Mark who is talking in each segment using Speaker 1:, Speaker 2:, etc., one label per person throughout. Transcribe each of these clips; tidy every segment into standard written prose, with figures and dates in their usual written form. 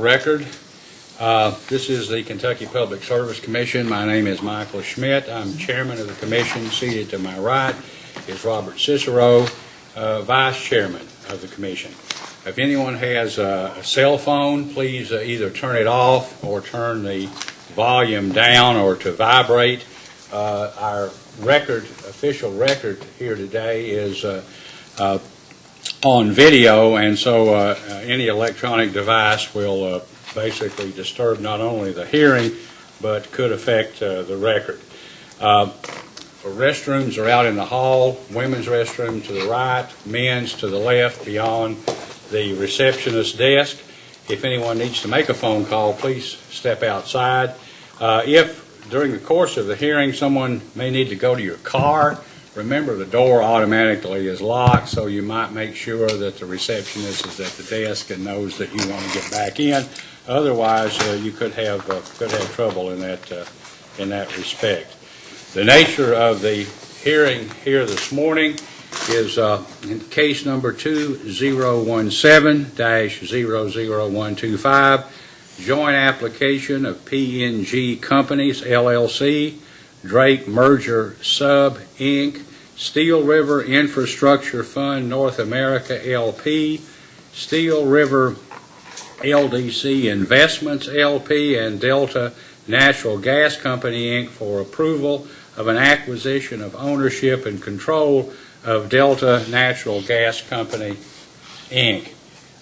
Speaker 1: Record. This is the Kentucky Public Service Commission. My name is Michael Schmidt. I'm chairman of the commission. Seated to my right is Robert Cicero, vice chairman of the commission. If anyone has a cell phone, please either turn it off or turn the volume down or to vibrate. Our official record here today is on video, and so any electronic device will basically disturb not only the hearing but could affect the record. Restrooms are out in the hall, women's restroom to the right, men's to the left beyond the receptionist's desk. If anyone needs to make a phone call, please step outside. If during the course of the hearing someone may need to go to your car, remember the door automatically is locked, so you might make sure that the receptionist is at the desk and knows that you want to get back in. Otherwise, you could have trouble in that respect. The nature of the hearing here this morning is in case number 2017-00125, joint application of P&G Companies, LLC, Drake Merger Sub, Inc., Steel River Infrastructure Fund North America, LP, Steel River LDC Investments, LP, and Delta Natural Gas Company, Inc. for approval of an acquisition of ownership and control of Delta Natural Gas Company, Inc.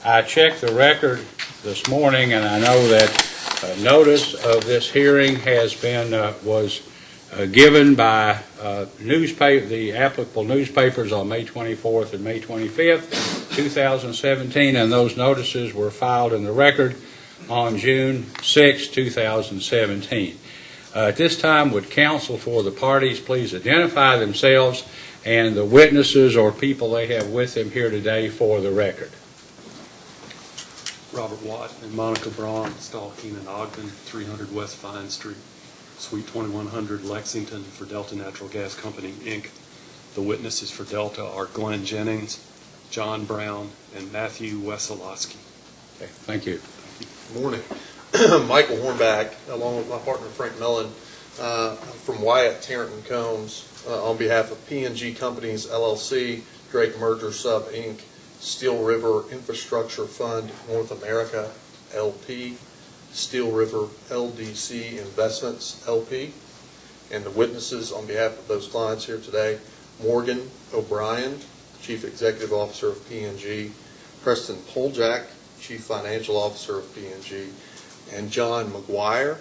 Speaker 1: I checked the record this morning, and I know that notice of this hearing has been was given by the applicable newspapers on May 24th and May 25th, 2017, and those notices were filed in the record on June 6, 2017. At this time, would counsel for the parties please identify themselves and the witnesses or people they have with them here today for the record.
Speaker 2: Robert Watt and Monica Braun, Stalking and Ogden, 300 West Fine Street, Suite 2100, Lexington, for Delta Natural Gas Company, Inc. The witnesses for Delta are Glenn Jennings, John Brown, and Matthew Wesolowski.
Speaker 1: Okay, thank you.
Speaker 3: Good morning. Michael Hornback, along with my partner Frank Mellon, from Wyatt, Tarrant & Combs, on behalf of P&G Companies, LLC, Drake Merger Sub, Inc., Steel River Infrastructure Fund North America, LP, Steel River LDC Investments, LP, and the witnesses on behalf of those clients here today, Morgan O'Brien, Chief Executive Officer of P&G, Preston Poljak, Chief Financial Officer of P&G, and John McGuire,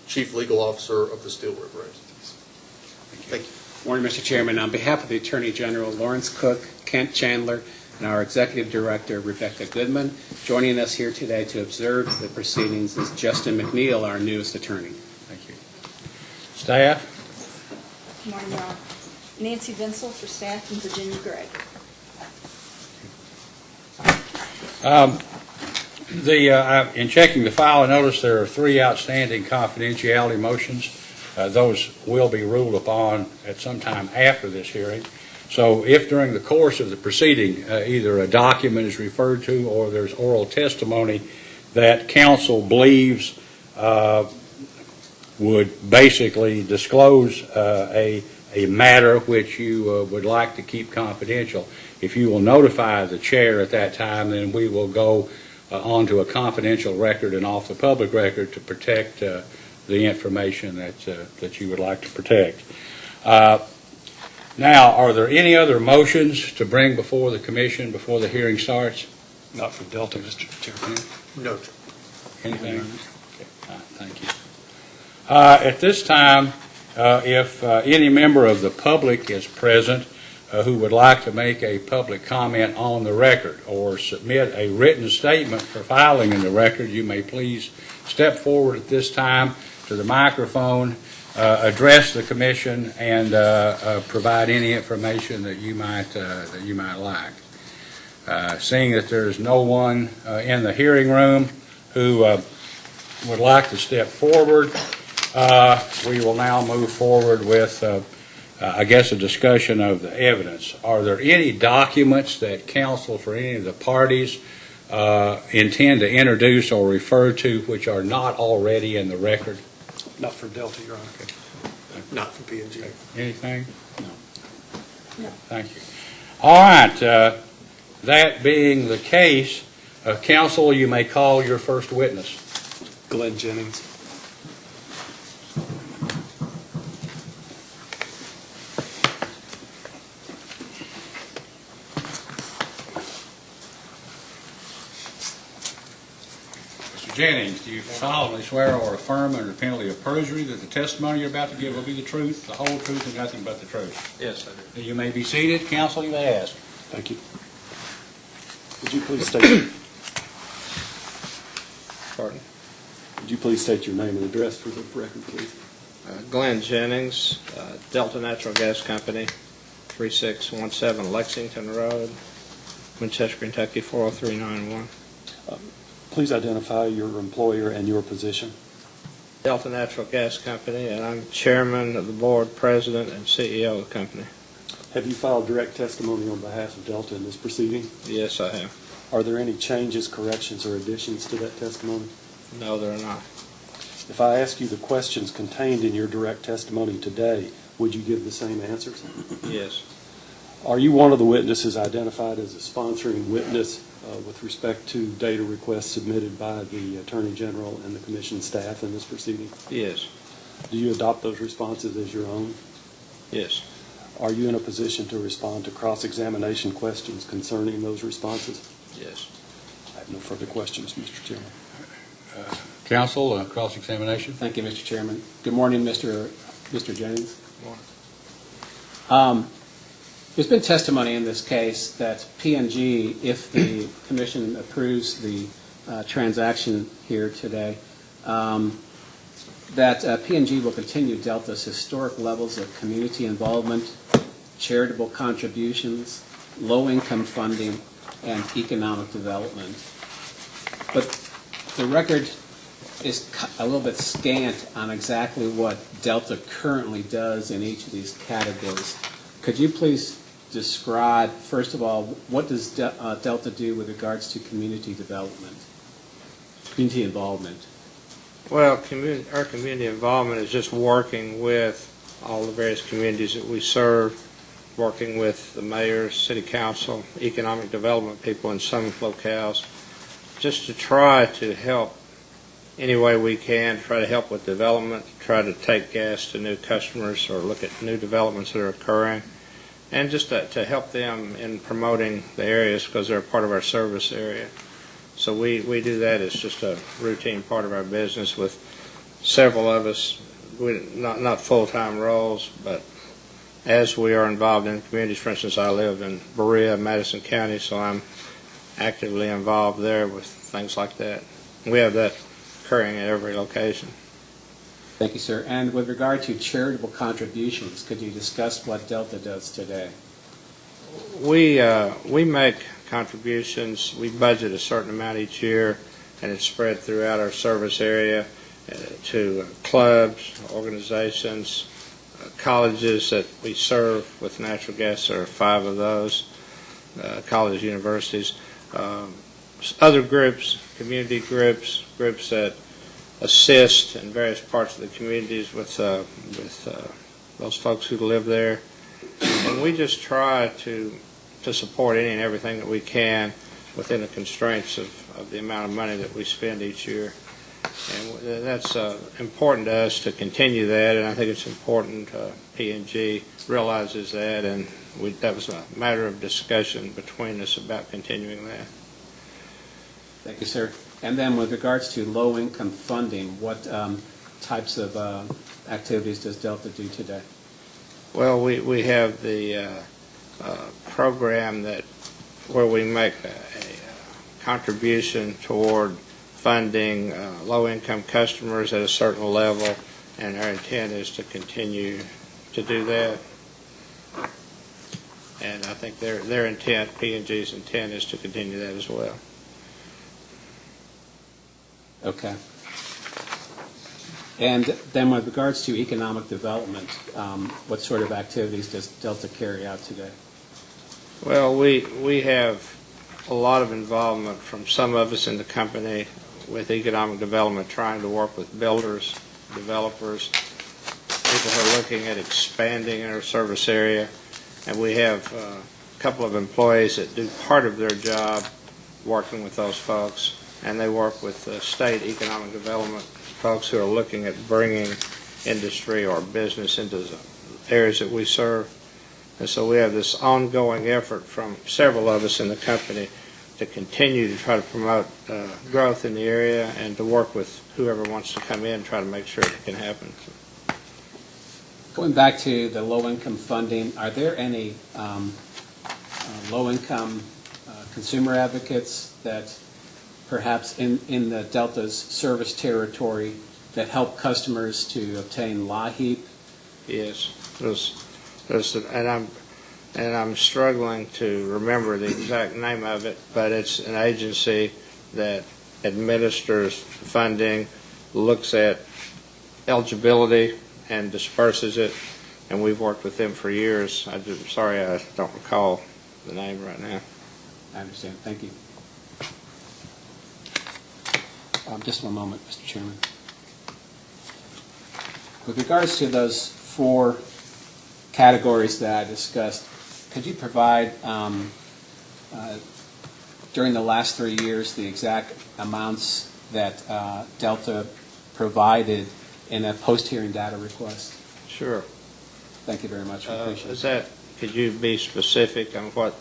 Speaker 3: Chief Legal Officer of the Steel River entities. Thank you.
Speaker 4: Morning, Mr. Chairman. On behalf of the Attorney General, Lawrence Cook, Kent Chandler, and our Executive Director, Rebecca Goodman, joining us here today to observe the proceedings is Justin McNeil, our newest attorney.
Speaker 1: Thank you. Staff?
Speaker 5: Good morning, Rob. Nancy Vinsel for staff and Virginia Gregg.
Speaker 1: In checking the file, I noticed there are 3 outstanding confidentiality motions. Those will be ruled upon at some time after this hearing. So if during the course of the proceeding either a document is referred to or there's oral testimony that counsel believes would basically disclose a matter which you would like to keep confidential, if you will notify the chair at that time, then we will go onto a confidential record and off the public record to protect the information that you would like to protect. Now, are there any other motions to bring before the commission before the hearing starts?
Speaker 2: Not for Delta, Mr. Chairman.
Speaker 3: No.
Speaker 1: Anything? Okay. Thank you. At this time, if any member of the public is present who would like to make a public comment on the record or submit a written statement for filing in the record, you may please step forward at this time to the microphone, address the commission, and provide any information that you might like. Seeing that there is no one in the hearing room who would like to step forward, we will now move forward with I guess a discussion of the evidence. Are there any documents that counsel for any of the parties intend to introduce or refer to which are not already in the record?
Speaker 2: Not for Delta, Your Honor.
Speaker 3: Not from P&G.
Speaker 1: Anything?
Speaker 5: No.
Speaker 1: Thank you. All right, that being the case, counsel, you may call your first witness.
Speaker 2: Glenn Jennings.
Speaker 1: Mr. Jennings, do you solemnly swear or affirm under the penalty of perjury that the testimony you're about to give will be the truth, the whole truth, and nothing but the truth?
Speaker 4: Yes, I do.
Speaker 1: You may be seated. Counsel, you may ask.
Speaker 2: Thank you. Would you please state,
Speaker 4: Pardon?
Speaker 2: would you please state your name and address for the record, please?
Speaker 6: Glenn Jennings, Delta Natural Gas Company, 3617 Lexington Road, Winchester, Kentucky, 40391.
Speaker 2: Please identify your employer and your position.
Speaker 6: Delta Natural Gas Company, and I'm chairman of the board, president, and CEO of the company.
Speaker 2: Have you filed direct testimony on behalf of Delta in this proceeding?
Speaker 6: Yes, I have.
Speaker 2: Are there any changes, corrections, or additions to that testimony?
Speaker 6: No, there are not.
Speaker 2: If I ask you the questions contained in your direct testimony today, would you give the same answers?
Speaker 6: Yes,
Speaker 2: Are you one of the witnesses identified as a sponsoring witness with respect to data requests submitted by the Attorney General and the Commission staff in this proceeding?
Speaker 6: yes,
Speaker 2: Do you adopt those responses as your own?
Speaker 6: yes.
Speaker 2: Are you in a position to respond to cross-examination questions concerning those responses?
Speaker 6: Yes.
Speaker 2: I have no further questions, Mr. Chairman.
Speaker 1: Counsel, cross-examination.
Speaker 4: Thank you, Mr. Chairman. Good morning, Mr. Jennings.
Speaker 6: Morning.
Speaker 4: There's been testimony in this case that P&G, if the commission approves the transaction here today, that P&G will continue Delta's historic levels of community involvement, charitable contributions, low-income funding, and economic development. But the record is a little bit scant on exactly what Delta currently does in each of these categories. Could you please describe, first of all, what does Delta do with regards to community development, community involvement?
Speaker 6: Well, our community involvement is just working with all the various communities that we serve, working with the mayor, city council, economic development people in some locales, just to try to help any way we can, try to help with development, try to take gas to new customers or look at new developments that are occurring, and just to help them in promoting the areas because they're a part of our service area. So we do that as just a routine part of our business with several of us, not full-time roles, but as we are involved in communities. For instance, I live in Berea, Madison County, so I'm actively involved there with things like that. We have that occurring at every location.
Speaker 4: Thank you, sir. And with regard to charitable contributions, could you discuss what Delta does today?
Speaker 6: We make contributions. We budget a certain amount each year, and it's spread throughout our service area to clubs, organizations, colleges that we serve with natural gas. There are 5 of those, colleges, universities, other groups, community groups, groups that assist in various parts of the communities with those folks who live there. And we just try to support any and everything that we can within the constraints of the amount of money that we spend each year. And that's important to us to continue that, and I think it's important P&G realizes that, and that was a matter of discussion between us about continuing that.
Speaker 4: Thank you, sir. And then with regards to low-income funding, what types of activities does Delta do today?
Speaker 6: Well, we have the program where we make a contribution toward funding low-income customers at a certain level, and our intent is to continue to do that. And I think their intent, P&G's intent, is to continue that as well.
Speaker 4: Okay. And then with regards to economic development, what sort of activities does Delta carry out today?
Speaker 6: Well, we have a lot of involvement from some of us in the company with economic development, trying to work with builders, developers, people who are looking at expanding in our service area. And we have a couple of employees that do part of their job working with those folks, and they work with state economic development folks who are looking at bringing industry or business into the areas that we serve. And so we have this ongoing effort from several of us in the company to continue to try to promote growth in the area and to work with whoever wants to come in and try to make sure it can happen.
Speaker 4: Going back to the low-income funding, are there any low-income consumer advocates that perhaps in the Delta's service territory that help customers to obtain LIHEAP?
Speaker 6: Yes, and I'm struggling to remember the exact name of it, but it's an agency that administers funding, looks at eligibility, and disperses it, and we've worked with them for years. I'm sorry, I don't recall the name right now.
Speaker 4: I understand. Thank you. Just one moment, Mr. Chairman. With regards to those 4 categories that I discussed, could you provide, during the last 3 years, the exact amounts that Delta provided in a post-hearing data request?
Speaker 6: Sure.
Speaker 4: Thank you very much. We appreciate it.
Speaker 6: Could you be specific on what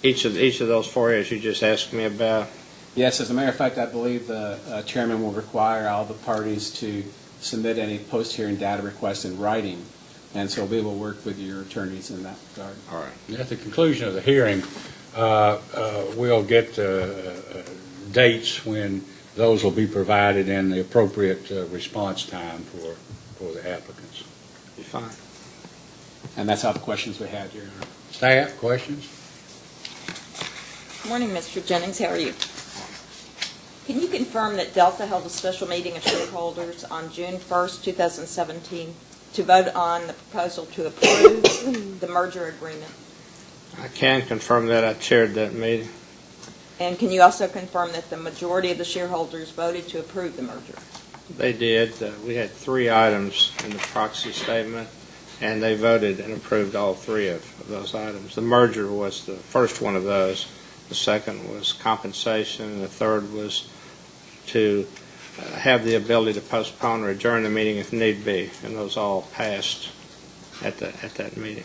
Speaker 6: each of those 4 areas you just asked me about?
Speaker 4: Yes, as a matter of fact, I believe the chairman will require all the parties to submit any post-hearing data requests in writing, and so we will work with your attorneys in that regard.
Speaker 6: All right.
Speaker 1: At the conclusion of the hearing, we'll get dates when those will be provided and the appropriate response time for the applicants.
Speaker 6: Be fine.
Speaker 4: And that's all the questions we had, Your Honor.
Speaker 1: Staff, questions?
Speaker 5: Morning, Mr. Jennings. How are you? Can you confirm that Delta held a special meeting of shareholders on June 1st, 2017, to vote on the proposal to approve the merger agreement?
Speaker 6: I can confirm that. I chaired that meeting.
Speaker 5: And can you also confirm that the majority of the shareholders voted to approve the merger?
Speaker 6: They did. We had 3 items in the proxy statement, and they voted and approved all 3 of those items. The merger was the first one of those. The second was compensation, and the third was to have the ability to postpone or adjourn the meeting if need be, and those all passed at that meeting.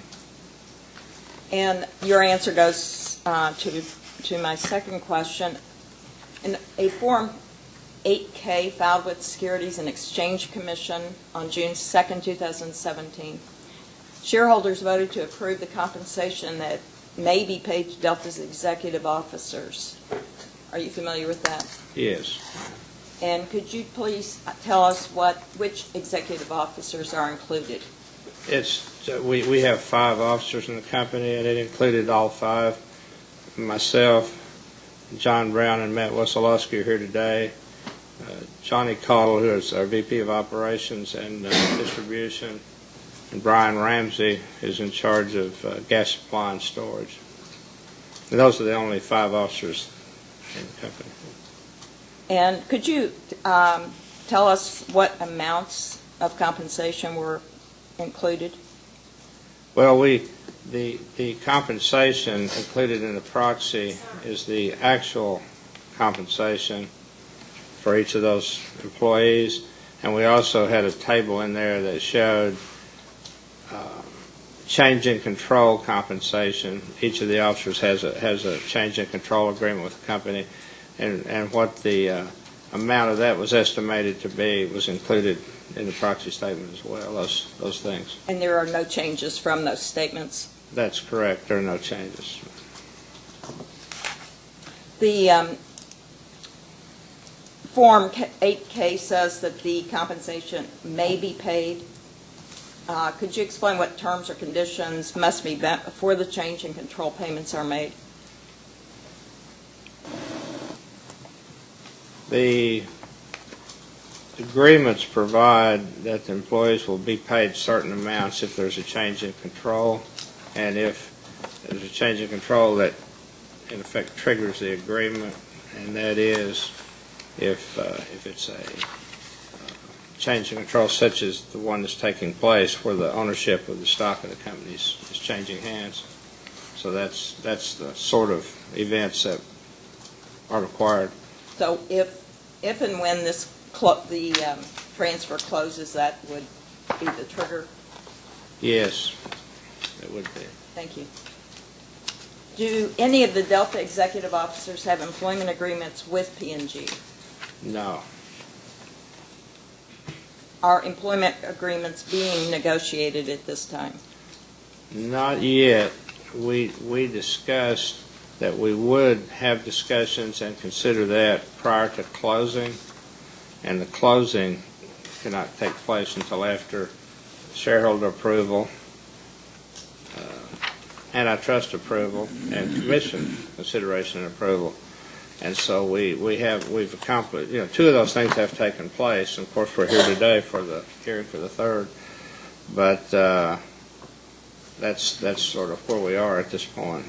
Speaker 5: And your answer goes to my second question. In a Form 8K filed with Securities and Exchange Commission on June 2nd, 2017, shareholders voted to approve the compensation that may be paid to Delta's executive officers. Are you familiar with that?
Speaker 6: Yes.
Speaker 5: And could you please tell us which executive officers are included?
Speaker 6: We have 5 officers in the company, and it included all 5. Myself, John Brown, and Matt Wesolowski are here today. Johnny Caudle, who is our VP of Operations and Distribution, and Brian Ramsey is in charge of gas supply and storage. And those are the only 5 officers in the company.
Speaker 5: And could you tell us what amounts of compensation were included?
Speaker 6: Well, the compensation included in the proxy is the actual compensation for each of those employees, and we also had a table in there that showed change in control compensation. Each of the officers has a change in control agreement with the company, and what the amount of that was estimated to be was included in the proxy statement as well, those things.
Speaker 5: And there are no changes from those statements?
Speaker 6: That's correct. There are no changes.
Speaker 5: The Form 8K says that the compensation may be paid. Could you explain what terms or conditions must be met before the change in control payments are made? The
Speaker 6: agreements provide that the employees will be paid certain amounts if there's a change in control, and if there's a change in control that in effect triggers the agreement, and that is if it's a change in control such as the one that's taking place where the ownership of the stock of the company is changing hands. So that's the sort of events that are required.
Speaker 5: So if and when the transfer closes, that would be the trigger?
Speaker 6: Yes, it would be.
Speaker 5: Thank you. Do any of the Delta executive officers have employment agreements with P&G?
Speaker 6: No.
Speaker 5: Are employment agreements being negotiated at this time?
Speaker 6: Not yet. We discussed that we would have discussions and consider that prior to closing, and the closing cannot take place until after shareholder approval, antitrust approval, and commission consideration and approval. And so we've accomplished, two of those things have taken place. And of course, we're here today for the hearing for the third, but that's sort of where we are at this point.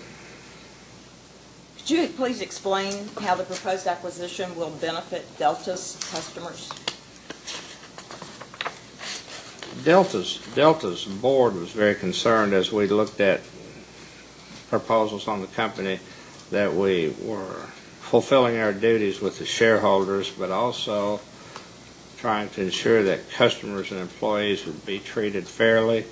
Speaker 5: Could you please explain how the proposed acquisition will benefit Delta's customers?
Speaker 6: Delta's board was very concerned as we looked at proposals on the company that we were fulfilling our duties with the shareholders, but also trying to ensure that customers and employees would be treated fairly.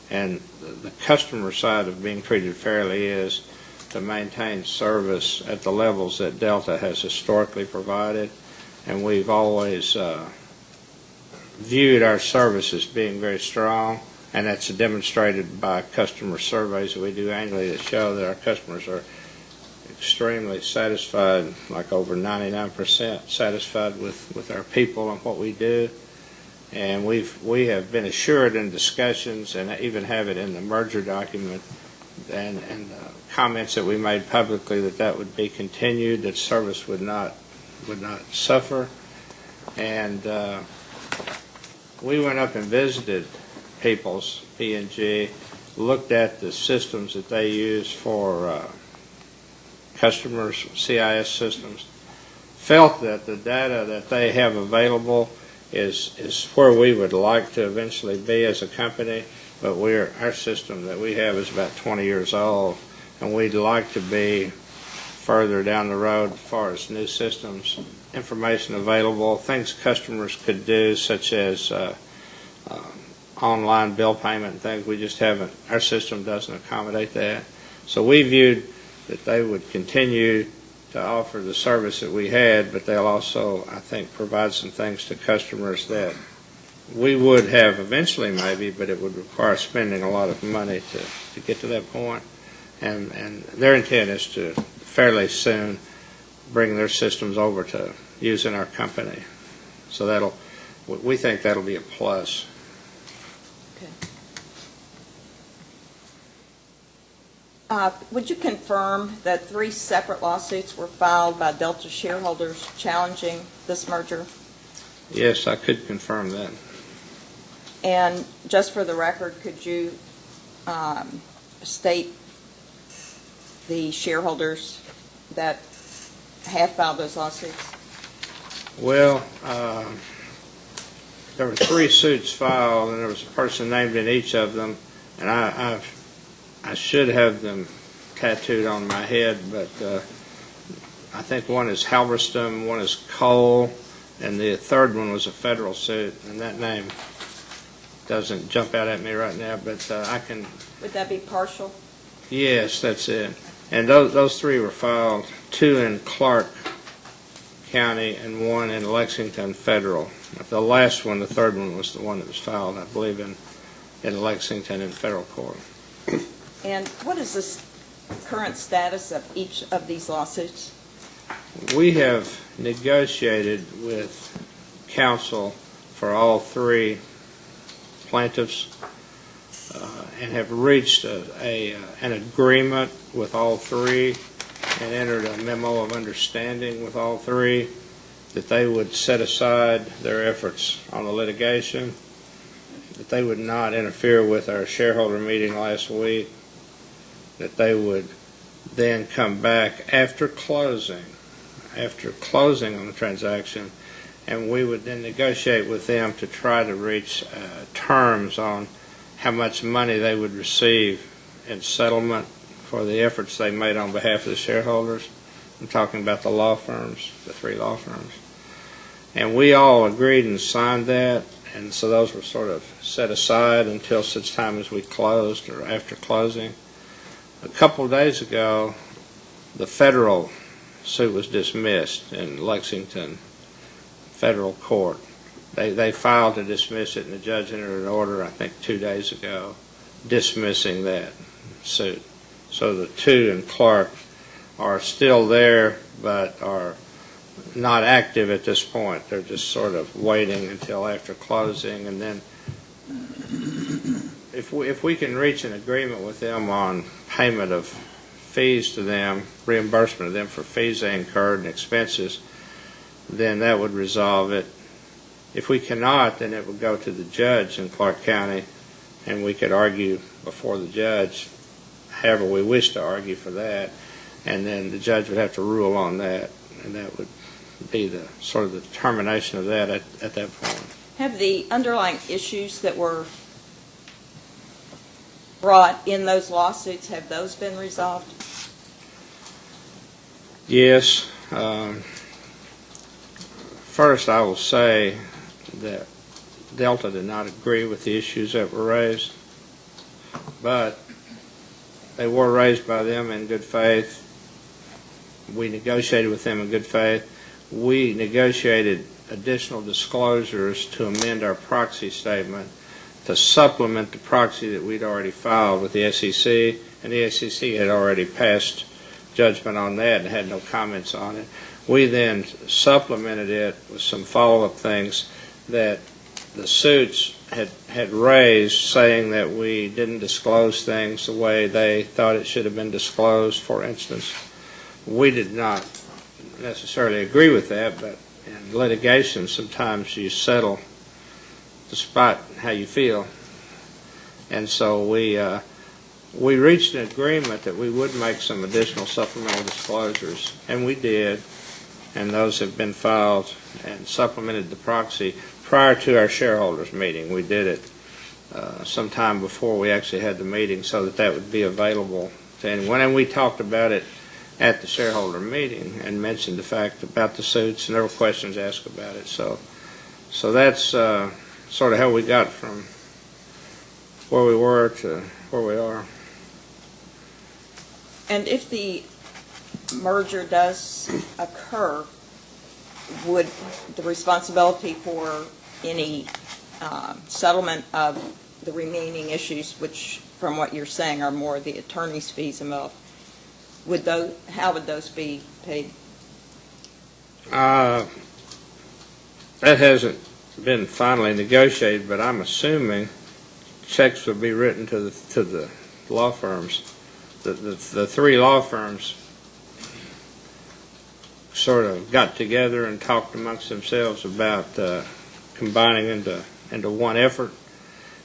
Speaker 6: And the customer side of being treated fairly is to maintain service at the levels that Delta has historically provided. And we've always viewed our service as being very strong, and that's demonstrated by customer surveys that we do annually that show that our customers are extremely satisfied, like over 99% satisfied with our people and what we do. And we have been assured in discussions, and even have it in the merger document and comments that we made publicly, that would be continued, that service would not suffer. And we went up and visited Peoples, P&G, looked at the systems that they use for customers, CIS systems, felt that the data that they have available is where we would like to eventually be as a company, but our system that we have is about 20 years old, and we'd like to be further down the road as far as new systems, information available, things customers could do, such as online bill payment and things. We just haven't, our system doesn't accommodate that. So we viewed that they would continue to offer the service that we had, but they'll also, I think, provide some things to customers that we would have eventually maybe, but it would require spending a lot of money to get to that point. And their intent is to fairly soon bring their systems over to using our company. So we think that'll be a plus.
Speaker 5: Would you confirm that 3 separate lawsuits were filed by Delta shareholders challenging this merger?
Speaker 6: Yes, I could confirm that.
Speaker 5: And just for the record, could you state the shareholders that have filed those lawsuits?
Speaker 6: Well, there were 3 suits filed, and there was a person named in each of them, and I should have them tattooed on my head, but I think one is Halberstam, one is Cole, and the third one was a federal suit, and that name doesn't jump out at me right now, but I can...
Speaker 5: Would that be partial?
Speaker 6: Yes, that's it. And those 3 were filed, 2 in Clark County and 1 in Lexington Federal. The last one, the third one, was the one that was filed, I believe, in Lexington in federal court.
Speaker 5: And what is the current status of each of these lawsuits?
Speaker 6: We have negotiated with counsel for all 3 plaintiffs and have reached an agreement with all 3 and entered a memo of understanding with all 3 that they would set aside their efforts on the litigation, that they would not interfere with our shareholder meeting last week, that they would then come back after closing on the transaction, and we would then negotiate with them to try to reach terms on how much money they would receive in settlement for the efforts they made on behalf of the shareholders. I'm talking about the law firms, the 3 law firms. And we all agreed and signed that, and so those were sort of set aside until such time as we closed or after closing. A couple of days ago, the federal suit was dismissed in Lexington Federal Court. They filed to dismiss it, and the judge entered an order, I think, 2 days ago, dismissing that suit. So the 2 in Clark are still there, but are not active at this point. They're just sort of waiting until after closing, and then if we can reach an agreement with them on payment of fees to them, reimbursement of them for fees they incurred and expenses, then that would resolve it. If we cannot, then it would go to the judge in Clark County, and we could argue before the judge however we wish to argue for that, and then the judge would have to rule on that, and that would be the sort of the termination of that at that point.
Speaker 5: Have the underlying issues that were brought in those lawsuits, have those been resolved?
Speaker 6: Yes. First, I will say that Delta did not agree with the issues that were raised, but they were raised by them in good faith. We negotiated with them in good faith. We negotiated additional disclosures to amend our proxy statement to supplement the proxy that we'd already filed with the SEC, and the SEC had already passed judgment on that and had no comments on it. We then supplemented it with some follow-up things that the suits had raised, saying that we didn't disclose things the way they thought it should have been disclosed, for instance. We did not necessarily agree with that, but in litigation, sometimes you settle despite how you feel. And so we reached an agreement that we would make some additional supplemental disclosures, and we did, and those have been filed and supplemented the proxy prior to our shareholders meeting. We did it sometime before we actually had the meeting so that that would be available to anyone, and we talked about it at the shareholder meeting and mentioned the fact about the suits, and there were questions asked about it. So that's sort of how we got from where we were to where we are.
Speaker 5: And if the merger does occur, would the responsibility for any settlement of the remaining issues, which from what you're saying are more the attorney's fees involved, how would those be paid?
Speaker 6: That hasn't been finally negotiated, but I'm assuming checks would be written to the law firms. The 3 law firms sort of got together and talked amongst themselves about combining into one effort.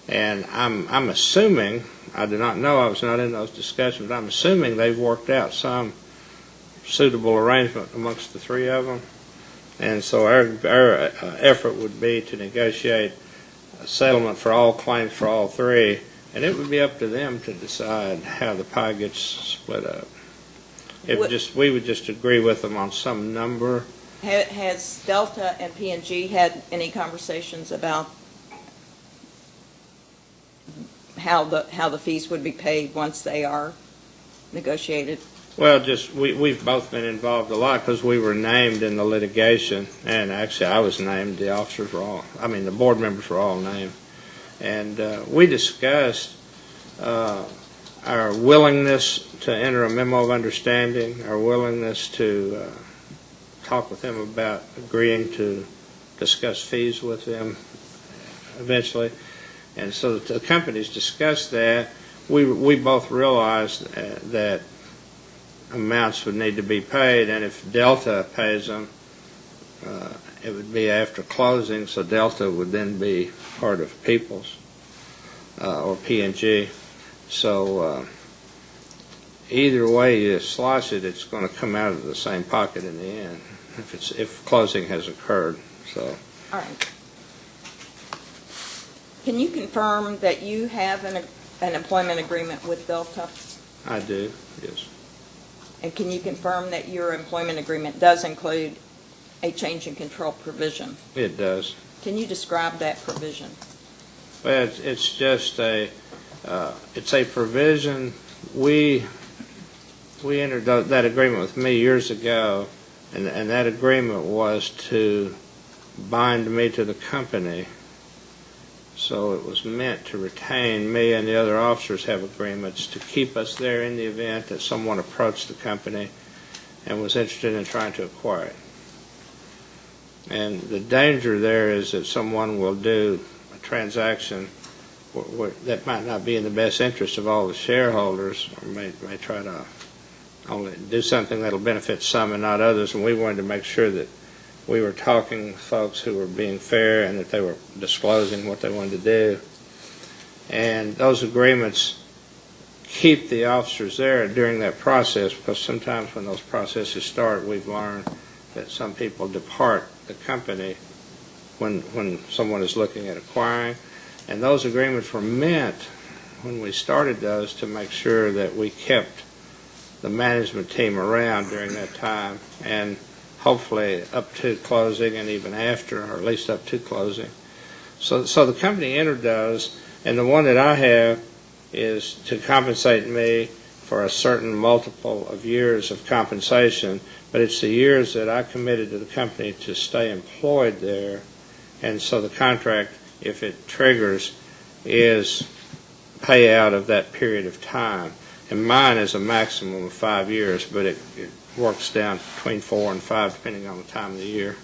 Speaker 6: And I'm assuming, I do not know, I was not in those discussions, but I'm assuming they've worked out some suitable arrangement amongst the 3 of them. And so our effort would be to negotiate a settlement for all claims for all 3, and it would be up to them to decide how the pie gets split up. We would just agree with them on some number.
Speaker 5: Has Delta and P&G had any conversations about how the fees would be paid once they are negotiated?
Speaker 6: Well, we've both been involved a lot because we were named in the litigation, and actually I was named. The officers were the board members were all named, and we discussed our willingness to enter a memo of understanding, our willingness to talk with them about agreeing to discuss fees with them eventually. And so the companies discussed that. We both realized that amounts would need to be paid, and if Delta pays them, it would be after closing, so Delta would then be part of Peoples or P&G. So either way you slice it, it's going to come out of the same pocket in the end if closing has occurred. So
Speaker 5: All right. Can you confirm that you have an employment agreement with Delta?
Speaker 6: I do, yes.
Speaker 5: And can you confirm that your employment agreement does include a change in control provision?
Speaker 6: It does.
Speaker 5: Can you describe that provision?
Speaker 6: Well, it's just it's a provision. We entered that agreement with me years ago, and that agreement was to bind me to the company. So it was meant to retain me, and the other officers have agreements to keep us there in the event that someone approached the company and was interested in trying to acquire it. And the danger there is that someone will do a transaction that might not be in the best interest of all the shareholders, or may try to only do something that will benefit some and not others. And we wanted to make sure that we were talking with folks who were being fair and that they were disclosing what they wanted to do. And those agreements keep the officers there during that process, because sometimes when those processes start, we've learned that some people depart the company when someone is looking at acquiring. And those agreements were meant, when we started those, to make sure that we kept the management team around during that time, and hopefully up to closing and even after, or at least up to closing. So the company entered those, and the one that I have is to compensate me for a certain multiple of years of compensation, but it's the years that I committed to the company to stay employed there. And so the contract, if it triggers, is payout of that period of time. And mine is a maximum of 5 years, but it works down between 4 and 5 depending on the time of the year.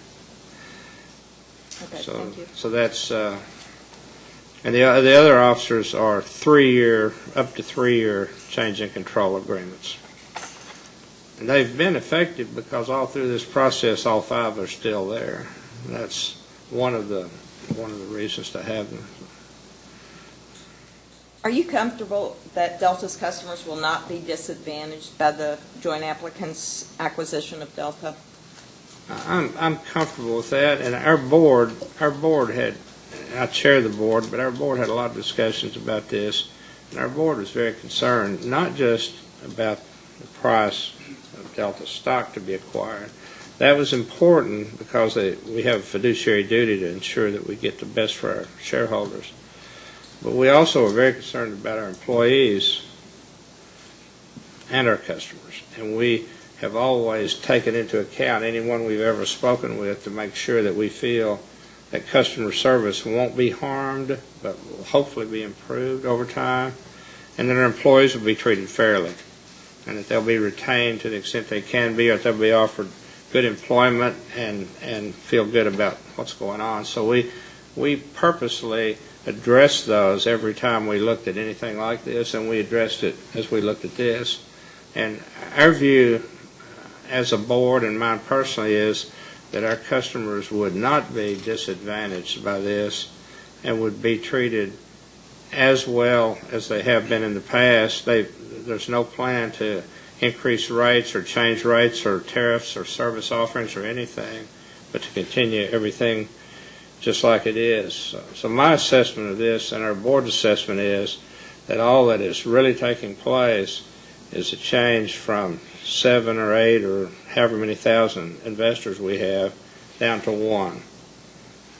Speaker 5: Okay,
Speaker 6: So,
Speaker 5: thank you.
Speaker 6: so that's, and the other officers are 3-year, up to 3-year change in control agreements. And they've been effective because all through this process, all 5 are still there. And that's one of the reasons to have them.
Speaker 5: Are you comfortable that Delta's customers will not be disadvantaged by the joint applicant's acquisition of Delta?
Speaker 6: I'm comfortable with that, and our board had, I chair the board, but our board had a lot of discussions about this, and our board was very concerned, not just about the price of Delta stock to be acquired. That was important because we have a fiduciary duty to ensure that we get the best for our shareholders. But we also are very concerned about our employees and our customers, and we have always taken into account anyone we've ever spoken with to make sure that we feel that customer service won't be harmed, but will hopefully be improved over time, and that our employees will be treated fairly, and that they'll be retained to the extent they can be, or that they'll be offered good employment and feel good about what's going on. So we purposely addressed those every time we looked at anything like this, and we addressed it as we looked at this. And our view as a board, and mine personally, is that our customers would not be disadvantaged by this and would be treated as well as they have been in the past. There's no plan to increase rates or change rates or tariffs or service offerings or anything, but to continue everything just like it is. So my assessment of this and our board's assessment is that all that is really taking place is a change from 7 or 8 or however many thousand investors we have down to 1.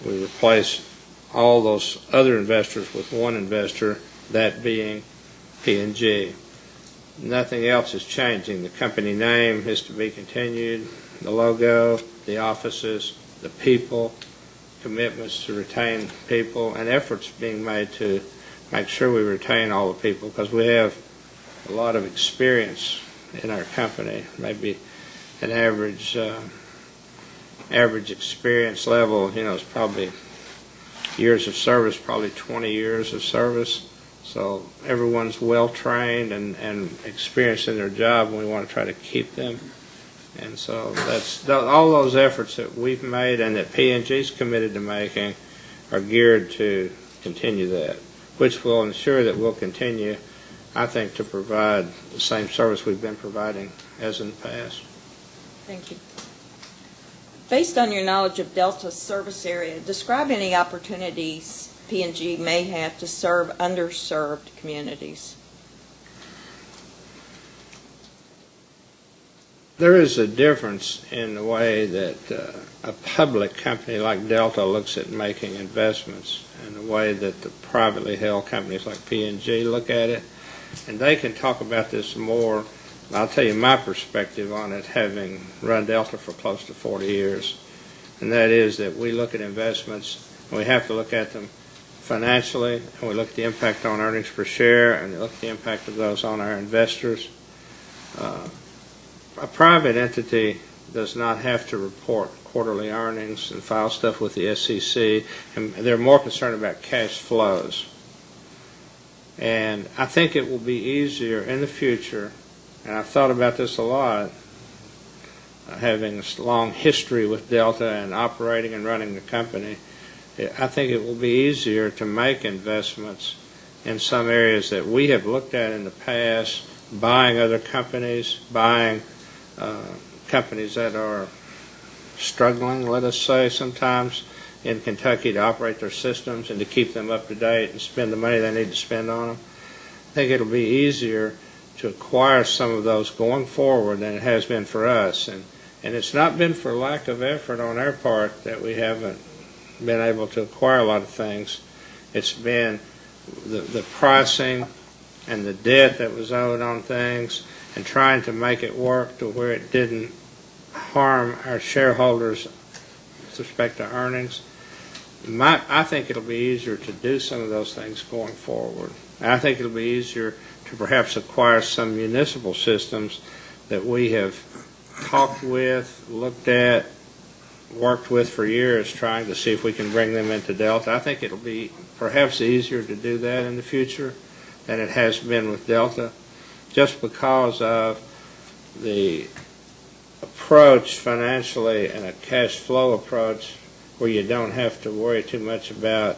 Speaker 6: We replace all those other investors with one investor, that being P&G. Nothing else is changing. The company name is to be continued, the logo, the offices, the people, commitments to retain people, and efforts being made to make sure we retain all the people, because we have a lot of experience in our company. Maybe an average experience level, is probably years of service, probably 20 years of service. So everyone's well trained and experienced in their job, and we want to try to keep them. And so that's all those efforts that we've made and that P&G's committed to making are geared to continue that, which will ensure that we'll continue I think, to provide the same service we've been providing as in the past.
Speaker 5: Thank you. Based on your knowledge of Delta's service area, describe any opportunities P&G may have to serve underserved communities.
Speaker 6: There is a difference in the way that a public company like Delta looks at making investments and the way that the privately held companies like P&G look at it. And they can talk about this more. I'll tell you my perspective on it, having run Delta for close to 40 years. And that is that we look at investments, and we have to look at them financially, and we look at the impact on earnings per share, and we look at the impact of those on our investors. A private entity does not have to report quarterly earnings and file stuff with the SEC, and they're more concerned about cash flows. And I think it will be easier in the future, and I've thought about this a lot, having a long history with Delta and operating and running the company. I think it will be easier to make investments in some areas that we have looked at in the past, buying other companies, buying companies that are struggling, let us say, sometimes in Kentucky to operate their systems and to keep them up to date and spend the money they need to spend on them. I think it'll be easier to acquire some of those going forward than it has been for us. And it's not been for lack of effort on our part that we haven't been able to acquire a lot of things. It's been the pricing and the debt that was owed on things and trying to make it work to where it didn't harm our shareholders with respect to earnings. I think it'll be easier to do some of those things going forward. I think it'll be easier to perhaps acquire some municipal systems that we have talked with, looked at, worked with for years, trying to see if we can bring them into Delta. I think it'll be perhaps easier to do that in the future than it has been with Delta, just because of the approach financially and a cash flow approach where you don't have to worry too much about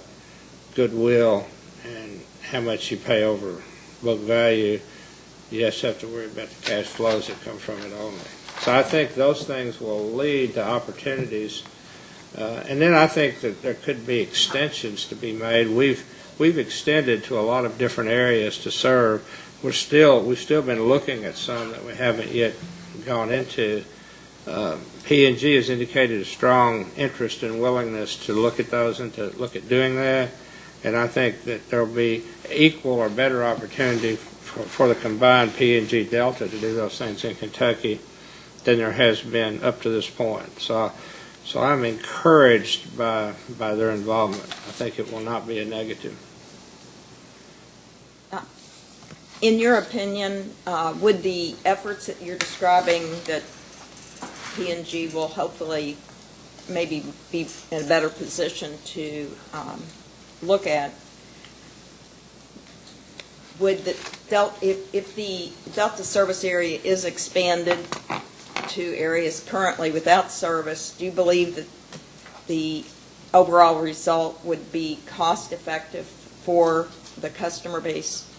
Speaker 6: goodwill and how much you pay over book value. You just have to worry about the cash flows that come from it only. So I think those things will lead to opportunities. And then I think that there could be extensions to be made. We've extended to a lot of different areas to serve. We've still been looking at some that we haven't yet gone into. P&G has indicated a strong interest and willingness to look at those and to look at doing that. And I think that there will be equal or better opportunity for the combined P&G Delta to do those things in Kentucky than there has been up to this point. So I'm encouraged by their involvement. I think it will not be a negative.
Speaker 5: In your opinion, would the efforts that you're describing that P&G will hopefully maybe be in a better position to look at, would if the Delta service area is expanded to areas currently without service, do you believe that the overall result would be cost effective for the customer base?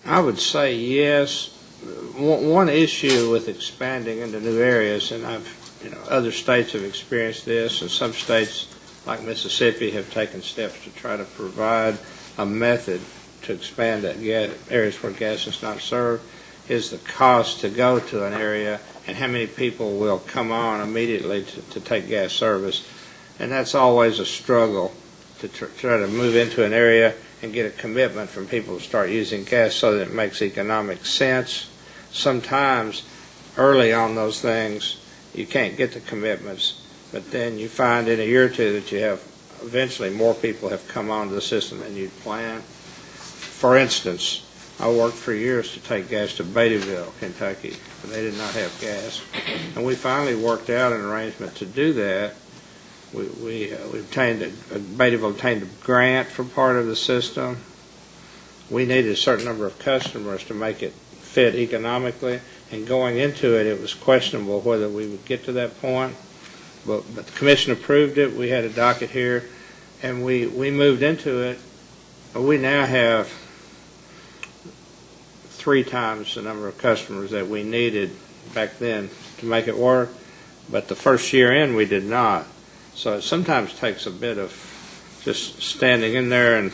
Speaker 6: I would say yes. One issue with expanding into new areas, and other states have experienced this, and some states like Mississippi have taken steps to try to provide a method to expand that areas where gas is not served, is the cost to go to an area and how many people will come on immediately to take gas service. And that's always a struggle to try to move into an area and get a commitment from people to start using gas so that it makes economic sense. Sometimes early on those things you can't get the commitments, but then you find in a year or two that you have eventually more people have come onto the system than you'd planned. For instance, I worked for years to take gas to Beattyville, Kentucky, but they did not have gas. And we finally worked out an arrangement to do that. We obtained Beattyville obtained a grant for part of the system. We needed a certain number of customers to make it fit economically, and going into it, it was questionable whether we would get to that point. But the commission approved it. We had a docket here, and we moved into it. We now have 3 times the number of customers that we needed back then to make it work, but the first year in, we did not. So it sometimes takes a bit of just standing in there and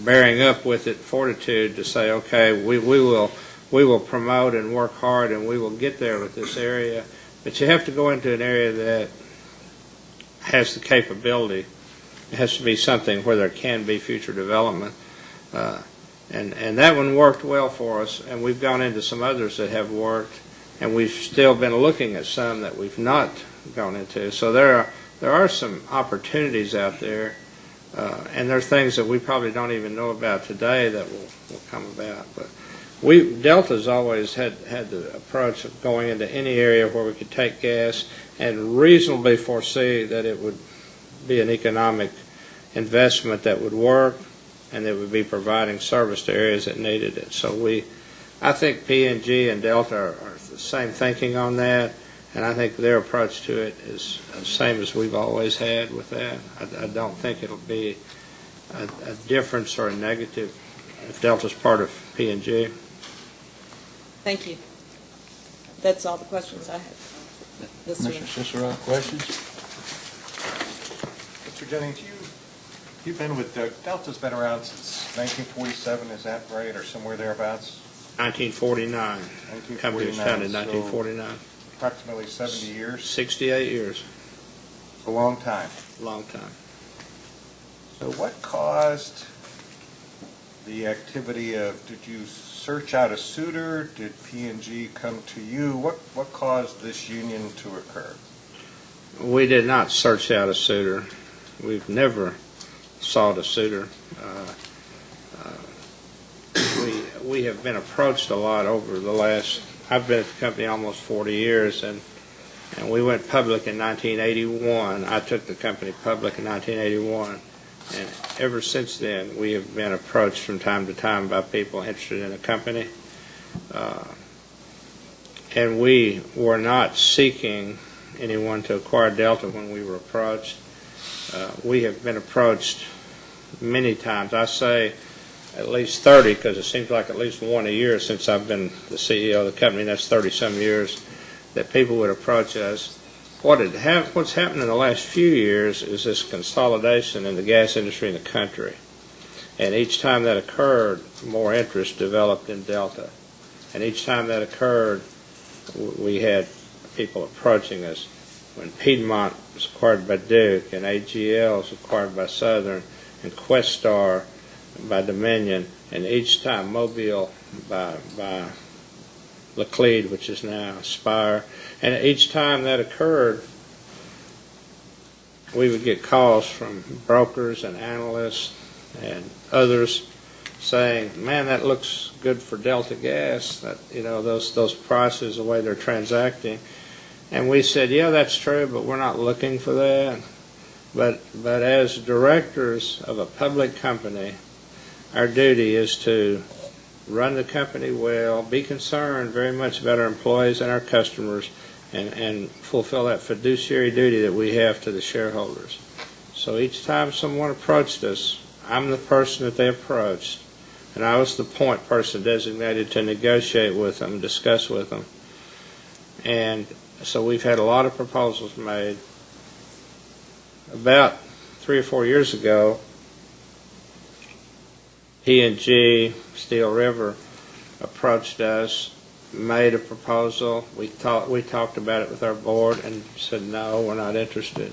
Speaker 6: bearing up with it, fortitude to say, okay, we will promote and work hard and we will get there with this area. But you have to go into an area that has the capability. It has to be something where there can be future development. And that one worked well for us, and we've gone into some others that have worked, and we've still been looking at some that we've not gone into. So there are some opportunities out there, and there are things that we probably don't even know about today that will come about. But Delta's always had the approach of going into any area where we could take gas and reasonably foresee that it would be an economic investment that would work and that would be providing service to areas that needed it. So I think P&G and Delta are the same thinking on that, and I think their approach to it is the same as we've always had with that. I don't think it'll be a difference or a negative if Delta's part of P&G.
Speaker 5: Thank you. That's all the questions I have. This
Speaker 1: Mr.
Speaker 5: week.
Speaker 1: Cicero, questions?
Speaker 7: Mr. Jennings, you've been with Delta's been around since 1947, is that right, or somewhere thereabouts?
Speaker 6: 1949. Company was founded in
Speaker 7: 1949, so
Speaker 6: 1949.
Speaker 7: approximately 70 years,
Speaker 6: 68 years.
Speaker 7: a long time.
Speaker 6: Long time.
Speaker 7: So what caused the activity of, did you search out a suitor? Did P&G come to you? What caused this union to occur?
Speaker 6: We did not search out a suitor. We've never sought a suitor. We have been approached a lot over the last, I've been at the company almost 40 years, and we went public in 1981. I took the company public in 1981. And ever since then, we have been approached from time to time by people interested in a company. And we were not seeking anyone to acquire Delta when we were approached. We have been approached many times. I say at least 30, because it seems like at least one a year since I've been the CEO of the company. That's 30-some years that people would approach us. What's happened in the last few years is this consolidation in the gas industry in the country. And each time that occurred, more interest developed in Delta. And each time that occurred, we had people approaching us. When Piedmont was acquired by Duke, and AGL was acquired by Southern, and Questar by Dominion, and each time Mobile by Laclede, which is now Spire. And each time that occurred, we would get calls from brokers and analysts and others saying, man, that looks good for Delta Gas, that, those prices, the way they're transacting. And we said, yeah, that's true, but we're not looking for that. But as directors of a public company, our duty is to run the company well, be concerned very much about our employees and our customers, and fulfill that fiduciary duty that we have to the shareholders. So each time someone approached us, I'm the person that they approached, and I was the point person designated to negotiate with them, discuss with them. And so we've had a lot of proposals made. About 3 or 4 years ago, P&G, Steel River, approached us, made a proposal. We talked about it with our board and said, no, we're not interested.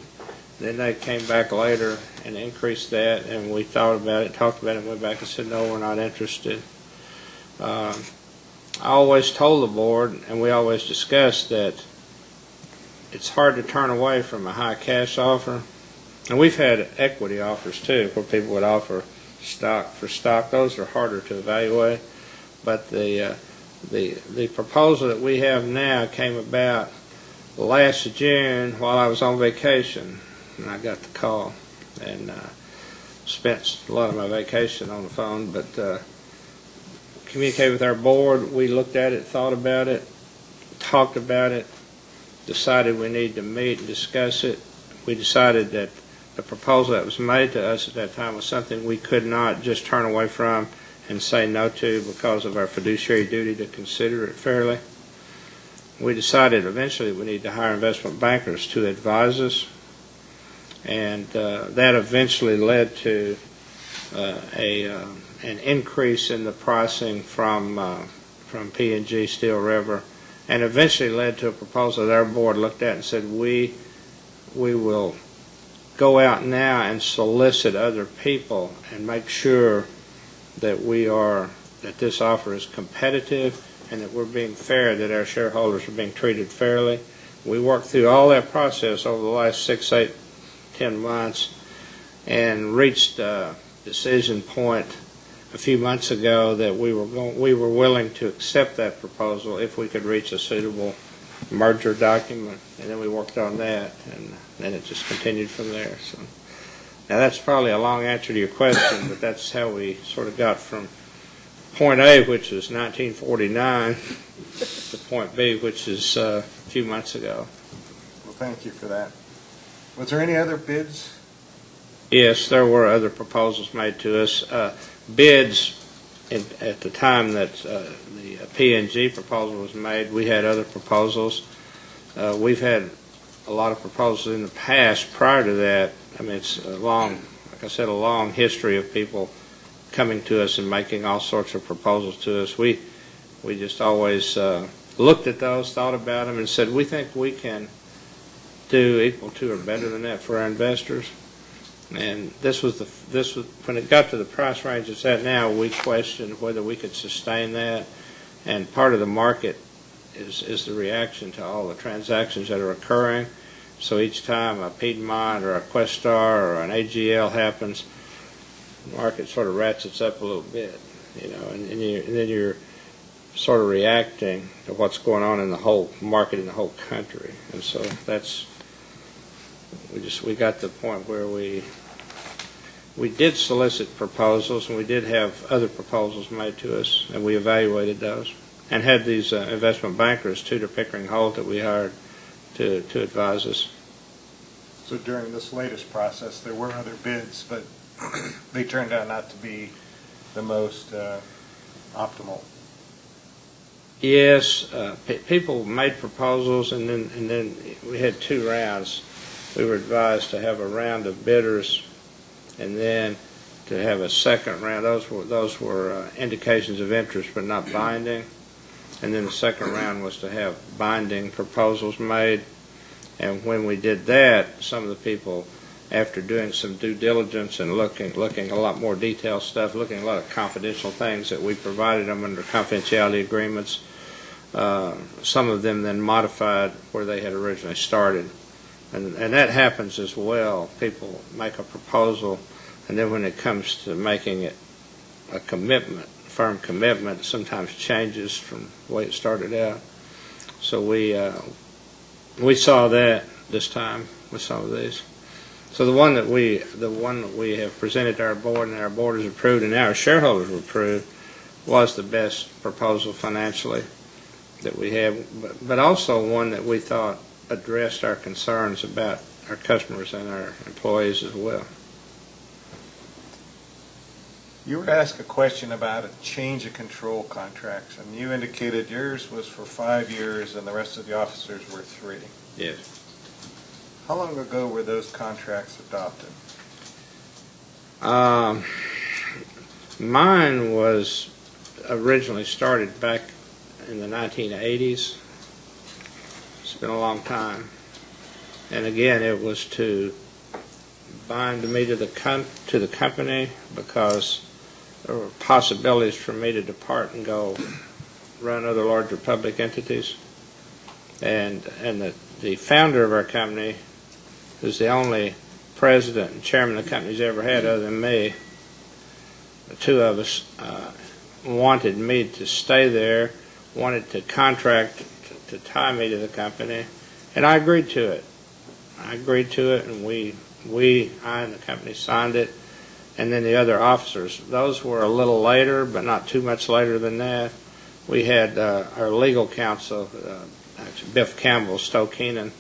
Speaker 6: Then they came back later and increased that, and we thought about it, talked about it, and went back and said, no, we're not interested. I always told the board, and we always discussed, that it's hard to turn away from a high cash offer. And we've had equity offers, too, where people would offer stock for stock. Those are harder to evaluate. But the proposal that we have now came about last June while I was on vacation, and I got the call, and spent a lot of my vacation on the phone, but communicated with our board. We looked at it, thought about it, talked about it, decided we need to meet and discuss it. We decided that the proposal that was made to us at that time was something we could not just turn away from and say no to because of our fiduciary duty to consider it fairly. We decided eventually we need to hire investment bankers to advise us, and that eventually led to an increase in the pricing from P&G Steel River, and eventually led to a proposal that our board looked at and said we will go out now and solicit other people and make sure that that this offer is competitive and that we're being fair, that our shareholders are being treated fairly. We worked through all that process over the last 6, 8, 10 months and reached a decision point a few months ago that we were willing to accept that proposal if we could reach a suitable merger document, and then we worked on that, and then it just continued from there. So now that's probably a long answer to your question, but that's how we sort of got from point A, which is 1949, to point B, which is a few months ago.
Speaker 7: Well, thank you for that. Was there any other bids?
Speaker 6: Yes, there were other proposals made to us. Bids at the time that the P&G proposal was made, we had other proposals. We've had a lot of proposals in the past prior to that. I mean, it's like I said, a long history of people coming to us and making all sorts of proposals to us. We just always looked at those, thought about them, and said, we think we can do equal to or better than that for our investors. And this was when it got to the price range it's at now, we questioned whether we could sustain that. And part of the market is the reaction to all the transactions that are occurring. So each time a Piedmont or a Questar or an AGL happens, the market sort of ratchets up a little bit, and then you're sort of reacting to what's going on in the whole market in the whole country. And so we got to the point where we did solicit proposals, and we did have other proposals made to us, and we evaluated those and had these investment bankers, Tudor, Pickering, Holt, that we hired to advise us.
Speaker 7: So during this latest process, there were other bids, but they turned out not to be the most optimal.
Speaker 6: Yes, people made proposals, and then we had 2 rounds. We were advised to have a round of bidders, and then to have a second round. Those were indications of interest, but not binding. And then the second round was to have binding proposals made. And when we did that, some of the people, after doing some due diligence and looking a lot more detailed stuff, looking at a lot of confidential things that we provided them under confidentiality agreements, some of them then modified where they had originally started. And that happens as well. People make a proposal, and then when it comes to making it a commitment, firm commitment, it sometimes changes from the way it started out. So we saw that this time with some of these. So the one that we have presented to our board, and our board has approved, and now our shareholders have approved, was the best proposal financially that we have, but also one that we thought addressed our concerns about our customers and our employees as well.
Speaker 7: You were asked a question about a change of control contracts, and you indicated yours was for 5 years and the rest of the officers were 3.
Speaker 6: Yes.
Speaker 7: How long ago were those contracts adopted?
Speaker 6: Mine was originally started back in the 1980s. It's been a long time. And again, it was to bind me to the company because there were possibilities for me to depart and go run other larger public entities. And the founder of our company, who's the only president and chairman the company's ever had other than me, the 2 of us wanted me to stay there, wanted to contract to tie me to the company, and I agreed to it. And I and the company signed it, and then the other officers. Those were a little later, but not too much later than that. We had our legal counsel, actually Biff Campbell, Stowe Keenan,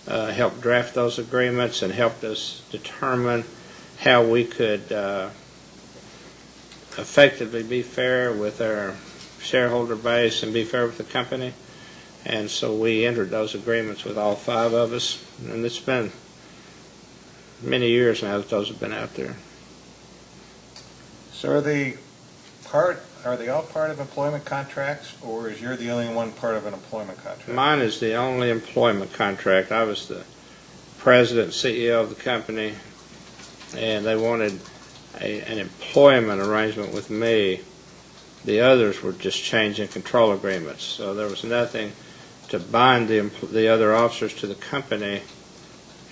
Speaker 6: helped draft those agreements and helped us determine how we could effectively be fair with our shareholder base and be fair with the company. And so we entered those agreements with all 5 of us, and it's been many years now that those have been out there.
Speaker 7: So are they all part of employment contracts, or is you're the only one part of an employment contract?
Speaker 6: Mine is the only employment contract. I was the president and CEO of the company, and they wanted an employment arrangement with me. The others were just change in control agreements, so there was nothing to bind the other officers to the company,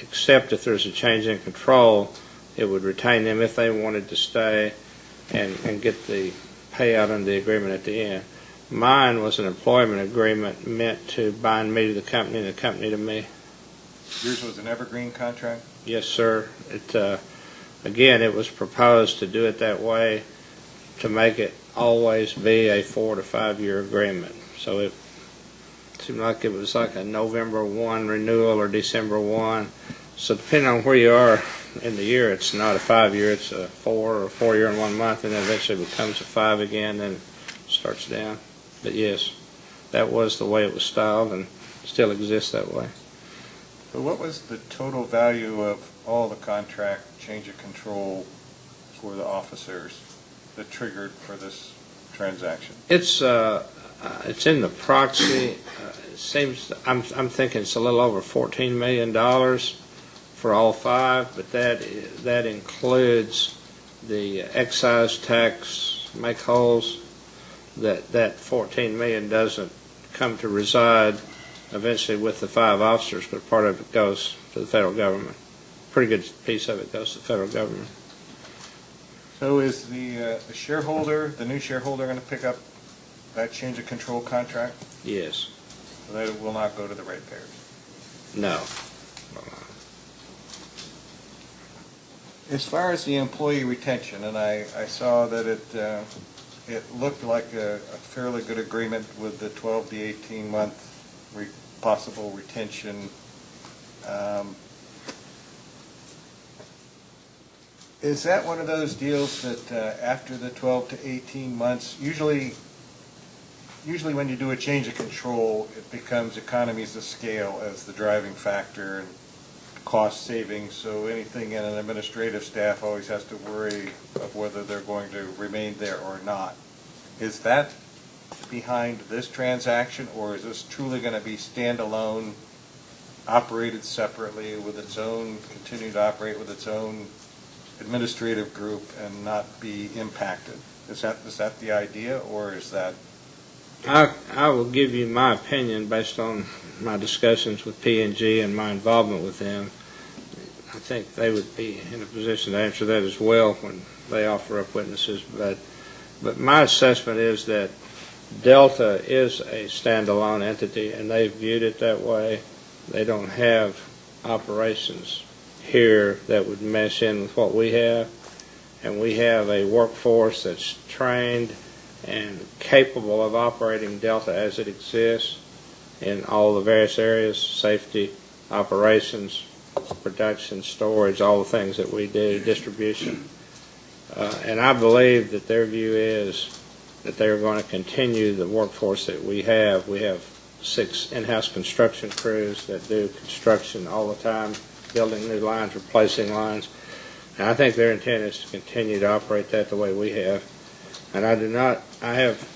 Speaker 6: except if there's a change in control, it would retain them if they wanted to stay and get the payout under the agreement at the end. Mine was an employment agreement meant to bind me to the company and the company to me.
Speaker 7: Yours was an evergreen contract?
Speaker 6: Yes, sir. Again, it was proposed to do it that way to make it always be a 4 to 5 year agreement. So it seemed like it was like a November 1 renewal or December 1. So depending on where you are in the year, it's not a 5 year, it's a 4 or 4 year and 1 month, and then eventually becomes a 5 again, then starts down. But yes, that was the way it was styled and still exists that way.
Speaker 7: So what was the total value of all the contract change of control for the officers that triggered for this transaction?
Speaker 6: It's in the proxy. It seems I'm thinking it's a little over $14 million for all 5, but that includes the excise tax make wholes. That $14 million doesn't come to reside eventually with the 5 officers, but part of it goes to the federal government. Pretty good piece of it goes to the federal government.
Speaker 7: So is the shareholder, the new shareholder, going to pick up that change of control contract?
Speaker 6: Yes.
Speaker 7: So that it will not go to the ratepayers?
Speaker 6: No.
Speaker 7: As far as the employee retention, and I saw that it looked like a fairly good agreement with the 12 to 18 month possible retention. Is that one of those deals that after the 12 to 18 months, usually when you do a change of control, it becomes economies of scale as the driving factor and cost savings, so anything in an administrative staff always has to worry of whether they're going to remain there or not. Is that behind this transaction, or is this truly going to be standalone, operated separately with its own, continue to operate with its own administrative group and not be impacted? Is that the idea, or is that?
Speaker 6: I will give you my opinion based on my discussions with P&G and my involvement with them. I think they would be in a position to answer that as well when they offer up witnesses. But my assessment is that Delta is a standalone entity, and they've viewed it that way. They don't have operations here that would mesh in with what we have, and we have a workforce that's trained and capable of operating Delta as it exists in all the various areas: safety, operations, production, storage, all the things that we do, distribution. And I believe that their view is that they're going to continue the workforce that we have. We have 6 in-house construction crews that do construction all the time, building new lines, replacing lines. And I think their intent is to continue to operate that the way we have. And I have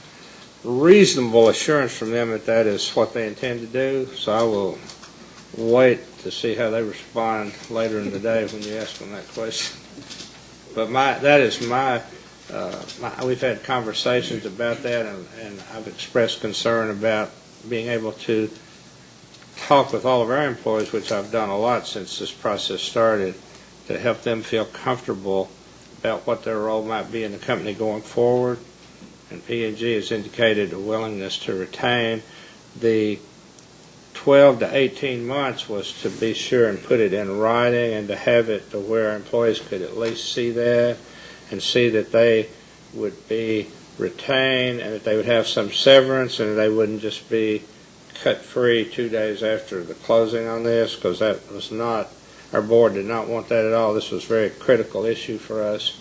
Speaker 6: reasonable assurance from them that that is what they intend to do, so I will wait to see how they respond later in the day when you ask them that question. But we've had conversations about that, and I've expressed concern about being able to talk with all of our employees, which I've done a lot since this process started, to help them feel comfortable about what their role might be in the company going forward. And P&G has indicated a willingness to retain. The 12 to 18 months was to be sure and put it in writing and to have it to where our employees could at least see that and see that they would be retained and that they would have some severance and they wouldn't just be cut free 2 days after the closing on this, because that was not, our board did not want that at all. This was a very critical issue for us.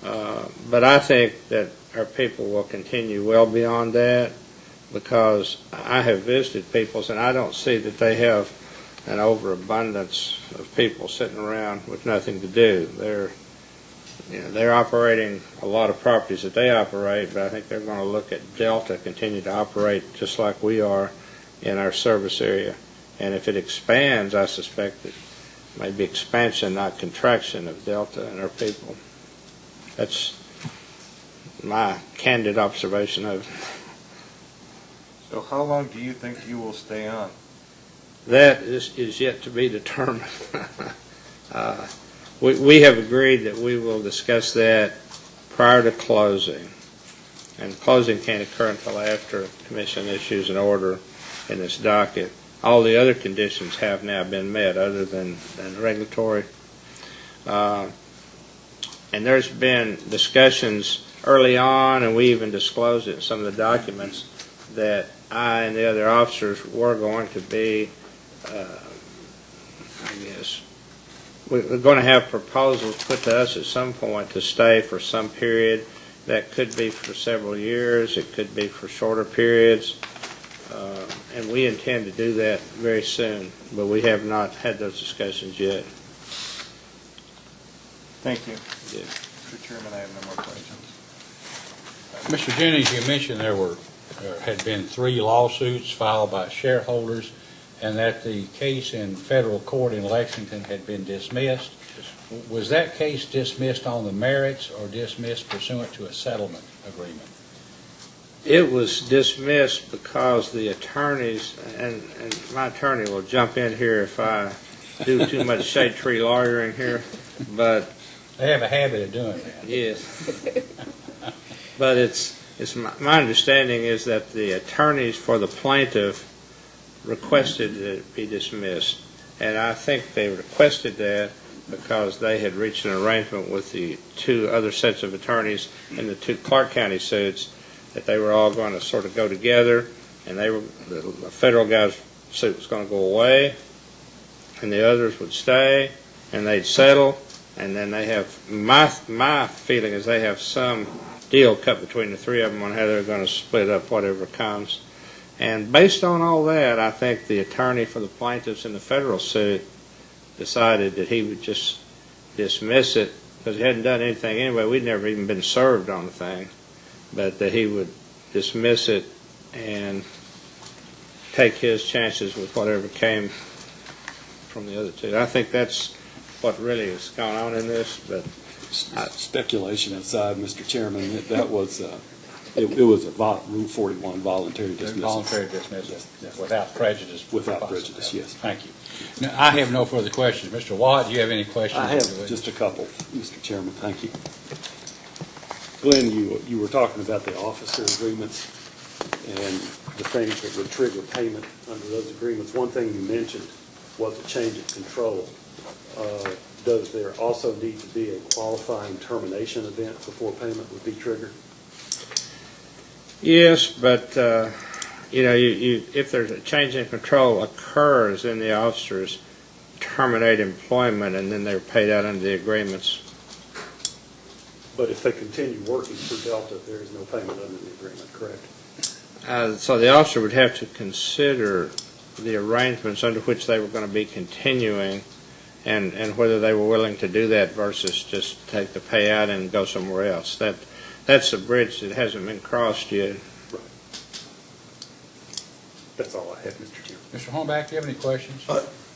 Speaker 6: But I think that our people will continue well beyond that, because I have visited people's, and I don't see that they have an overabundance of people sitting around with nothing to do. They're operating a lot of properties that they operate, but I think they're going to look at Delta continue to operate just like we are in our service area. And if it expands, I suspect it may be expansion, not contraction, of Delta and our people. That's my candid observation of it.
Speaker 7: So how long do you think you will stay on?
Speaker 6: That is yet to be determined. We have agreed that we will discuss that prior to closing. And closing can't occur until after the commission issues an order in its docket. All the other conditions have now been met other than regulatory. And there's been discussions early on, and we even disclosed it in some of the documents, that I and the other officers were going to be, we're going to have proposals put to us at some point to stay for some period. That could be for several years. It could be for shorter periods. And we intend to do that very soon, but we have not had those discussions yet.
Speaker 7: Thank you.
Speaker 6: Yeah.
Speaker 7: Mr. Chairman, I have no more questions.
Speaker 1: Mr. Jennings, you mentioned there had been 3 lawsuits filed by shareholders, and that the case in federal court in Lexington had been dismissed. Was that case dismissed on the merits or dismissed pursuant to a settlement agreement?
Speaker 6: It was dismissed because the attorneys, and my attorney will jump in here if I do too much shade tree lawyering here, but
Speaker 1: They have a habit of doing that.
Speaker 6: yes. But my understanding is that the attorneys for the plaintiff requested that it be dismissed, and I think they requested that because they had reached an arrangement with the 2 other sets of attorneys in the 2 Clark County suits that they were all going to sort of go together, and the federal guy's suit was going to go away, and the others would stay, and they'd settle, and then they have, my feeling is they have some deal cut between the 3 of them on how they're going to split up whatever comes. And based on all that, I think the attorney for the plaintiffs in the federal suit decided that he would just dismiss it because he hadn't done anything anyway. We'd never even been served on the thing, but that he would dismiss it and take his chances with whatever came from the other 2. I think that's what really has gone on in this, but
Speaker 2: Speculation aside, Mr. Chairman, that was, it was a Rule 41 voluntary dismissal.
Speaker 1: Voluntary dismissal,
Speaker 2: Yes.
Speaker 1: without prejudice.
Speaker 2: Without prejudice, yes.
Speaker 1: Thank you. Now, I have no further questions. Mr. Watt, do you have any questions?
Speaker 2: I have just a couple, Mr. Chairman, thank you. Glenn, you were talking about the officer agreements and the things that would trigger payment under those agreements. One thing you mentioned was a change of control. Does there also need to be a qualifying termination event before payment would be triggered?
Speaker 6: yes, but if there's a change in control occurs, then the officers terminate employment and then they're paid out under the agreements.
Speaker 2: But if they continue working for Delta, there is no payment under the agreement, correct?
Speaker 6: So the officer would have to consider the arrangements under which they were going to be continuing and whether they were willing to do that versus just take the payout and go somewhere else. That's a bridge that hasn't been crossed yet.
Speaker 2: That's all I have, Mr. Chairman.
Speaker 1: Mr. Hornback, do you have any questions?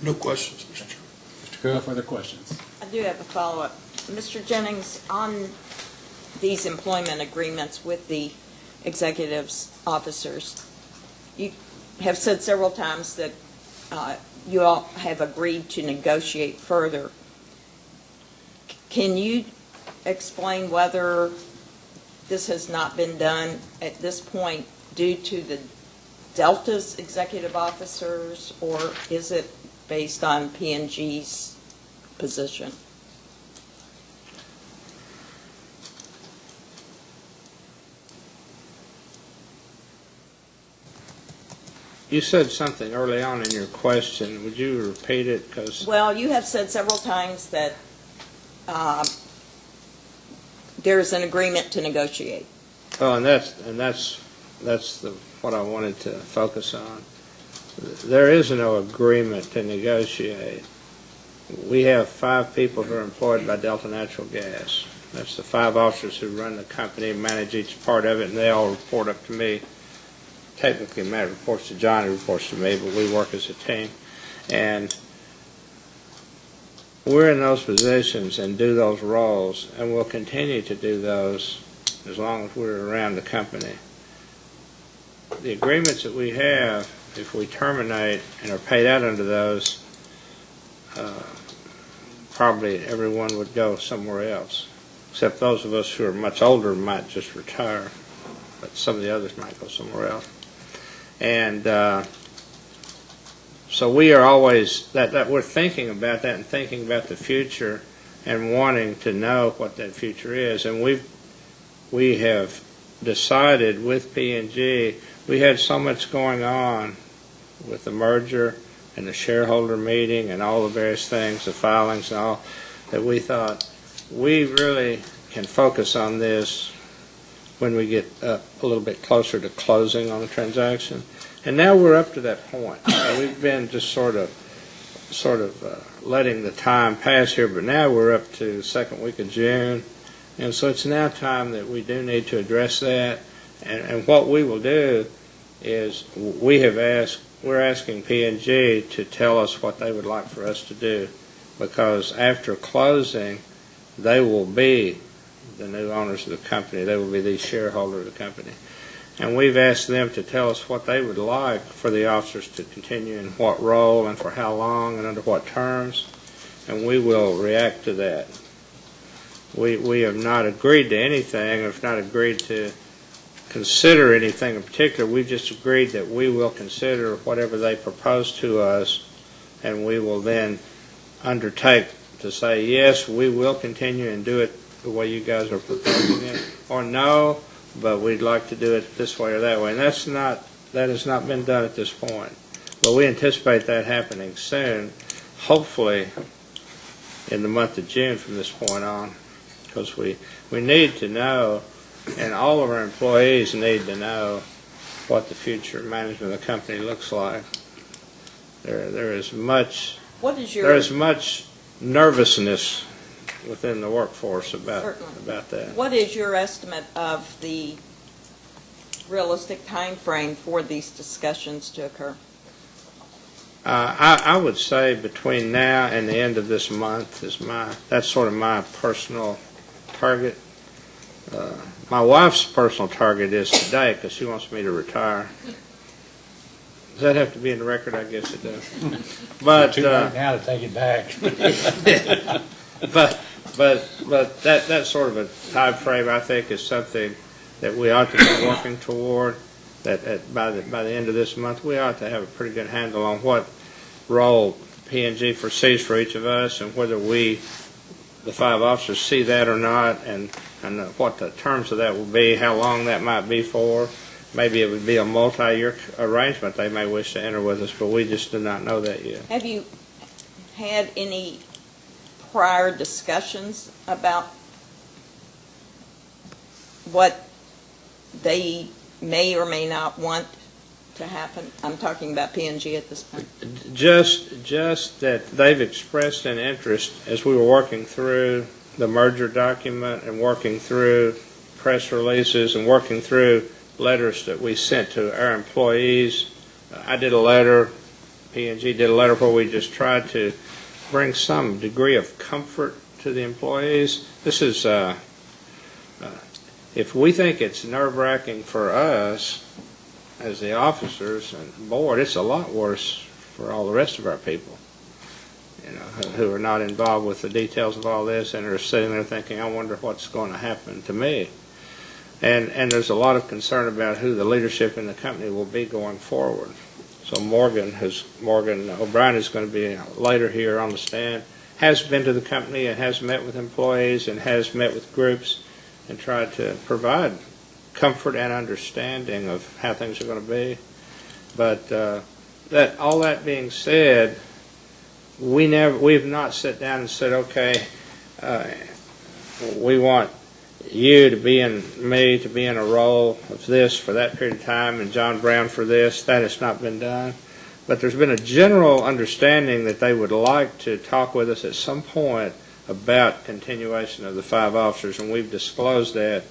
Speaker 8: No questions, Mr. Chairman.
Speaker 1: Mr. Cook?
Speaker 2: No further questions.
Speaker 5: I do have a follow-up. Mr. Jennings, on these employment agreements with the executives, officers, you have said several times that you all have agreed to negotiate further. Can you explain whether this has not been done at this point due to the Delta's executive officers, or is it based on P&G's position?
Speaker 6: You said something early on in your question. Would you repeat it? Because
Speaker 5: Well, you have said several times that there's an agreement to negotiate.
Speaker 6: oh, and that's what I wanted to focus on. There is no agreement to negotiate. We have 5 people who are employed by Delta Natural Gas. That's the 5 officers who run the company, manage each part of it, and they all report up to me. Technically, Matt reports to John, who reports to me, but we work as a team. And we're in those positions and do those roles, and we'll continue to do those as long as we're around the company. The agreements that we have, if we terminate and are paid out under those, probably everyone would go somewhere else, except those of us who are much older might just retire, but some of the others might go somewhere else. And so we are always, that we're thinking about that and thinking about the future and wanting to know what that future is. And we have decided with P&G, we had so much going on with the merger and the shareholder meeting and all the various things, the filings and all, that we thought we really can focus on this when we get up a little bit closer to closing on the transaction. And now we're up to that point. We've been just sort of letting the time pass here, but now we're up to the second week of June. And so it's now time that we do need to address that. And what we will do is we're asking P&G to tell us what they would like for us to do, because after closing, they will be the new owners of the company. They will be the shareholder of the company. And we've asked them to tell us what they would like for the officers to continue in what role and for how long and under what terms, and we will react to that. We have not agreed to anything, or have not agreed to consider anything in particular. We've just agreed that we will consider whatever they propose to us, and we will then undertake to say, yes, we will continue and do it the way you guys are proposing it, or no, but we'd like to do it this way or that way. And that has not been done at this point. But we anticipate that happening soon, hopefully in the month of June from this point on, because we need to know, and all of our employees need to know what the future management of the company looks like. There is much nervousness within the workforce about that.
Speaker 5: What is your estimate of the realistic time frame for these discussions to occur?
Speaker 6: I would say between now and the end of this month that's sort of my personal target. My wife's personal target is today, because she wants me to retire. Does that have to be in the record? I guess it does. But
Speaker 1: Too late now to take it back.
Speaker 6: but that sort of a time frame, I think, is something that we ought to be working toward. That by the end of this month, we ought to have a pretty good handle on what role P&G foresees for each of us, and whether we, the 5 officers, see that or not, and what the terms of that will be, how long that might be for. Maybe it would be a multi-year arrangement they may wish to enter with us, but we just do not know that yet.
Speaker 5: Have you had any prior discussions about what they may or may not want to happen? I'm talking about P&G at this point.
Speaker 6: Just that they've expressed an interest as we were working through the merger document and working through press releases and working through letters that we sent to our employees. I did a letter, P&G did a letter where we just tried to bring some degree of comfort to the employees. This is, if we think it's nerve-wracking for us as the officers and board, it's a lot worse for all the rest of our people, who are not involved with the details of all this and are sitting there thinking, I wonder what's going to happen to me. And there's a lot of concern about who the leadership in the company will be going forward. So Morgan O'Brien is going to be later here on the stand, has been to the company and has met with employees and has met with groups and tried to provide comfort and understanding of how things are going to be. But all that being said, we've not sat down and said, okay, we want you to be in, me to be in a role of this for that period of time, and John Brown for this. That has not been done. But there's been a general understanding that they would like to talk with us at some point about continuation of the 5 officers, and we've disclosed that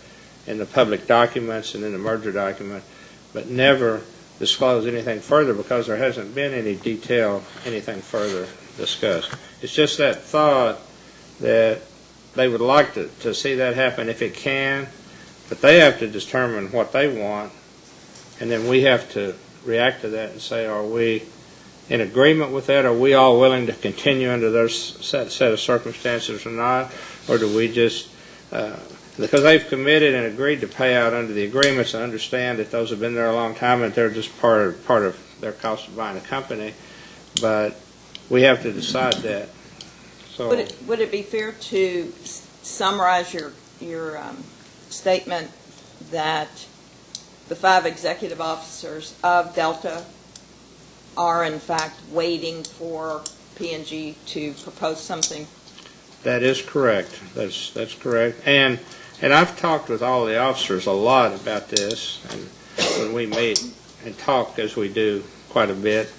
Speaker 6: in the public documents and in the merger document, but never disclosed anything further because there hasn't been any detail, anything further discussed. It's just that thought that they would like to see that happen if it can, but they have to determine what they want, and then we have to react to that and say, are we in agreement with that? Are we all willing to continue under those set of circumstances or not? Or do we just, because they've committed and agreed to pay out under the agreements, and understand that those have been there a long time and they're just part of their cost of buying a company, but we have to decide that. So
Speaker 5: Would it be fair to summarize your statement that the 5 executive officers of Delta are in fact waiting for P&G to propose something?
Speaker 6: that is correct. That's correct. And I've talked with all the officers a lot about this, and when we meet and talk, as we do quite a bit,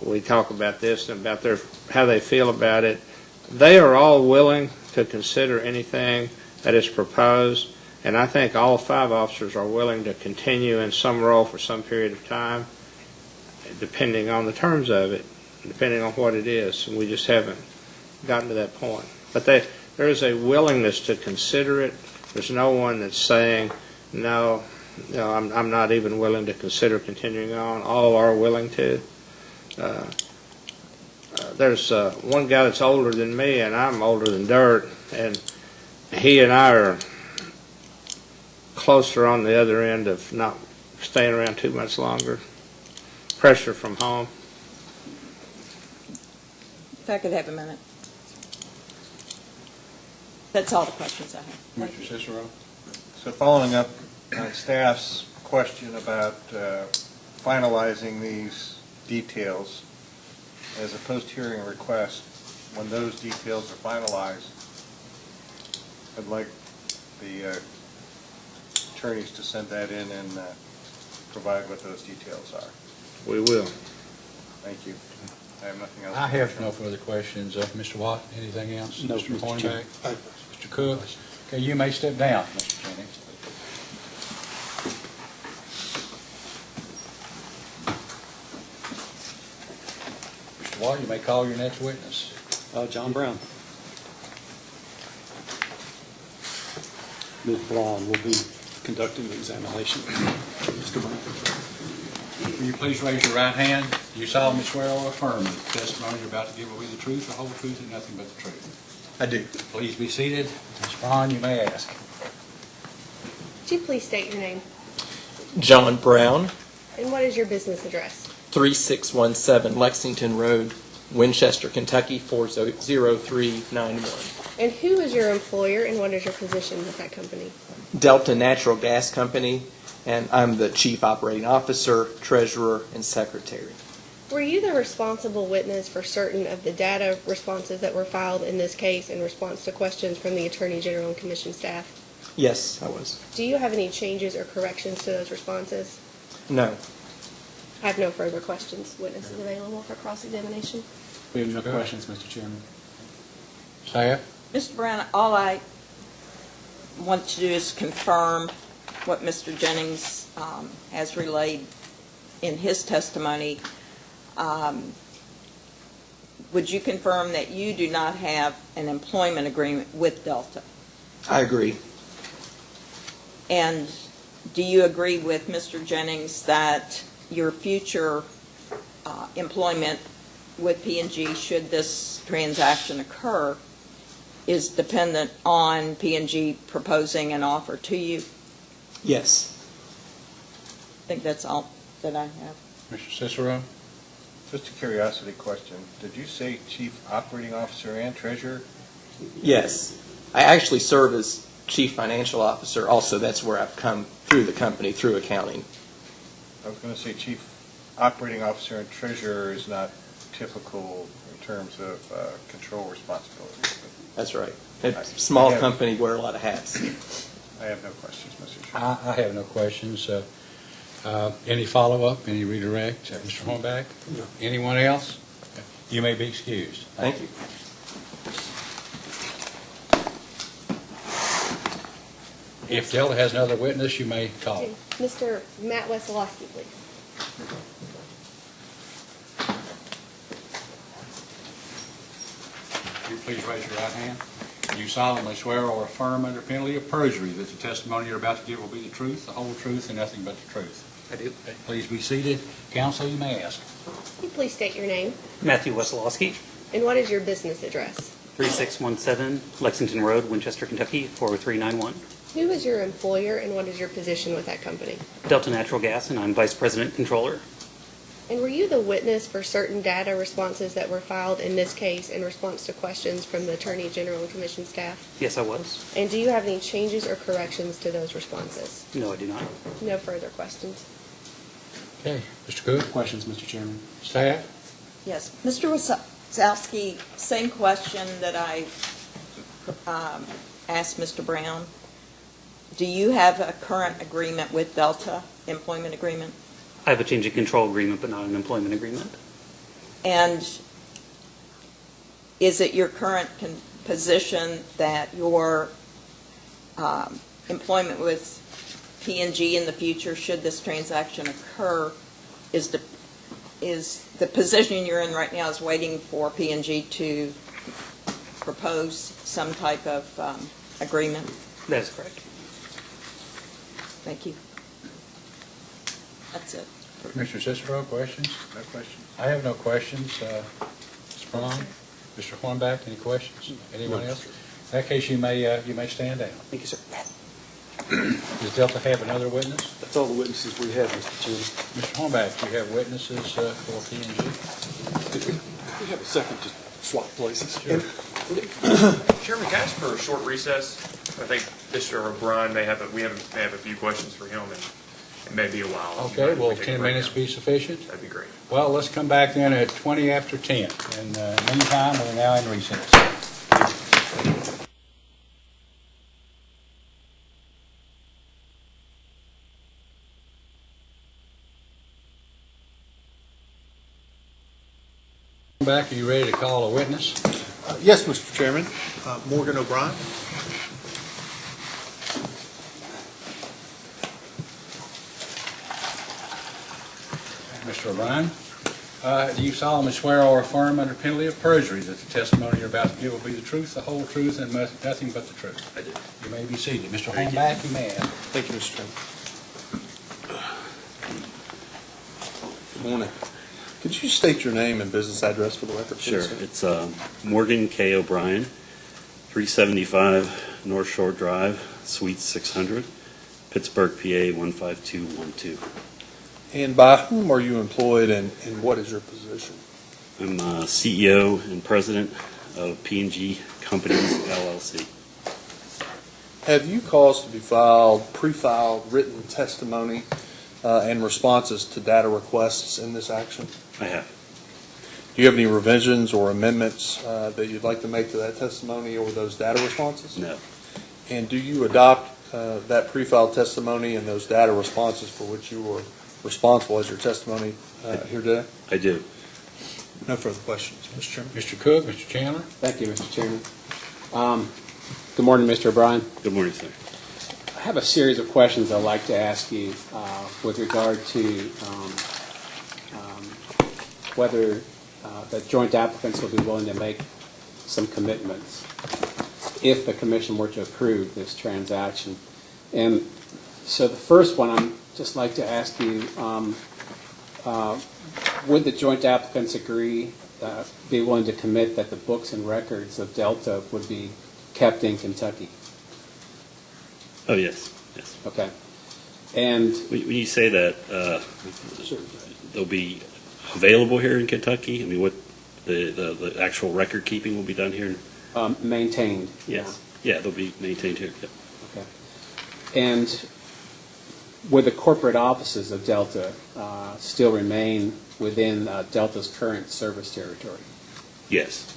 Speaker 6: we talk about this and about how they feel about it. They are all willing to consider anything that is proposed, and I think all 5 officers are willing to continue in some role for some period of time, depending on the terms of it, depending on what it is. And we just haven't gotten to that point. But there is a willingness to consider it. There's no one that's saying, no, I'm not even willing to consider continuing on. All are willing to. There's one guy that's older than me, and I'm older than dirt, and he and I are closer on the other end of not staying around too much longer. Pressure from home.
Speaker 5: If I could have a minute. That's all the questions I have.
Speaker 1: Mr. Cicero?
Speaker 7: So following up on staff's question about finalizing these details, as a post-hearing request, when those details are finalized, I'd like the attorneys to send that in and provide what those details are.
Speaker 6: We will.
Speaker 7: Thank you. I have nothing else.
Speaker 1: I have no further questions. Mr. Watt, anything else?
Speaker 2: No,
Speaker 1: Mr.
Speaker 2: Mr.
Speaker 1: Hornback? Mr. Cook? Okay, you may step down, Mr. Jennings. Mr. Watt, you may call your next witness.
Speaker 2: John Brown. Ms. Braun will be conducting the examination. Mr. Brown.
Speaker 1: Will you please raise your right hand? Do you solemnly swear or affirm that the testimony you're about to give will be the truth, the whole truth, and nothing but the truth?
Speaker 3: I do.
Speaker 1: Please be seated. Ms. Braun, you may ask.
Speaker 9: Could you please state your name?
Speaker 10: John Brown,
Speaker 9: And what is your business address?
Speaker 10: 3617 Lexington Road, Winchester, Kentucky, 40391.
Speaker 9: And who is your employer and what is your position with that company?
Speaker 10: Delta Natural Gas Company, and I'm the Chief Operating Officer, Treasurer, and Secretary.
Speaker 9: Were you the responsible witness for certain of the data responses that were filed in this case in response to questions from the Attorney General and Commission staff?
Speaker 10: Yes, I was.
Speaker 9: Do you have any changes or corrections to those responses?
Speaker 10: No.
Speaker 9: I have no further questions. Witness is available for cross-examination.
Speaker 2: We have no questions, Mr. Chairman.
Speaker 1: Staff?
Speaker 5: Mr. Brown, all I want to do is confirm what Mr. Jennings has relayed in his testimony. Would you confirm that you do not have an employment agreement with Delta?
Speaker 10: I agree.
Speaker 5: And do you agree with Mr. Jennings that your future employment with P&G, should this transaction occur, is dependent on P&G proposing an offer to you?
Speaker 10: Yes.
Speaker 5: I think that's all that I have.
Speaker 1: Mr. Cicero?
Speaker 7: Just a curiosity question. Did you say Chief Operating Officer and Treasurer?
Speaker 10: Yes. I actually serve as Chief Financial Officer. Also, that's where I've come through the company, through accounting.
Speaker 7: I was going to say Chief operating officer and treasurer is not typical in terms of control responsibilities.
Speaker 10: That's right. A small
Speaker 7: Yeah.
Speaker 10: company, wear a lot of hats.
Speaker 7: I have no questions, Mr. Chairman.
Speaker 1: I have no questions. Any follow-up, any redirect? Mr. Hornback?
Speaker 8: No.
Speaker 1: Anyone else? You may be excused.
Speaker 10: Thank you.
Speaker 1: If Delta has another witness, you may call.
Speaker 9: Mr. Matt Wesolowski, please.
Speaker 1: Will you please raise your right hand? You solemnly swear or affirm under penalty of perjury that the testimony you're about to give will be the truth, the whole truth, and nothing but the truth?
Speaker 11: I do.
Speaker 1: Please be seated. Counsel, you may ask.
Speaker 9: Can you please state your name
Speaker 11: Matthew Wesolowski,
Speaker 9: and what is your business address?
Speaker 11: 3617 Lexington Road, Winchester, Kentucky, 40391.
Speaker 9: Who is your employer and what is your position with that company?
Speaker 11: Delta Natural Gas, and I'm Vice President Controller.
Speaker 9: And were you the witness for certain data responses that were filed in this case in response to questions from the Attorney General and Commission staff?
Speaker 11: Yes, I was.
Speaker 9: And do you have any changes or corrections to those responses?
Speaker 11: No, I do not.
Speaker 9: No further questions.
Speaker 1: Okay, Mr. Cook,
Speaker 4: Questions, Mr. Chairman?
Speaker 1: staff?
Speaker 5: Yes, Mr. Wazowski, same question that I asked Mr. Brown. Do you have a current agreement with Delta, employment agreement?
Speaker 11: I have a change of control agreement, but not an employment agreement.
Speaker 5: And is it your current position that your employment with P&G in the future, should this transaction occur, is the position you're in right now is waiting for P&G to propose some type of agreement?
Speaker 11: That is correct.
Speaker 5: Thank you. That's it.
Speaker 1: Mr. Cicero, questions?
Speaker 7: No questions.
Speaker 1: I have no questions. Ms. Braun, Mr. Hornback, any questions? Anyone else? In that case, you may stand down.
Speaker 11: Thank you, sir.
Speaker 1: Does Delta have another witness?
Speaker 8: That's all the witnesses we have, Mr. Chairman.
Speaker 1: Mr. Hornback, do you have witnesses for P&G?
Speaker 8: Did we have a second to swap places?
Speaker 12: Chairman, can I ask for a short recess? I think Mr. O'Brien may have may have a few questions for him, and it may be a while.
Speaker 1: Okay, will
Speaker 12: Take a
Speaker 1: 10
Speaker 12: break
Speaker 1: minutes
Speaker 12: now.
Speaker 1: be sufficient?
Speaker 12: That'd be great.
Speaker 1: Well, let's come back then at 20 after 10. And meantime, we're now in recess. Back, are you ready to call a witness?
Speaker 8: Yes, Mr. Chairman. Morgan O'Brien.
Speaker 1: Mr. O'Brien, do you solemnly swear or affirm under penalty of perjury that the testimony you're about to give will be the truth, the whole truth, and nothing but the truth?
Speaker 12: I do.
Speaker 1: You may be seated. Mr. Hornback, you may ask.
Speaker 8: Thank you, Mr. Chairman. Good morning. Could you state your name and business address for the record,
Speaker 13: Sure.
Speaker 8: please?
Speaker 13: It's Morgan K. O'Brien, 375 North Shore Drive, Suite 600, Pittsburgh, PA 15212.
Speaker 8: And by whom are you employed, and what is your position?
Speaker 13: I'm CEO and President of P&G Companies, LLC.
Speaker 8: Have you caused to be pre-filed written testimony and responses to data requests in this action?
Speaker 13: I have.
Speaker 8: Do you have any revisions or amendments that you'd like to make to that testimony or those data responses?
Speaker 13: No.
Speaker 8: And do you adopt that pre-filed testimony and those data responses for which you were responsible as your testimony here today?
Speaker 13: I do.
Speaker 8: No further questions, Mr. Chairman.
Speaker 1: Mr. Cook, Mr. Chandler?
Speaker 4: Thank you, Mr. Chairman. Good morning, Mr. O'Brien.
Speaker 13: Good morning, sir.
Speaker 4: I have a series of questions I'd like to ask you with regard to whether the joint applicants will be willing to make some commitments if the commission were to approve this transaction. And so the first one, I'd just like to ask you, would the joint applicants be willing to commit that the books and records of Delta would be kept in Kentucky?
Speaker 13: Oh, yes. Yes.
Speaker 4: Okay. And
Speaker 13: When you say that, they'll be available here in Kentucky? I mean, what the actual record keeping will be done here?
Speaker 4: maintained?
Speaker 13: Yes. Yeah, they'll be maintained here. Yep.
Speaker 4: Okay. And would the corporate offices of Delta still remain within Delta's current service territory?
Speaker 13: Yes.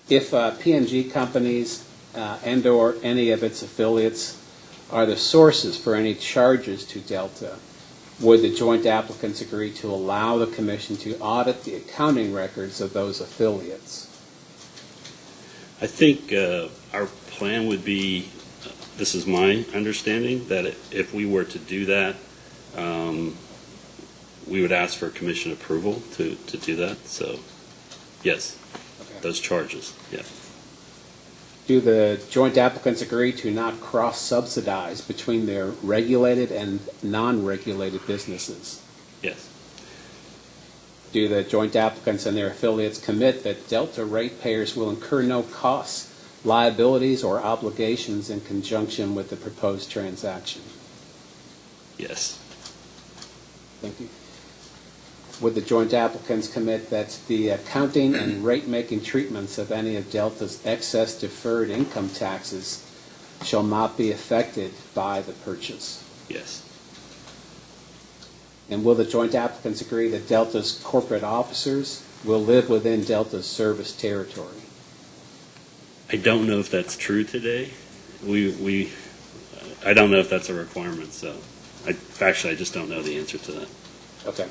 Speaker 4: If P&G companies and/or any of its affiliates are the sources for any charges to Delta, would the joint applicants agree to allow the commission to audit the accounting records of those affiliates?
Speaker 13: I think our plan would be, this is my understanding, that if we were to do that, we would ask for commission approval to do that. So, yes, those charges, yeah.
Speaker 4: Do the joint applicants agree to not cross-subsidize between their regulated and non-regulated businesses?
Speaker 13: Yes.
Speaker 4: Do the joint applicants and their affiliates commit that Delta ratepayers will incur no costs, liabilities, or obligations in conjunction with the proposed transaction?
Speaker 13: Yes.
Speaker 4: Thank you. Would the joint applicants commit that the accounting and rate-making treatments of any of Delta's excess deferred income taxes shall not be affected by the purchase?
Speaker 13: Yes.
Speaker 4: And will the joint applicants agree that Delta's corporate officers will live within Delta's service territory?
Speaker 13: I don't know if that's true today. I don't know if that's a requirement, so actually I just don't know the answer to that.
Speaker 4: Okay.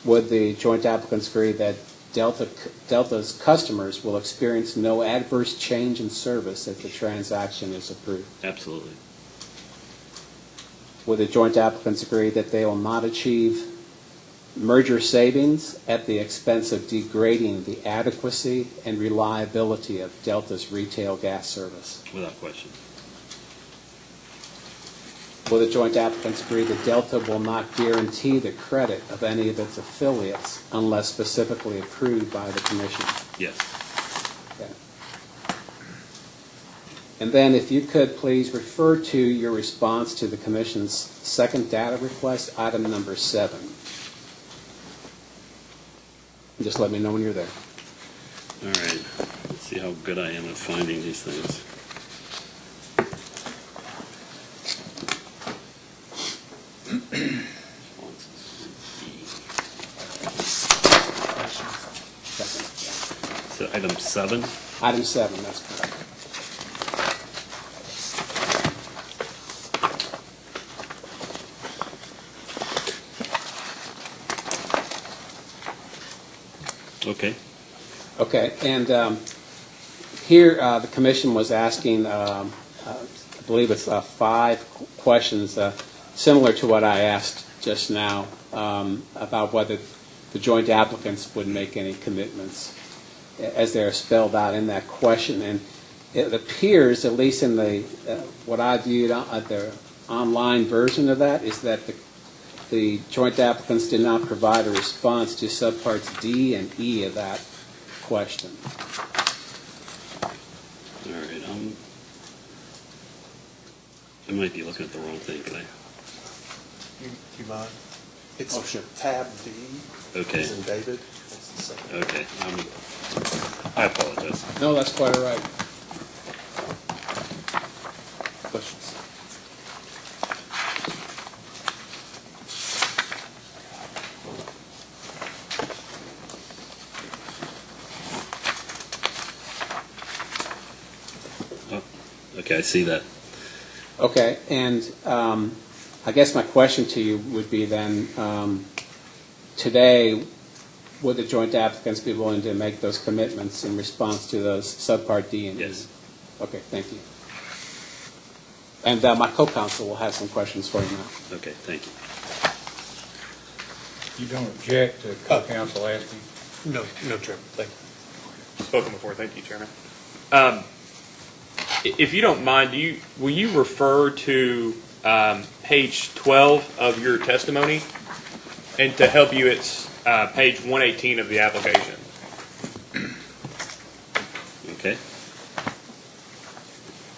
Speaker 4: Would the joint applicants agree that Delta's customers will experience no adverse change in service if the transaction is approved?
Speaker 13: Absolutely.
Speaker 4: Would the joint applicants agree that they will not achieve merger savings at the expense of degrading the adequacy and reliability of Delta's retail gas service?
Speaker 13: Without question.
Speaker 4: Will the joint applicants agree that Delta will not guarantee the credit of any of its affiliates unless specifically approved by the commission?
Speaker 13: Yes.
Speaker 4: Okay. And then if you could please refer to your response to the commission's second data request, item number 7. Just let me know when you're there.
Speaker 13: All right. Let's see how good I am at finding these things. So item 7?
Speaker 4: Item 7, that's correct.
Speaker 13: Okay.
Speaker 4: Okay, and here the commission was asking, I believe it's 5 questions similar to what I asked just now about whether the joint applicants would make any commitments as they're spelled out in that question. And it appears, at least in the what I viewed at the online version of that, is that the joint applicants did not provide a response to subparts D and E of that question.
Speaker 13: All right. I might be looking at the wrong thing. Can I?
Speaker 3: You mind? It's
Speaker 4: sure.
Speaker 3: tab D.
Speaker 13: Okay.
Speaker 3: As in David. That's the second.
Speaker 13: Okay. I apologize.
Speaker 4: No, that's quite all right.
Speaker 3: Questions?
Speaker 13: Okay, I see that.
Speaker 4: Okay, and I guess my question to you would be then, today, would the joint applicants be willing to make those commitments in response to those subpart D and E?
Speaker 13: Yes.
Speaker 4: Okay, thank you. And my co-counsel will have some questions for you now.
Speaker 13: Okay, thank you.
Speaker 1: You don't object to co-counsel asking?
Speaker 3: No, Chairman. Thank you.
Speaker 12: Spoken before. Thank you, Chairman. If you don't mind, will you refer to page 12 of your testimony? And to help you, it's page 118 of the application.
Speaker 13: Okay.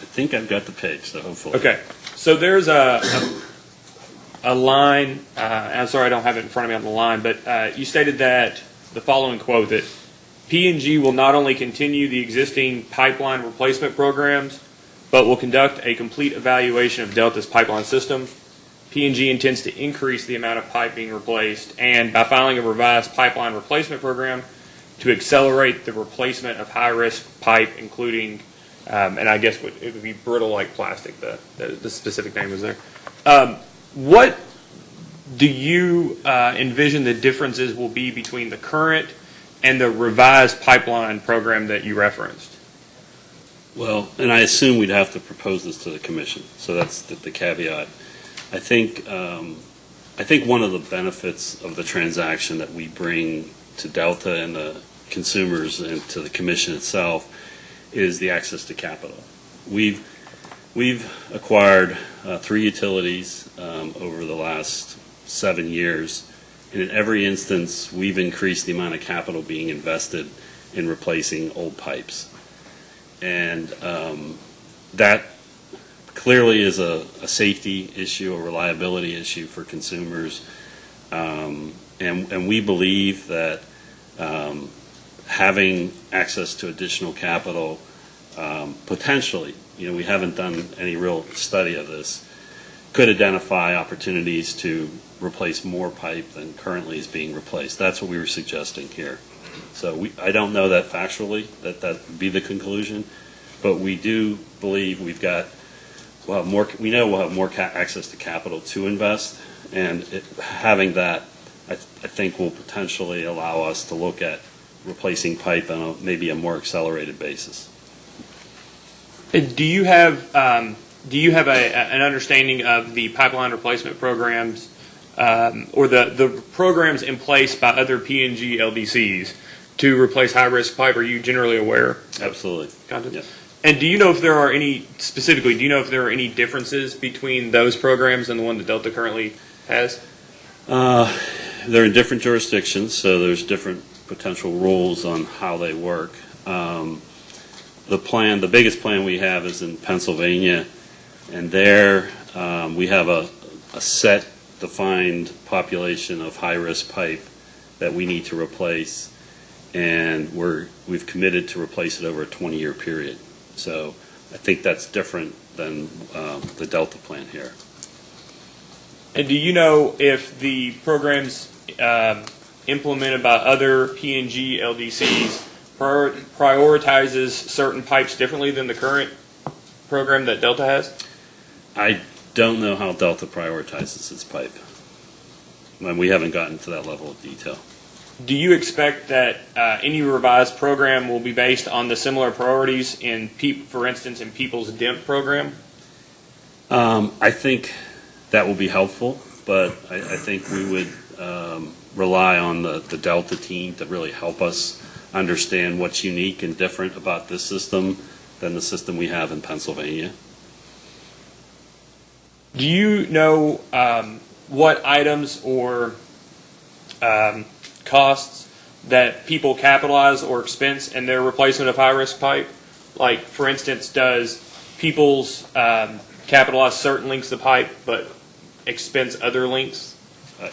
Speaker 13: I think I've got the page, so hopefully.
Speaker 12: Okay. So there's a line, I'm sorry I don't have it in front of me on the line, but you stated that the following quote, that P&G will not only continue the existing pipeline replacement programs, but will conduct a complete evaluation of Delta's pipeline system. P&G intends to increase the amount of pipe being replaced, and by filing a revised pipeline replacement program to accelerate the replacement of high-risk pipe, including, and I guess it would be brittle-like plastic, the specific name was there. What do you envision the differences will be between the current and the revised pipeline program that you referenced?
Speaker 13: Well, and I assume we'd have to propose this to the commission, so that's the caveat. I think one of the benefits of the transaction that we bring to Delta and the consumers and to the commission itself is the access to capital. We've acquired 3 utilities over the last 7 years, and in every instance, we've increased the amount of capital being invested in replacing old pipes. And that clearly is a safety issue, a reliability issue for consumers. And we believe that having access to additional capital potentially, we haven't done any real study of this, could identify opportunities to replace more pipe than currently is being replaced. That's what we were suggesting here. So I don't know that factually that would be the conclusion, but we do believe we know we'll have more access to capital to invest, and having that, I think, will potentially allow us to look at replacing pipe on maybe a more accelerated basis.
Speaker 12: And do you have an understanding of the pipeline replacement programs or the programs in place by other P&G LDCs to replace high-risk pipe? Are you generally aware?
Speaker 13: Absolutely.
Speaker 12: Yeah. And do you know if there are any differences between those programs and the one that Delta currently has?
Speaker 13: They're in different jurisdictions, so there's different potential rules on how they work. The biggest plan we have is in Pennsylvania, and there we have a set defined population of high-risk pipe that we need to replace, and we've committed to replace it over a 20-year period. So I think that's different than the Delta plan here.
Speaker 12: And do you know if the programs implemented by other P&G LDCs prioritizes certain pipes differently than the current program that Delta has?
Speaker 13: I don't know how Delta prioritizes its pipe. And we haven't gotten to that level of detail.
Speaker 12: Do you expect that any revised program will be based on the similar priorities for instance, in People's DEMP program?
Speaker 13: I think that will be helpful, but I think we would rely on the Delta team to really help us understand what's unique and different about this system than the system we have in Pennsylvania.
Speaker 12: Do you know what items or costs that people capitalize or expense in their replacement of high-risk pipe? Like, for instance, does People's capitalize certain lengths of pipe but expense other lengths?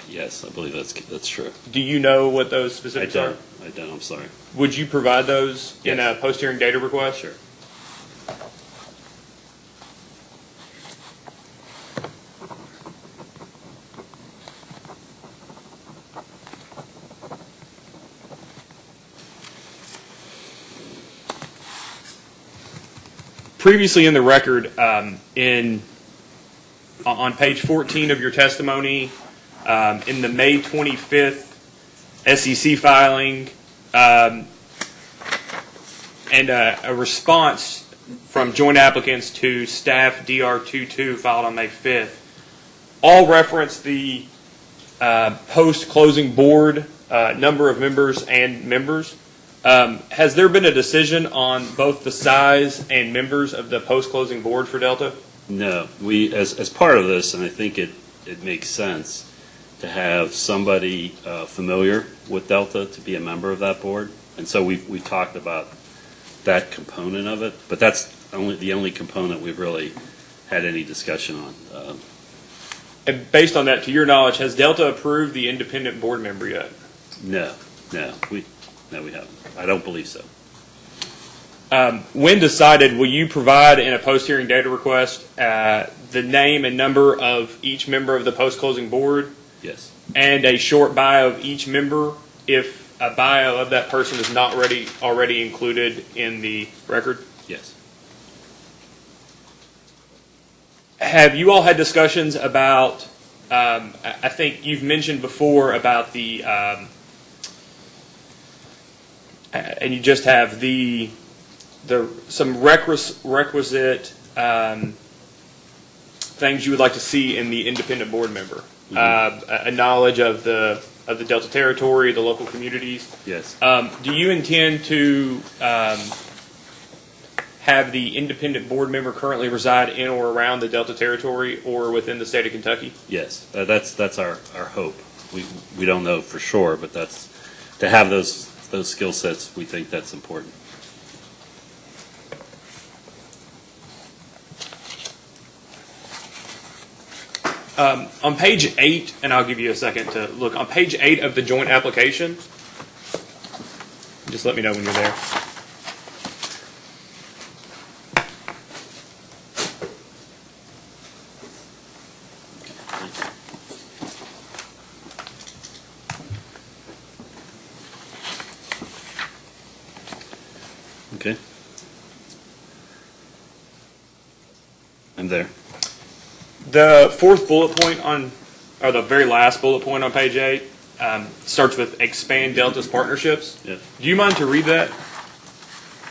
Speaker 13: Yes, I believe that's true.
Speaker 12: Do you know what those specifics are?
Speaker 13: I don't. I'm sorry.
Speaker 12: Would you provide those in
Speaker 13: Yes.
Speaker 12: a post-hearing data request?
Speaker 13: Sure.
Speaker 12: Previously in the record, on page 14 of your testimony, in the May 25th SEC filing, and a response from joint applicants to staff DR22 filed on May 5th, all reference the post-closing board number of members and members. Has there been a decision on both the size and members of the post-closing board for Delta?
Speaker 13: No. We, as part of this, and I think it makes sense to have somebody familiar with Delta to be a member of that board. And so we talked about that component of it, but that's the only component we've really had any discussion on.
Speaker 12: And based on that, to your knowledge, has Delta approved the independent board member yet?
Speaker 13: No, we haven't. I don't believe so.
Speaker 12: When decided, will you provide in a post-hearing data request the name and number of each member of the post-closing board
Speaker 13: Yes.
Speaker 12: and a short bio of each member if a bio of that person is not already included in the record?
Speaker 13: Yes.
Speaker 12: Have you all had discussions about, I think you've mentioned before about the, and you just have some requisite things you would like to see in the independent board member. A knowledge of the Delta territory, the local communities.
Speaker 13: Yes.
Speaker 12: Do you intend to have the independent board member currently reside in or around the Delta territory or within the state of Kentucky?
Speaker 13: Yes. That's our hope. We don't know for sure, but that's to have those skill sets. We think that's important.
Speaker 12: On page 8, and I'll give you a second to look, on page 8 of the joint application, just let me know when you're there.
Speaker 13: Okay. I'm there.
Speaker 12: The fourth bullet point or the very last bullet point on page 8, starts with expand Delta's partnerships.
Speaker 13: Yes.
Speaker 12: Do you mind to read that?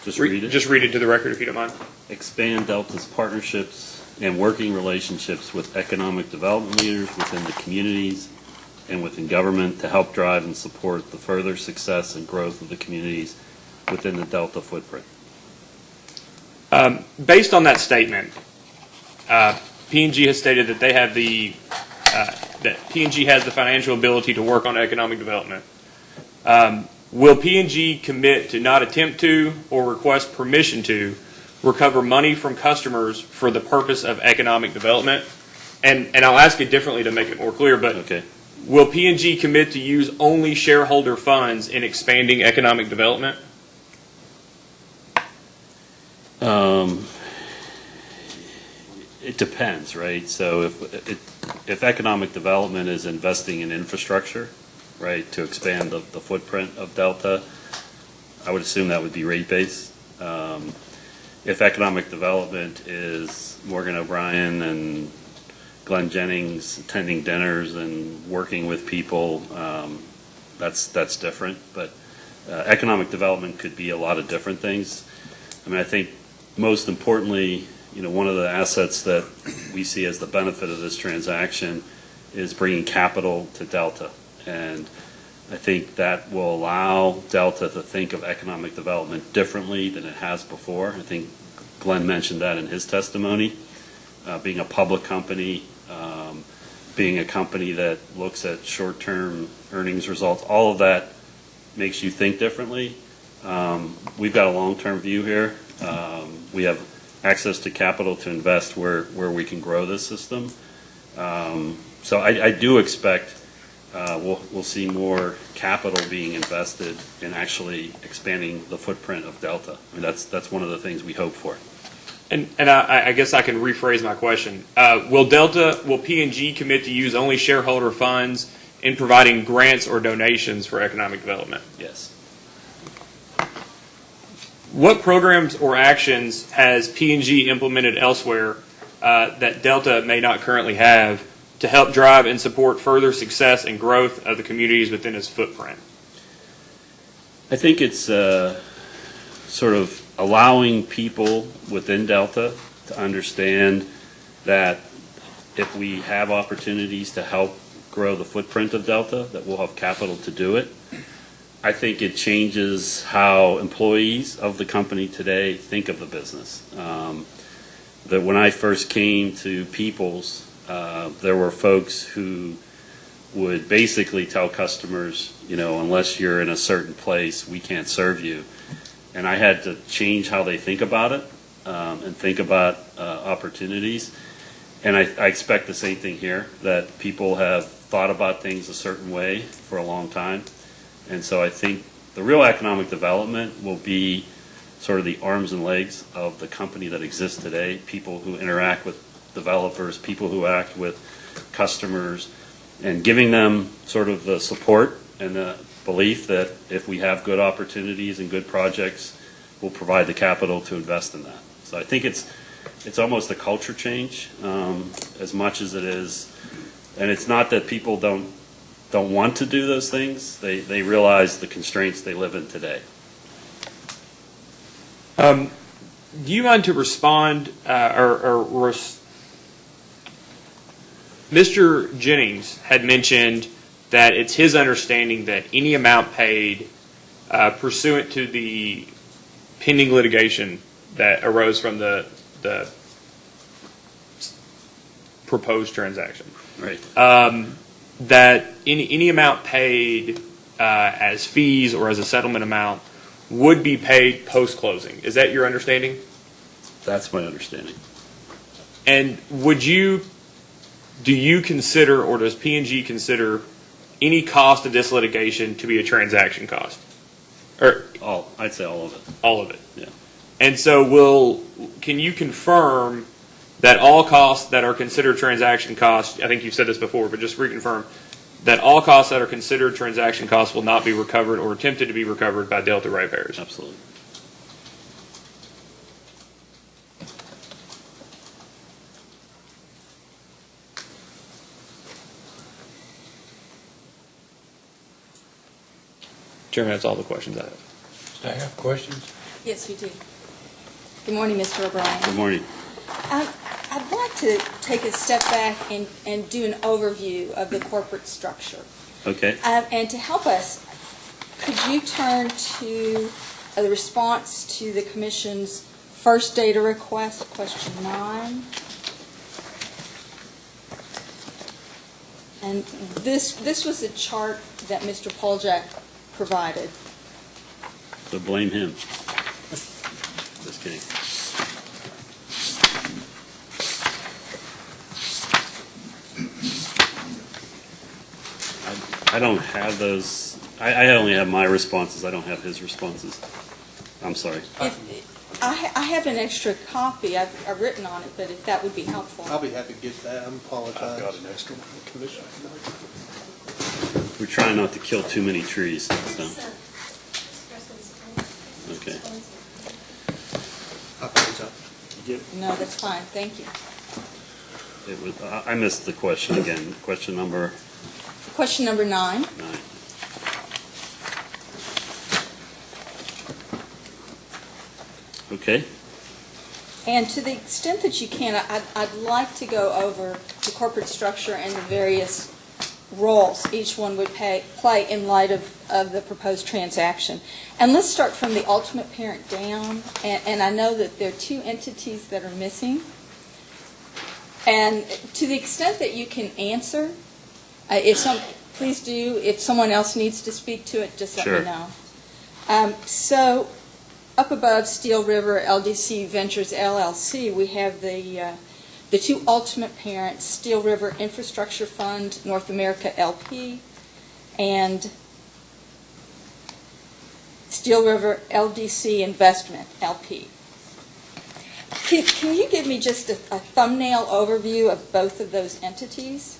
Speaker 13: Just read it.
Speaker 12: Just read it to the record if you don't mind.
Speaker 13: Expand Delta's partnerships and working relationships with economic development leaders within the communities and within government to help drive and support the further success and growth of the communities within the Delta footprint.
Speaker 12: Based on that statement, P&G has stated that they have that P&G has the financial ability to work on economic development. Will P&G commit to not attempt to or request permission to recover money from customers for the purpose of economic development? And I'll ask it differently to make it more clear, but
Speaker 13: Okay.
Speaker 12: will P&G commit to use only shareholder funds in expanding economic development?
Speaker 13: It depends, right? So if economic development is investing in infrastructure, right, to expand the footprint of Delta, I would assume that would be rate-based. If economic development is Morgan O'Brien and Glenn Jennings attending dinners and working with people, that's different. But economic development could be a lot of different things. I mean, I think most importantly, one of the assets that we see as the benefit of this transaction is bringing capital to Delta. And I think that will allow Delta to think of economic development differently than it has before. I think Glenn mentioned that in his testimony. Being a public company, being a company that looks at short-term earnings results, all of that makes you think differently. We've got a long-term view here. We have access to capital to invest where we can grow this system. So I do expect we'll see more capital being invested in actually expanding the footprint of Delta. I mean, that's one of the things we hope for.
Speaker 12: And I guess I can rephrase my question. Will P&G commit to use only shareholder funds in providing grants or donations for economic development?
Speaker 13: Yes.
Speaker 12: What programs or actions has P&G implemented elsewhere that Delta may not currently have to help drive and support further success and growth of the communities within its footprint?
Speaker 13: I think it's sort of allowing people within Delta to understand that if we have opportunities to help grow the footprint of Delta, that we'll have capital to do it. I think it changes how employees of the company today think of the business. That when I first came to Peoples, there were folks who would basically tell customers, unless you're in a certain place, we can't serve you. And I had to change how they think about it and think about opportunities. And I expect the same thing here, that people have thought about things a certain way for a long time. And so I think the real economic development will be sort of the arms and legs of the company that exists today, people who interact with developers, people who act with customers, and giving them sort of the support and the belief that if we have good opportunities and good projects, we'll provide the capital to invest in that. So I think it's almost a culture change as much as it is, and it's not that people don't want to do those things. They realize the constraints they live in today.
Speaker 12: Do you mind to respond, Mr. Jennings had mentioned that it's his understanding that any amount paid pursuant to the pending litigation that arose from the proposed transaction,
Speaker 13: Right.
Speaker 12: that any amount paid as fees or as a settlement amount would be paid post-closing. Is that your understanding?
Speaker 13: That's my understanding.
Speaker 12: And do you consider, or does P&G consider any cost of this litigation to be a transaction cost? Or
Speaker 13: I'd say all of it.
Speaker 12: all of it?
Speaker 13: Yeah.
Speaker 12: And so can you confirm that all costs that are considered transaction costs, I think you've said this before, but just reconfirm, that all costs that are considered transaction costs will not be recovered or attempted to be recovered by Delta ratepayers?
Speaker 13: Absolutely.
Speaker 12: Chairman, that's all the questions I have.
Speaker 1: Staff, questions?
Speaker 5: Yes, we do. Good morning, Mr. O'Brien.
Speaker 13: Good morning.
Speaker 5: I'd like to take a step back and do an overview of the corporate structure.
Speaker 13: Okay.
Speaker 5: And to help us, could you turn to the response to the Commission's first data request, question 9? And this was a chart that Mr. Poljak provided.
Speaker 13: So blame him. Just kidding. I don't have those. I only have my responses. I don't have his responses. I'm sorry.
Speaker 5: I have an extra copy. I've written on it, but if that would be helpful.
Speaker 3: I'll be happy to get that. I apologize.
Speaker 2: I've got an extra one, Commissioner.
Speaker 13: We're trying not to kill too many trees. So. Okay.
Speaker 3: I apologize.
Speaker 5: No, that's fine. Thank you.
Speaker 13: It was. I missed the question again. Question number
Speaker 5: Question number 9.
Speaker 13: 9. Okay.
Speaker 5: And to the extent that you can, I'd like to go over the corporate structure and the various roles each one would play in light of the proposed transaction. And let's start from the ultimate parent down. And I know that there are 2 entities that are missing. And to the extent that you can answer, please do. If someone else needs to speak to it, just let
Speaker 13: Sure.
Speaker 5: me know. So up above Steel River LDC Ventures LLC, we have the 2 ultimate parents, Steel River Infrastructure Fund, North America LP, and Steel River LDC Investment LP. Can you give me just a thumbnail overview of both of those entities?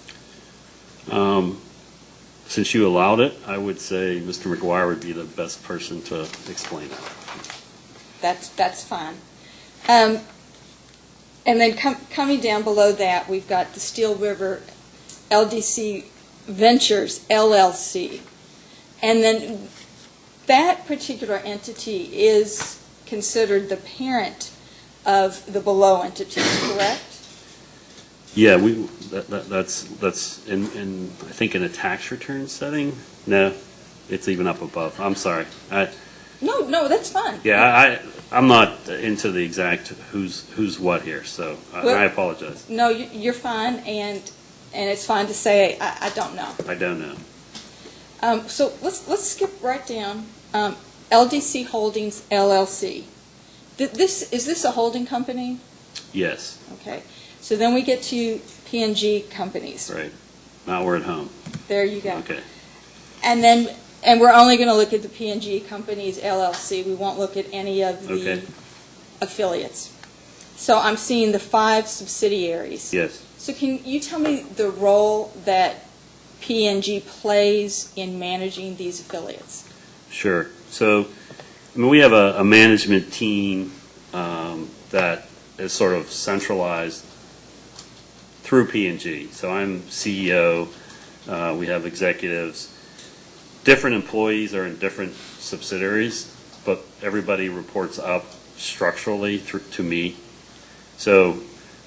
Speaker 13: Since you allowed it, I would say Mr. McGuire would be the best person to explain that.
Speaker 5: That's fine. And then coming down below that, we've got the Steel River LDC Ventures LLC. And then that particular entity is considered the parent of the below entities, correct?
Speaker 13: Yeah, that's in I think in a tax return setting. No, it's even up above. I'm sorry.
Speaker 5: No, that's fine.
Speaker 13: Yeah, I'm not into the exact who's what here, so I apologize.
Speaker 5: No, you're fine, and it's fine to say I don't know.
Speaker 13: I don't know.
Speaker 5: So let's skip right down. LDC Holdings LLC. Is this a holding company?
Speaker 13: Yes.
Speaker 5: Okay. So then we get to P&G companies.
Speaker 13: Right. Now we're at home.
Speaker 5: There you go.
Speaker 13: Okay.
Speaker 5: And then And we're only going to look at the P&G Companies LLC. We won't look at any of the
Speaker 13: Okay.
Speaker 5: affiliates. So I'm seeing the 5 subsidiaries.
Speaker 13: Yes.
Speaker 5: So can you tell me the role that P&G plays in managing these affiliates?
Speaker 13: Sure. So, I mean, we have a management team that is sort of centralized through P&G. So I'm CEO. We have executives. Different employees are in different subsidiaries, but everybody reports up structurally to me. So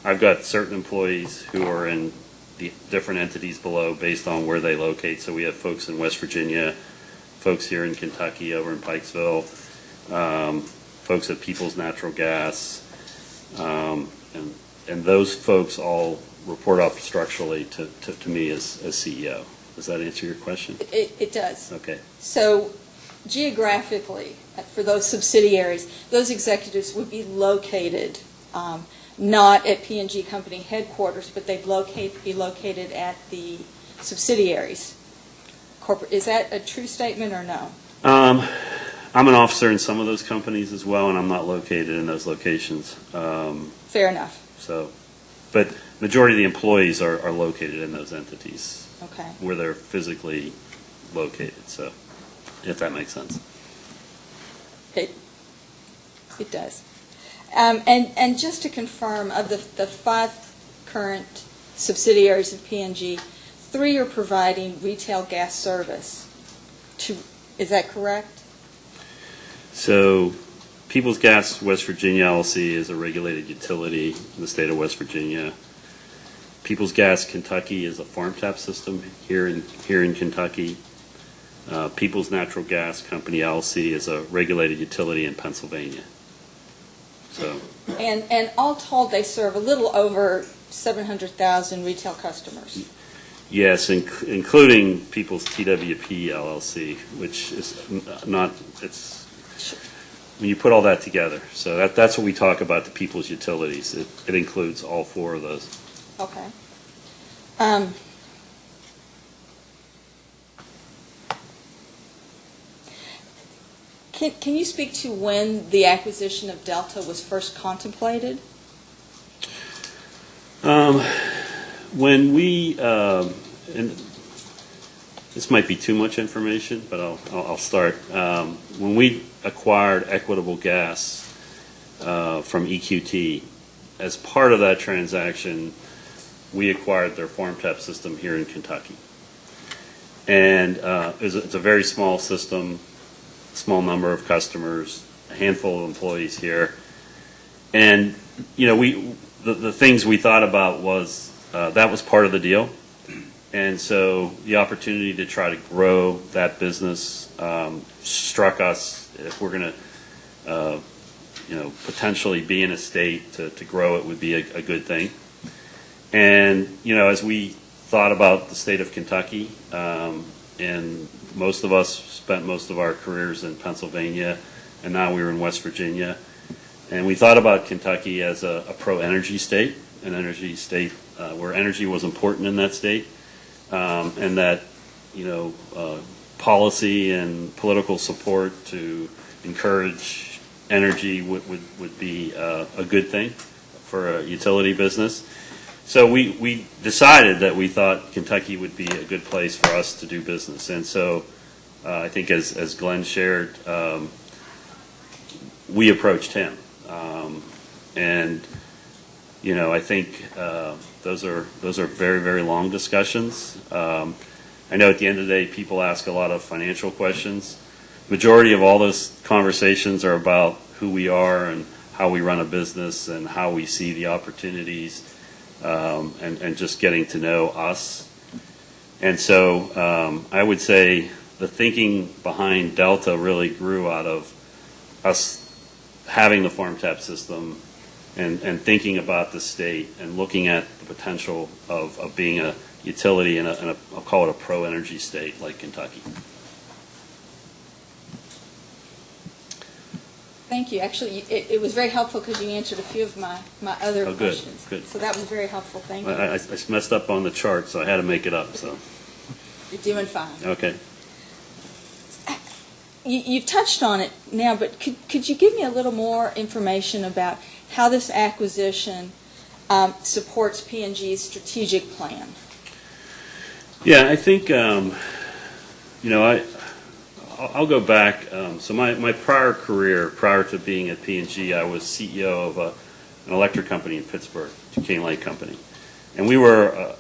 Speaker 13: I've got certain employees who are in the different entities below based on where they locate. So we have folks in West Virginia, folks here in Kentucky over in Pikesville, folks at Peoples Natural Gas, and those folks all report up structurally to me as CEO. Does that answer your question?
Speaker 5: It does.
Speaker 13: Okay.
Speaker 5: So geographically, for those subsidiaries, those executives would be located not at P&G Company headquarters, but they'd be located at the subsidiaries. Is that a true statement or no?
Speaker 13: I'm an officer in some of those companies as well, and I'm not located in those locations.
Speaker 5: Fair enough.
Speaker 13: So, but majority of the employees are located in those entities.
Speaker 5: Okay.
Speaker 13: Where they're physically located, so, if that makes sense.
Speaker 5: It does. And just to confirm, of the 5 current subsidiaries of P&G, 3 are providing retail gas service. Is that correct?
Speaker 13: So, Peoples Gas West Virginia LLC is a regulated utility in the state of West Virginia. Peoples Gas Kentucky is a farm tap system here in Kentucky. Peoples Natural Gas Company LLC is a regulated utility in Pennsylvania. So,
Speaker 5: And all told, they serve a little over 700,000 retail customers.
Speaker 13: yes, including Peoples TWP LLC, which is not, it's, when you put all that together. So that's what we talk about, the Peoples Utilities. It includes all 4 of those.
Speaker 5: Okay. Can you speak to when the acquisition of Delta was first contemplated?
Speaker 13: When we, and this might be too much information, but I'll start. When we acquired Equitable Gas from EQT, as part of that transaction, we acquired their farm tap system here in Kentucky. And it's a very small system, small number of customers, a handful of employees here. And, you know, the things we thought about was that was part of the deal. And so the opportunity to try to grow that business struck us. If we're going to, potentially be in a state to grow it would be a good thing. And, as we thought about the state of Kentucky, and most of us spent most of our careers in Pennsylvania, and now we were in West Virginia. And we thought about Kentucky as a pro-energy state, an energy state where energy was important in that state, and that, policy and political support to encourage energy would be a good thing for a utility business. So we decided that we thought Kentucky would be a good place for us to do business. And so I think as Glenn shared, we approached him. And, I think those are very, very long discussions. I know at the end of the day, people ask a lot of financial questions. Majority of all those conversations are about who we are and how we run a business and how we see the opportunities, and just getting to know us. And so I would say the thinking behind Delta really grew out of us having the farm tap system and thinking about the state and looking at the potential of being a utility in I'll call it a pro-energy state like Kentucky.
Speaker 5: Thank you. Actually, it was very helpful because you answered a few of my other questions.
Speaker 13: Good.
Speaker 5: So that was very helpful. Thank you.
Speaker 13: I messed up on the chart, so I had to make it up. So
Speaker 5: You're doing fine.
Speaker 13: okay.
Speaker 5: you've touched on it now, but could you give me a little more information about how this acquisition supports P&G's strategic plan?
Speaker 13: Yeah, I think, I'll go back. So my prior career, prior to being at P&G, I was CEO of an electric company in Pittsburgh, Duquesne Light Company. And we were,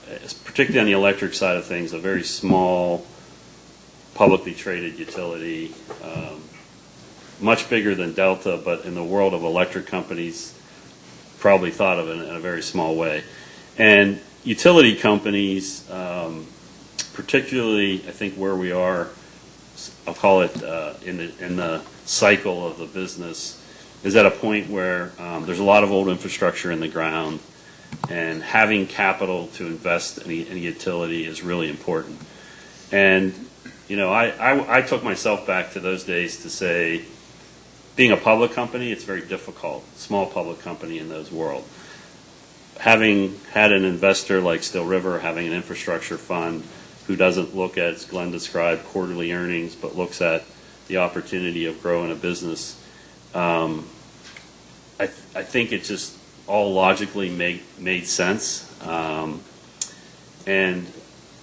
Speaker 13: particularly on the electric side of things, a very small, publicly traded utility, much bigger than Delta, but in the world of electric companies, probably thought of it in a very small way. And utility companies, particularly, I think where we are, I'll call it in the cycle of the business, is at a point where there's a lot of old infrastructure in the ground, and having capital to invest in a utility is really important. And I took myself back to those days to say, being a public company, it's very difficult, small public company in those world. Having had an investor like Still River, having an infrastructure fund who doesn't look at, as Glenn described, quarterly earnings, but looks at the opportunity of growing a business, I think it just all logically made sense. And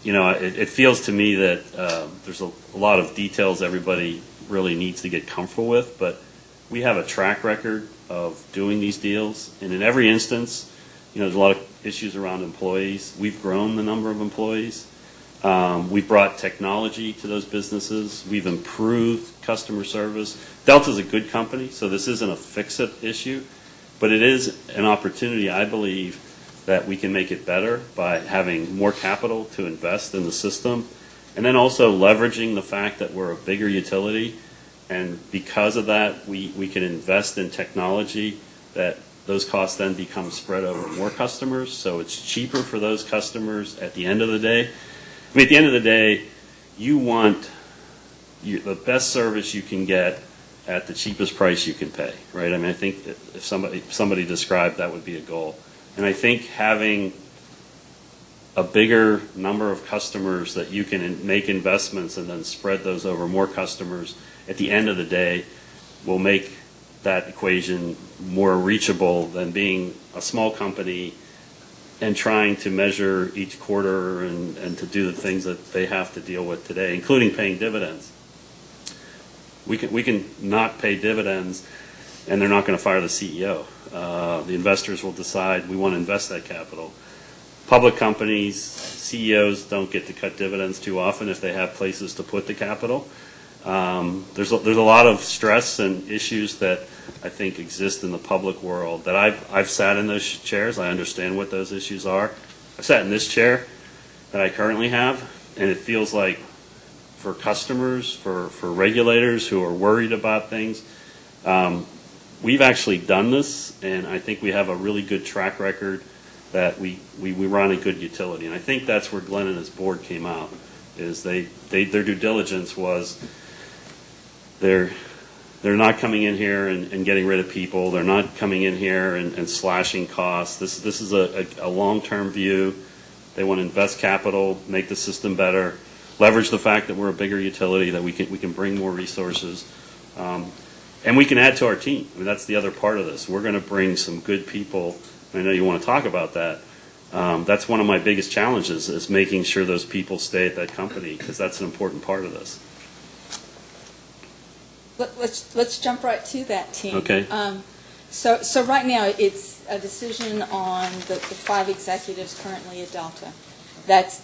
Speaker 13: it feels to me that there's a lot of details everybody really needs to get comfortable with, but we have a track record of doing these deals, and in every instance, there's a lot of issues around employees. We've grown the number of employees. We've brought technology to those businesses. We've improved customer service. Delta's a good company, so this isn't a fix-it issue, but it is an opportunity, I believe, that we can make it better by having more capital to invest in the system, and then also leveraging the fact that we're a bigger utility, and because of that, we can invest in technology that those costs then become spread over more customers, so it's cheaper for those customers at the end of the day. I mean, at the end of the day, you want the best service you can get at the cheapest price you can pay, right? I mean, I think if somebody described that would be a goal. And I think having a bigger number of customers that you can make investments and then spread those over more customers at the end of the day will make that equation more reachable than being a small company and trying to measure each quarter and to do the things that they have to deal with today, including paying dividends. We can not pay dividends, and they're not going to fire the CEO. The investors will decide we want to invest that capital. Public companies, CEOs don't get to cut dividends too often if they have places to put the capital. There's a lot of stress and issues that I think exist in the public world that I've sat in those chairs. I understand what those issues are. I've sat in this chair that I currently have, and it feels like for customers, for regulators who are worried about things, we've actually done this, and I think we have a really good track record that we run a good utility. And I think that's where Glenn and his board came out, is their due diligence was they're not coming in here and getting rid of people. They're not coming in here and slashing costs. This is a long-term view. They want to invest capital, make the system better, leverage the fact that we're a bigger utility, that we can bring more resources, and we can add to our team. I mean, that's the other part of this. We're going to bring some good people. I know you want to talk about that. That's one of my biggest challenges, is making sure those people stay at that company, because that's an important part of this.
Speaker 5: Let's jump right to that, team.
Speaker 13: Okay.
Speaker 5: So right now, it's a decision on the 5 executives currently at Delta. That's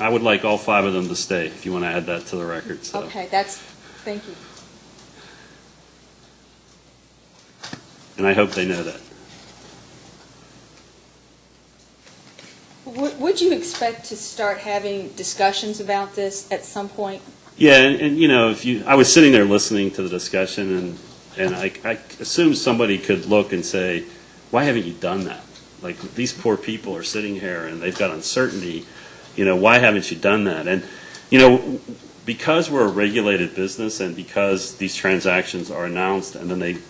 Speaker 13: I would like all 5 of them to stay, if you want to add that to the record. So.
Speaker 5: okay. Thank you.
Speaker 13: And I hope they know that.
Speaker 5: Would you expect to start having discussions about this at some point?
Speaker 13: Yeah, and I was sitting there listening to the discussion, and I assumed somebody could look and say, why haven't you done that? Like, these poor people are sitting here and they've got uncertainty. Why haven't you done that? And, because we're a regulated business, and because these transactions are announced and then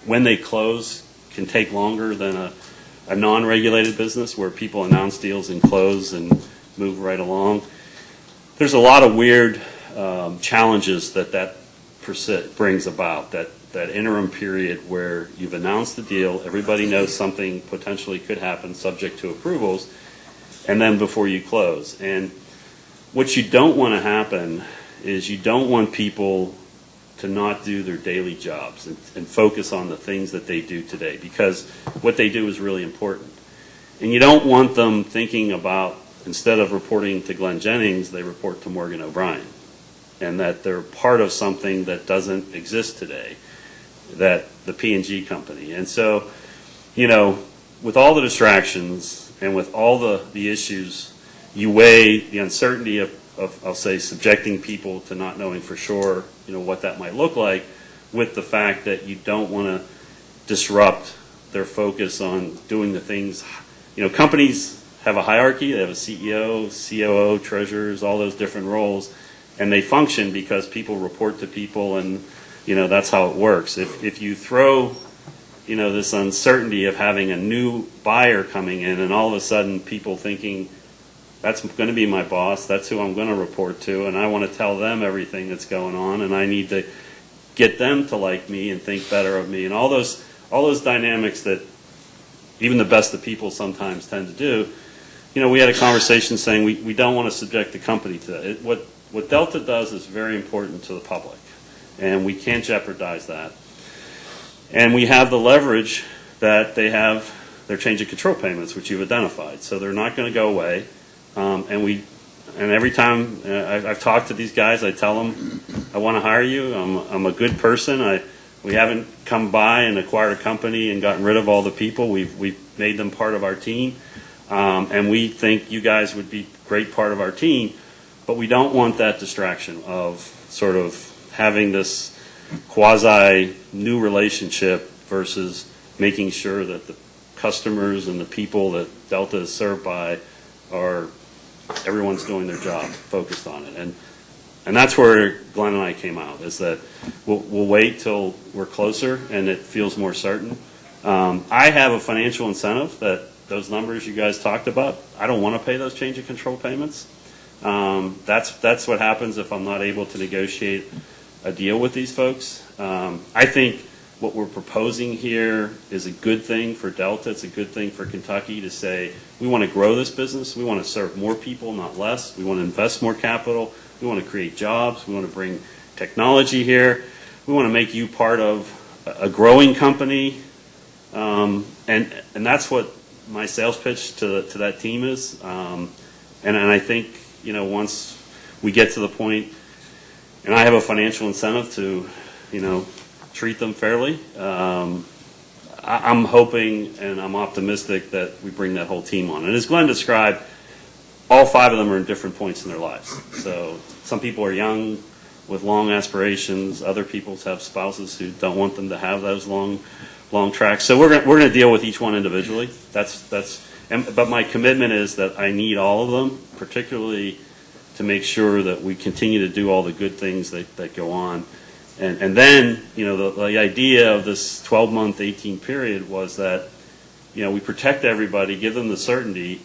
Speaker 13: when they close can take longer than a non-regulated business where people announce deals and close and move right along. There's a lot of weird challenges that brings about, that interim period where you've announced the deal, everybody knows something potentially could happen subject to approvals, and then before you close. And what you don't want to happen is you don't want people to not do their daily jobs and focus on the things that they do today, because what they do is really important. And you don't want them thinking about, instead of reporting to Glenn Jennings, they report to Morgan O'Brien, and that they're part of something that doesn't exist today, that the P&G company. And so, with all the distractions and with all the issues, you weigh the uncertainty of, I'll say, subjecting people to not knowing for sure, what that might look like, with the fact that you don't want to disrupt their focus on doing the things. Companies have a hierarchy. They have a CEO, COO, treasurers, all those different roles, and they function because people report to people, and that's how it works. If you throw this uncertainty of having a new buyer coming in, and all of a sudden people thinking, that's going to be my boss, that's who I'm going to report to, and I want to tell them everything that's going on, and I need to get them to like me and think better of me, and all those dynamics that even the best of people sometimes tend to do. We had a conversation saying we don't want to subject the company to that. What Delta does is very important to the public, and we can't jeopardize that. And we have the leverage that they have their change of control payments, which you've identified, so they're not going to go away. And every time I've talked to these guys, I tell them, I want to hire you. I'm a good person. We haven't come by and acquired a company and gotten rid of all the people. We've made them part of our team, and we think you guys would be a great part of our team. But we don't want that distraction of sort of having this quasi new relationship versus making sure that the customers and the people that Delta is served by are, everyone's doing their job, focused on it. And that's where Glenn and I came out, is that we'll wait till we're closer and it feels more certain. I have a financial incentive that those numbers you guys talked about, I don't want to pay those change of control payments. That's what happens if I'm not able to negotiate a deal with these folks. I think what we're proposing here is a good thing for Delta. It's a good thing for Kentucky to say, we want to grow this business. We want to serve more people, not less. We want to invest more capital. We want to create jobs. We want to bring technology here. We want to make you part of a growing company. And that's what my sales pitch to that team is. And I think, once we get to the point, and I have a financial incentive to, treat them fairly, I'm hoping and I'm optimistic that we bring that whole team on. And as Glenn described, all 5 of them are in different points in their lives. So some people are young with long aspirations. Other people have spouses who don't want them to have those long tracks. So we're going to deal with each one individually. But my commitment is that I need all of them, particularly to make sure that we continue to do all the good things that go on. And then, the idea of this 12-month, 18 period was that, we protect everybody, give them the certainty,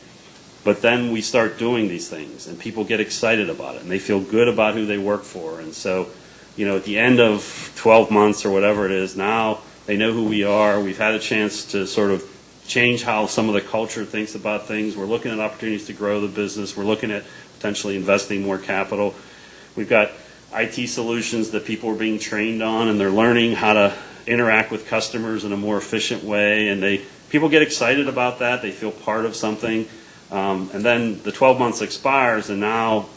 Speaker 13: but then we start doing these things, and people get excited about it, and they feel good about who they work for. And so, at the end of 12 months or whatever it is, now they know who we are. We've had a chance to sort of change how some of the culture thinks about things. We're looking at opportunities to grow the business. We're looking at potentially investing more capital. We've got IT solutions that people are being trained on, and they're learning how to interact with customers in a more efficient way, and people get excited about that. They feel part of something. And then the 12 months expires, and now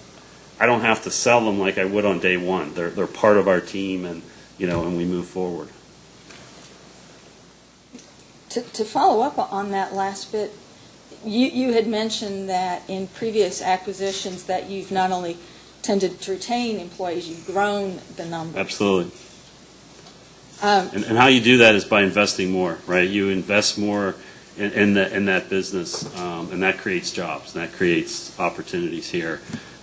Speaker 13: I don't have to sell them like I would on day one. They're part of our team, and and we move forward.
Speaker 5: To follow up on that last bit, you had mentioned that in previous acquisitions that you've not only tended to retain employees, you've grown the number.
Speaker 13: Absolutely. And how you do that is by investing more, right? You invest more in that business, and that creates jobs, and that creates opportunities here.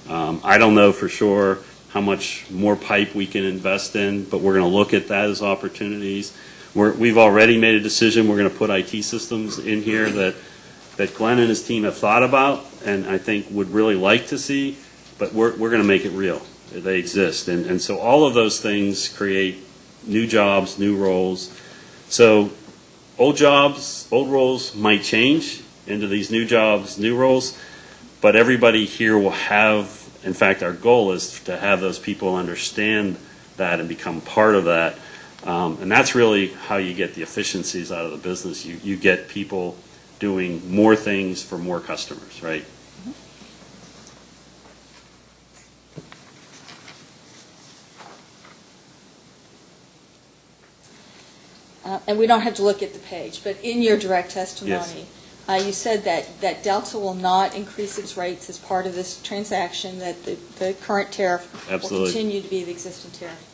Speaker 13: I don't know for sure how much more pipe we can invest in, but we're going to look at that as opportunities. We've already made a decision. We're going to put IT systems in here that Glenn and his team have thought about, and I think would really like to see. But we're going to make it real. They exist. And so all of those things create new jobs, new roles. So old jobs, old roles might change into these new jobs, new roles, but everybody here will have, in fact, our goal is to have those people understand that and become part of that. And that's really how you get the efficiencies out of the business. You get people doing more things for more customers, right?
Speaker 5: And we don't have to look at the page, but in your direct testimony, you said that Delta will not increase its rates as part of this transaction, that the current tariff
Speaker 13: Absolutely.
Speaker 5: will continue to be the existing tariff.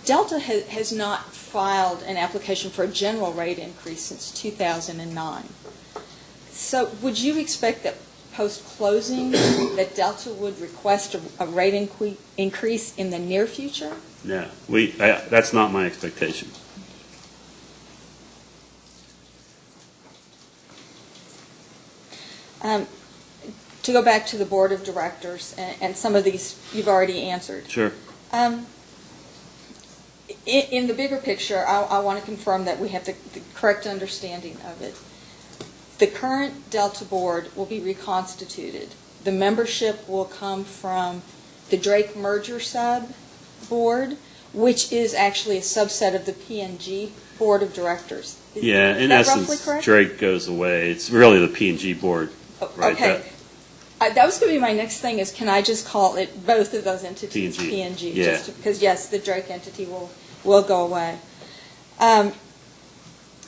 Speaker 5: Delta has not filed an application for a general rate increase since 2009. So would you expect that post-closing that Delta would request a rate increase in the near future?
Speaker 13: Yeah, that's not my expectation.
Speaker 5: To go back to the board of directors, and some of these you've already answered.
Speaker 13: Sure.
Speaker 5: In the bigger picture, I want to confirm that we have the correct understanding of it. The current Delta board will be reconstituted. The membership will come from the Drake Merger Sub board, which is actually a subset of the P&G board of directors. Is
Speaker 13: In
Speaker 5: that roughly
Speaker 13: essence,
Speaker 5: correct?
Speaker 13: Drake goes away. It's really the P&G board. Right,
Speaker 5: Okay. That was going to be my next thing, is can I just call it both of those entities
Speaker 13: P&G.
Speaker 5: P&G?
Speaker 13: Yeah.
Speaker 5: Because, yes, the Drake entity will go away.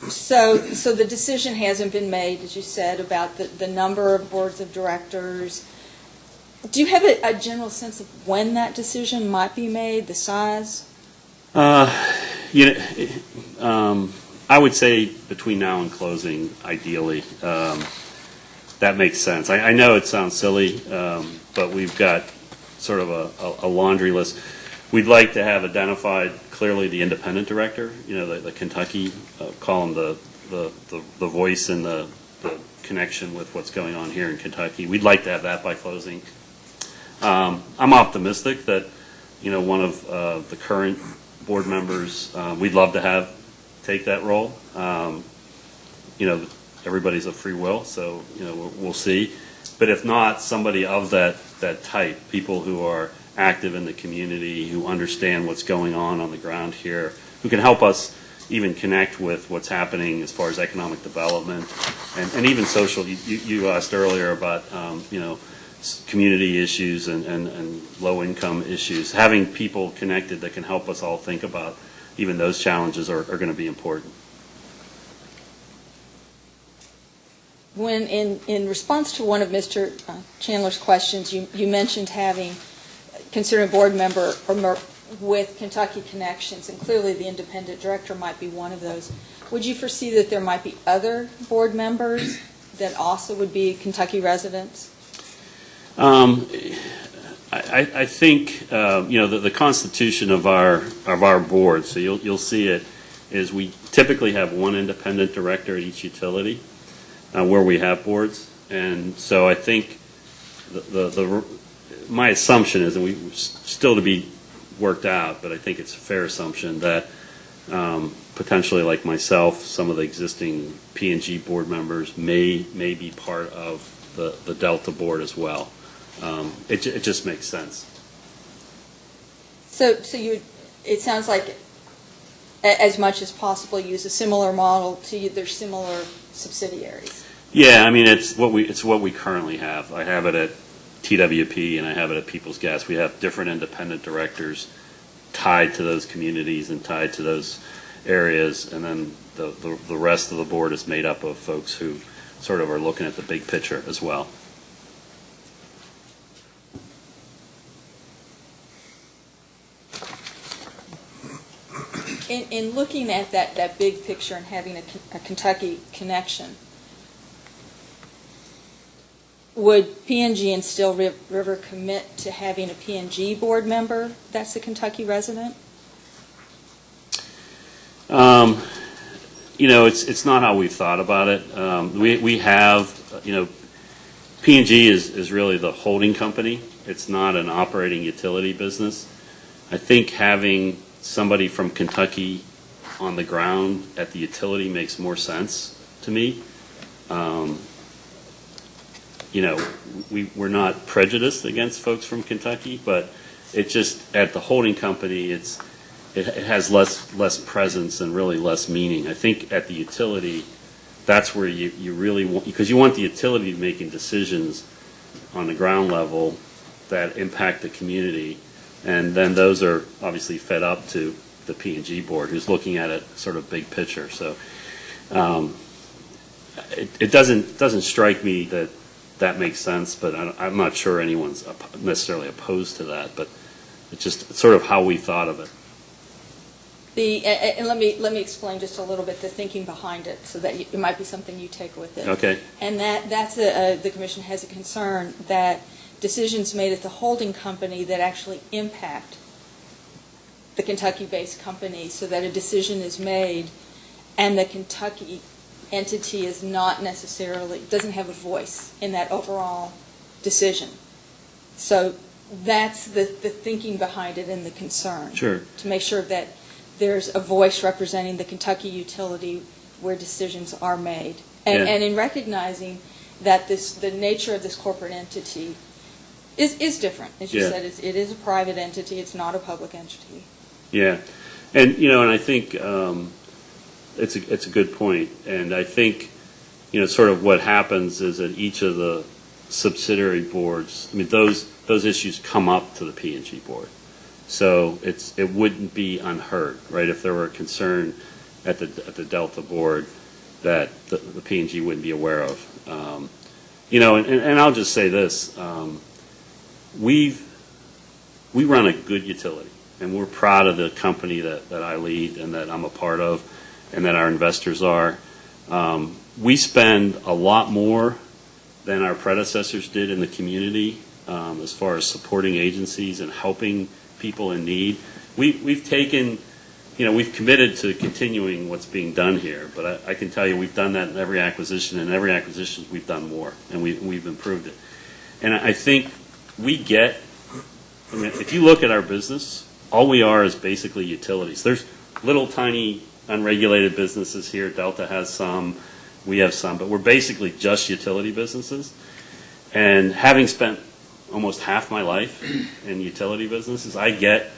Speaker 5: So the decision hasn't been made, as you said, about the number of boards of directors. Do you have a general sense of when that decision might be made, the size?
Speaker 13: I would say between now and closing, ideally. That makes sense. I know it sounds silly, but we've got sort of a laundry list. We'd like to have identified clearly the independent director, the Kentucky, call him the voice and the connection with what's going on here in Kentucky. We'd like to have that by closing. I'm optimistic that, one of the current board members, we'd love to have take that role. Everybody's a free will, so we'll see. But if not, somebody of that type, people who are active in the community, who understand what's going on the ground here, who can help us even connect with what's happening as far as economic development and even social. You asked earlier about community issues and low income issues. Having people connected that can help us all think about even those challenges are going to be important.
Speaker 5: When in response to one of Mr. Chandler's questions, you mentioned considering a board member with Kentucky connections, and clearly the independent director might be one of those. Would you foresee that there might be other board members that also would be Kentucky residents?
Speaker 13: I think the constitution of our board. So you'll see it is we typically have one independent director at each utility. Where we have boards, and so I think my assumption is, and we still to be worked out, but I think it's a fair assumption that potentially, like myself, some of the existing P&G board members may be part of the Delta board as well. It just makes sense.
Speaker 5: So it sounds like, as much as possible, use a similar model to their similar subsidiaries.
Speaker 13: Yeah, I mean it's what we currently have. I have it at TWP and I have it at People's Gas. We have different independent directors tied to those communities and tied to those areas, and then the rest of the board is made up of folks who sort of are looking at the big picture as well.
Speaker 5: In looking at that big picture and having a Kentucky connection, would P&G and Still River commit to having a P&G board member that's a Kentucky resident?
Speaker 13: It's not how we've thought about it. We have, P&G is really the holding company It's not an operating utility business. I think having somebody from Kentucky on the ground at the utility makes more sense to me. We're not prejudiced against folks from Kentucky, but it just, at the holding company, it has less presence and really less meaning. I think at the utility, that's where you really want, because you want the utility making decisions on the ground level that impact the community, and then those are obviously fed up to the P&G board, who's looking at it sort of big picture. So it doesn't strike me that makes sense, but I'm not sure anyone's necessarily opposed to that, but it's just sort of how we thought of it.
Speaker 5: And let me explain just a little bit the thinking behind it, so that it might be something you take with it.
Speaker 13: Okay.
Speaker 5: And that's the commission has a concern that decisions made at the holding company that actually impact the Kentucky-based company, so that a decision is made and the Kentucky entity is not necessarily, doesn't have a voice in that overall decision. So that's the thinking behind it and the concern.
Speaker 13: Sure.
Speaker 5: To make sure that there's a voice representing the Kentucky utility where decisions are made. And,
Speaker 13: Yeah.
Speaker 5: and in recognizing that the nature of this corporate entity is different. As you
Speaker 13: Yeah.
Speaker 5: said, it is a private entity, it's not a public entity.
Speaker 13: Yeah, and and I think it's a good point, and I think sort of what happens is that each of the subsidiary boards, I mean those issues come up to the P&G board, so it wouldn't be unheard, right? If there were a concern at the Delta board that the P&G wouldn't be aware of, and I'll just say this, we run a good utility. And we're proud of the company that I lead and that I'm a part of and that our investors are. We spend a lot more than our predecessors did in the community as far as supporting agencies and helping people in need. We've taken, we've committed to continuing what's being done here, but I can tell you we've done that in every acquisition, and every acquisition we've done more, and we've improved it. And I think if you look at our business, all we are is basically utilities. There's little tiny unregulated businesses here. Delta has some, we have some, but we're basically just utility businesses. And having spent almost half my life in utility businesses, I get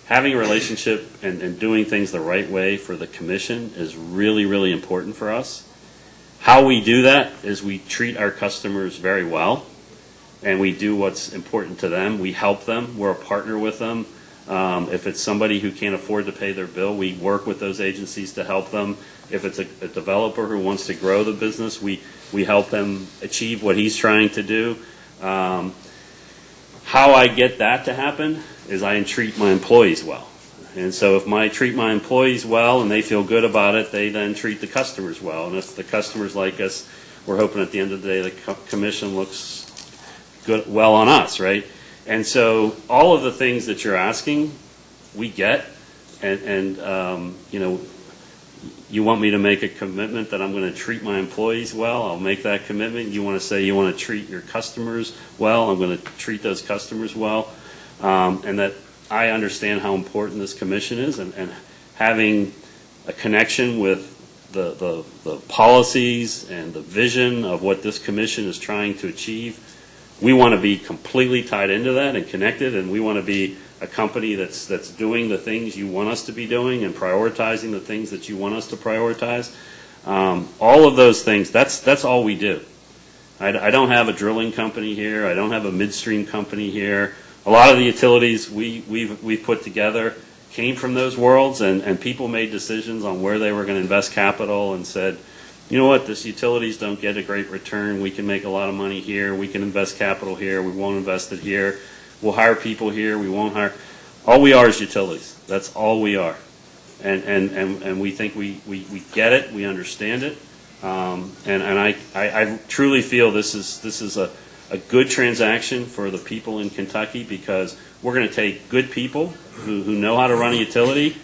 Speaker 13: having a relationship and doing things the right way for the commission is really, really important for us. How we do that is we treat our customers very well, and we do what's important to them. We help them. We're a partner with them. If it's somebody who can't afford to pay their bill, we work with those agencies to help them. If it's a developer who wants to grow the business, we help them achieve what he's trying to do. How I get that to happen is I treat my employees well. And so if I treat my employees well and they feel good about it, they then treat the customers well. And if the customers like us, we're hoping at the end of the day the commission looks good, well on us, right? And so all of the things that you're asking, we get, and you want me to make a commitment that I'm going to treat my employees well, I'll make that commitment. You want to say you want to treat your customers well, I'm going to treat those customers well, and that I understand how important this commission is, and having a connection with the policies and the vision of what this commission is trying to achieve. We want to be completely tied into that and connected, and we want to be a company that's doing the things you want us to be doing and prioritizing the things that you want us to prioritize. All of those things, that's all we do. I don't have a drilling company here. I don't have a midstream company here. A lot of the utilities we've put together came from those worlds, and people made decisions on where they were going to invest capital and said, you know what, this utilities don't get a great return. We can make a lot of money here. We can invest capital here. We won't invest it here. We'll hire people here. We won't hire. All we are is utilities. That's all we are. And we think we get it. We understand it. And I truly feel this is a good transaction for the people in Kentucky, because we're going to take good people who know how to run a utility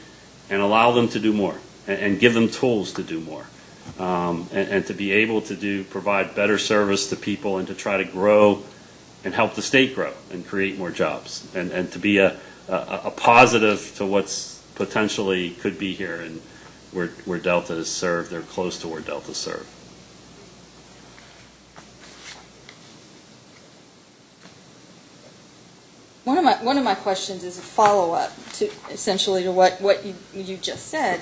Speaker 13: and allow them to do more and give them tools to do more. And to be able to provide better service to people and to try to grow and help the state grow and create more jobs, and to be a positive to what's potentially could be here and where Delta is served, or close to where Delta is served.
Speaker 5: One of my questions is a follow-up to essentially to what you just said.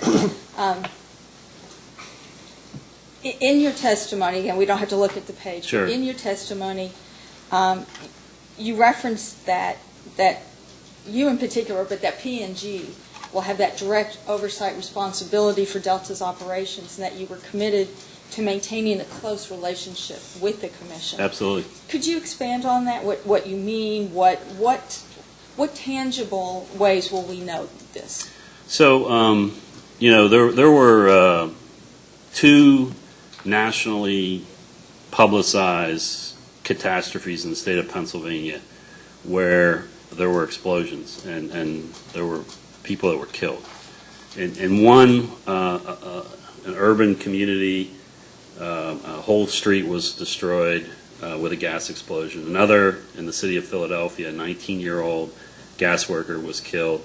Speaker 5: In your testimony, again, we don't have to look at the page.
Speaker 13: Sure.
Speaker 5: But in your testimony, you referenced that you in particular, but that P&G will have that direct oversight responsibility for Delta's operations, and that you were committed to maintaining a close relationship with the commission.
Speaker 13: Absolutely.
Speaker 5: Could you expand on that? What you mean? What tangible ways will we know this?
Speaker 13: So, there were two nationally publicized catastrophes in the state of Pennsylvania where there were explosions and there were people that were killed. In one, an urban community, a whole street was destroyed with a gas explosion. Another, in the city of Philadelphia, a 19-year-old gas worker was killed.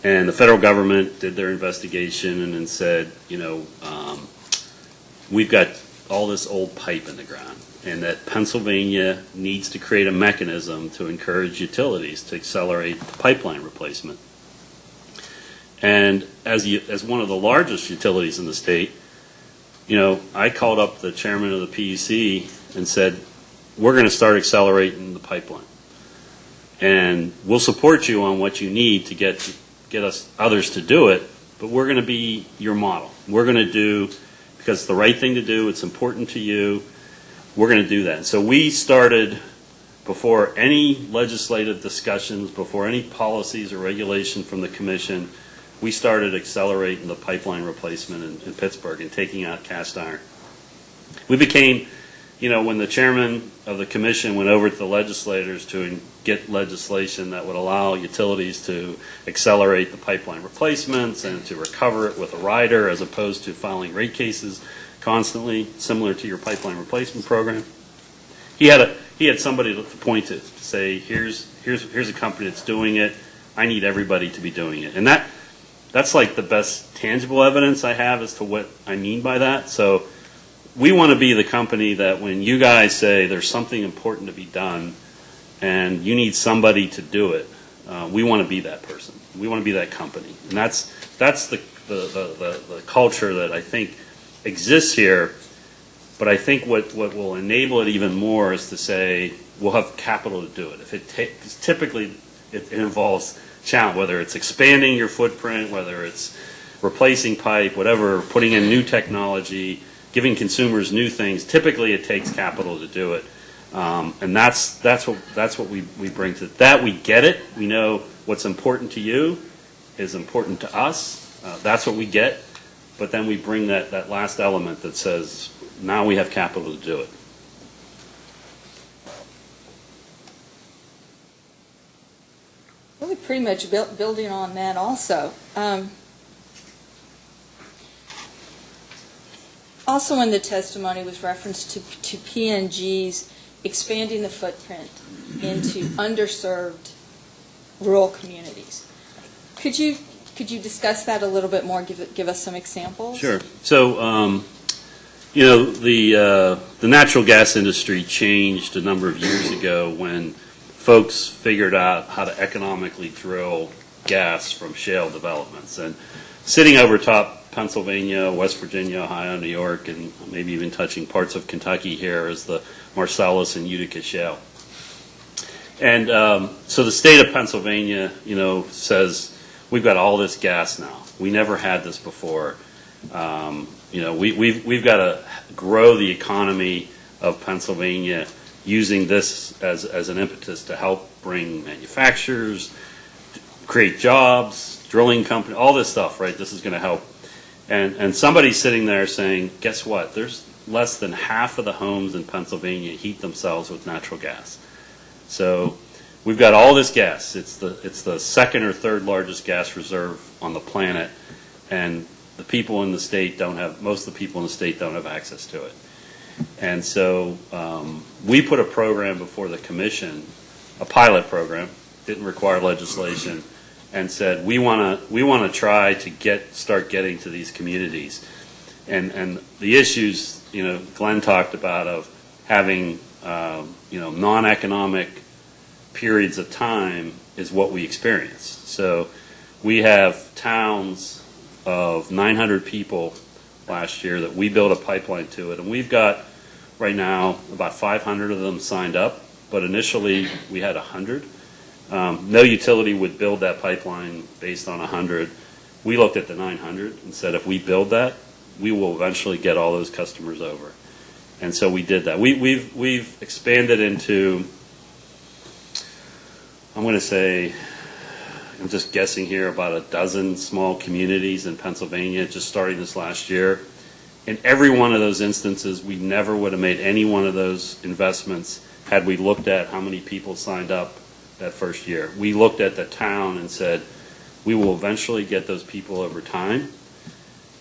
Speaker 13: And the federal government did their investigation and then said, we've got all this old pipe in the ground, and that Pennsylvania needs to create a mechanism to encourage utilities to accelerate the pipeline replacement. And as one of the largest utilities in the state, I called up the chairman of the PUC and said, we're going to start accelerating the pipeline. And we'll support you on what you need to get us others to do it, but we're going to be your model. We're going to do, because it's the right thing to do, it's important to you, we're going to do that. And so we started, before any legislative discussions, before any policies or regulation from the commission, we started accelerating the pipeline replacement in Pittsburgh and taking out cast iron. We became, when the chairman of the commission went over to the legislators to get legislation that would allow utilities to accelerate the pipeline replacements and to recover it with a rider as opposed to filing rate cases constantly, similar to your pipeline replacement program. He had somebody to point to say, here's a company that's doing it. I need everybody to be doing it. And that's like the best tangible evidence I have as to what I mean by that. So we want to be the company that when you guys say there's something important to be done and you need somebody to do it, we want to be that person. We want to be that company. And that's the culture that I think exists here. But I think what will enable it even more is to say we'll have capital to do it. If typically it involves challenge, whether it's expanding your footprint, whether it's replacing pipe, whatever, putting in new technology, giving consumers new things. Typically, it takes capital to do it, and that's what we bring to that. We get it. We know what's important to you is important to us. That's what we get, but then we bring that last element that says now we have capital to do it.
Speaker 5: Really pretty much building on that also. Also in the testimony was reference to P&G's expanding the footprint into underserved rural communities. Could you discuss that a little bit more, give us some examples?
Speaker 13: Sure. So, the natural gas industry changed a number of years ago when folks figured out how to economically drill gas from shale developments. And sitting over top Pennsylvania, West Virginia, Ohio, New York, and maybe even touching parts of Kentucky here is the Marcellus and Utica shale. And so the state of Pennsylvania, says we've got all this gas now. We never had this before. We've got to grow the economy of Pennsylvania using this as an impetus to help bring manufacturers, create jobs, drilling company, all this stuff, right? This is going to help. And somebody's sitting there saying, guess what? There's less than half of the homes in Pennsylvania heat themselves with natural gas. So we've got all this gas. It's the second or third largest gas reserve on the planet, and the people in the state most of the people in the state don't have access to it. And so we put a program before the commission, a pilot program, didn't require legislation, and said we want to try to start getting to these communities, and the issues Glenn talked about of having non-economic periods of time is what we experienced. So we have towns of 900 people last year that we built a pipeline to it, and we've got right now about 500 of them signed up, but initially we had 100. No utility would build that pipeline based on 100. We looked at the 900 and said if we build that, we will eventually get all those customers over. And so we did that. We've expanded into, I'm going to say, I'm just guessing here, about a dozen small communities in Pennsylvania just starting this last year. In every one of those instances, we never would have made any one of those investments had we looked at how many people signed up that first year. We looked at the town and said, we will eventually get those people over time.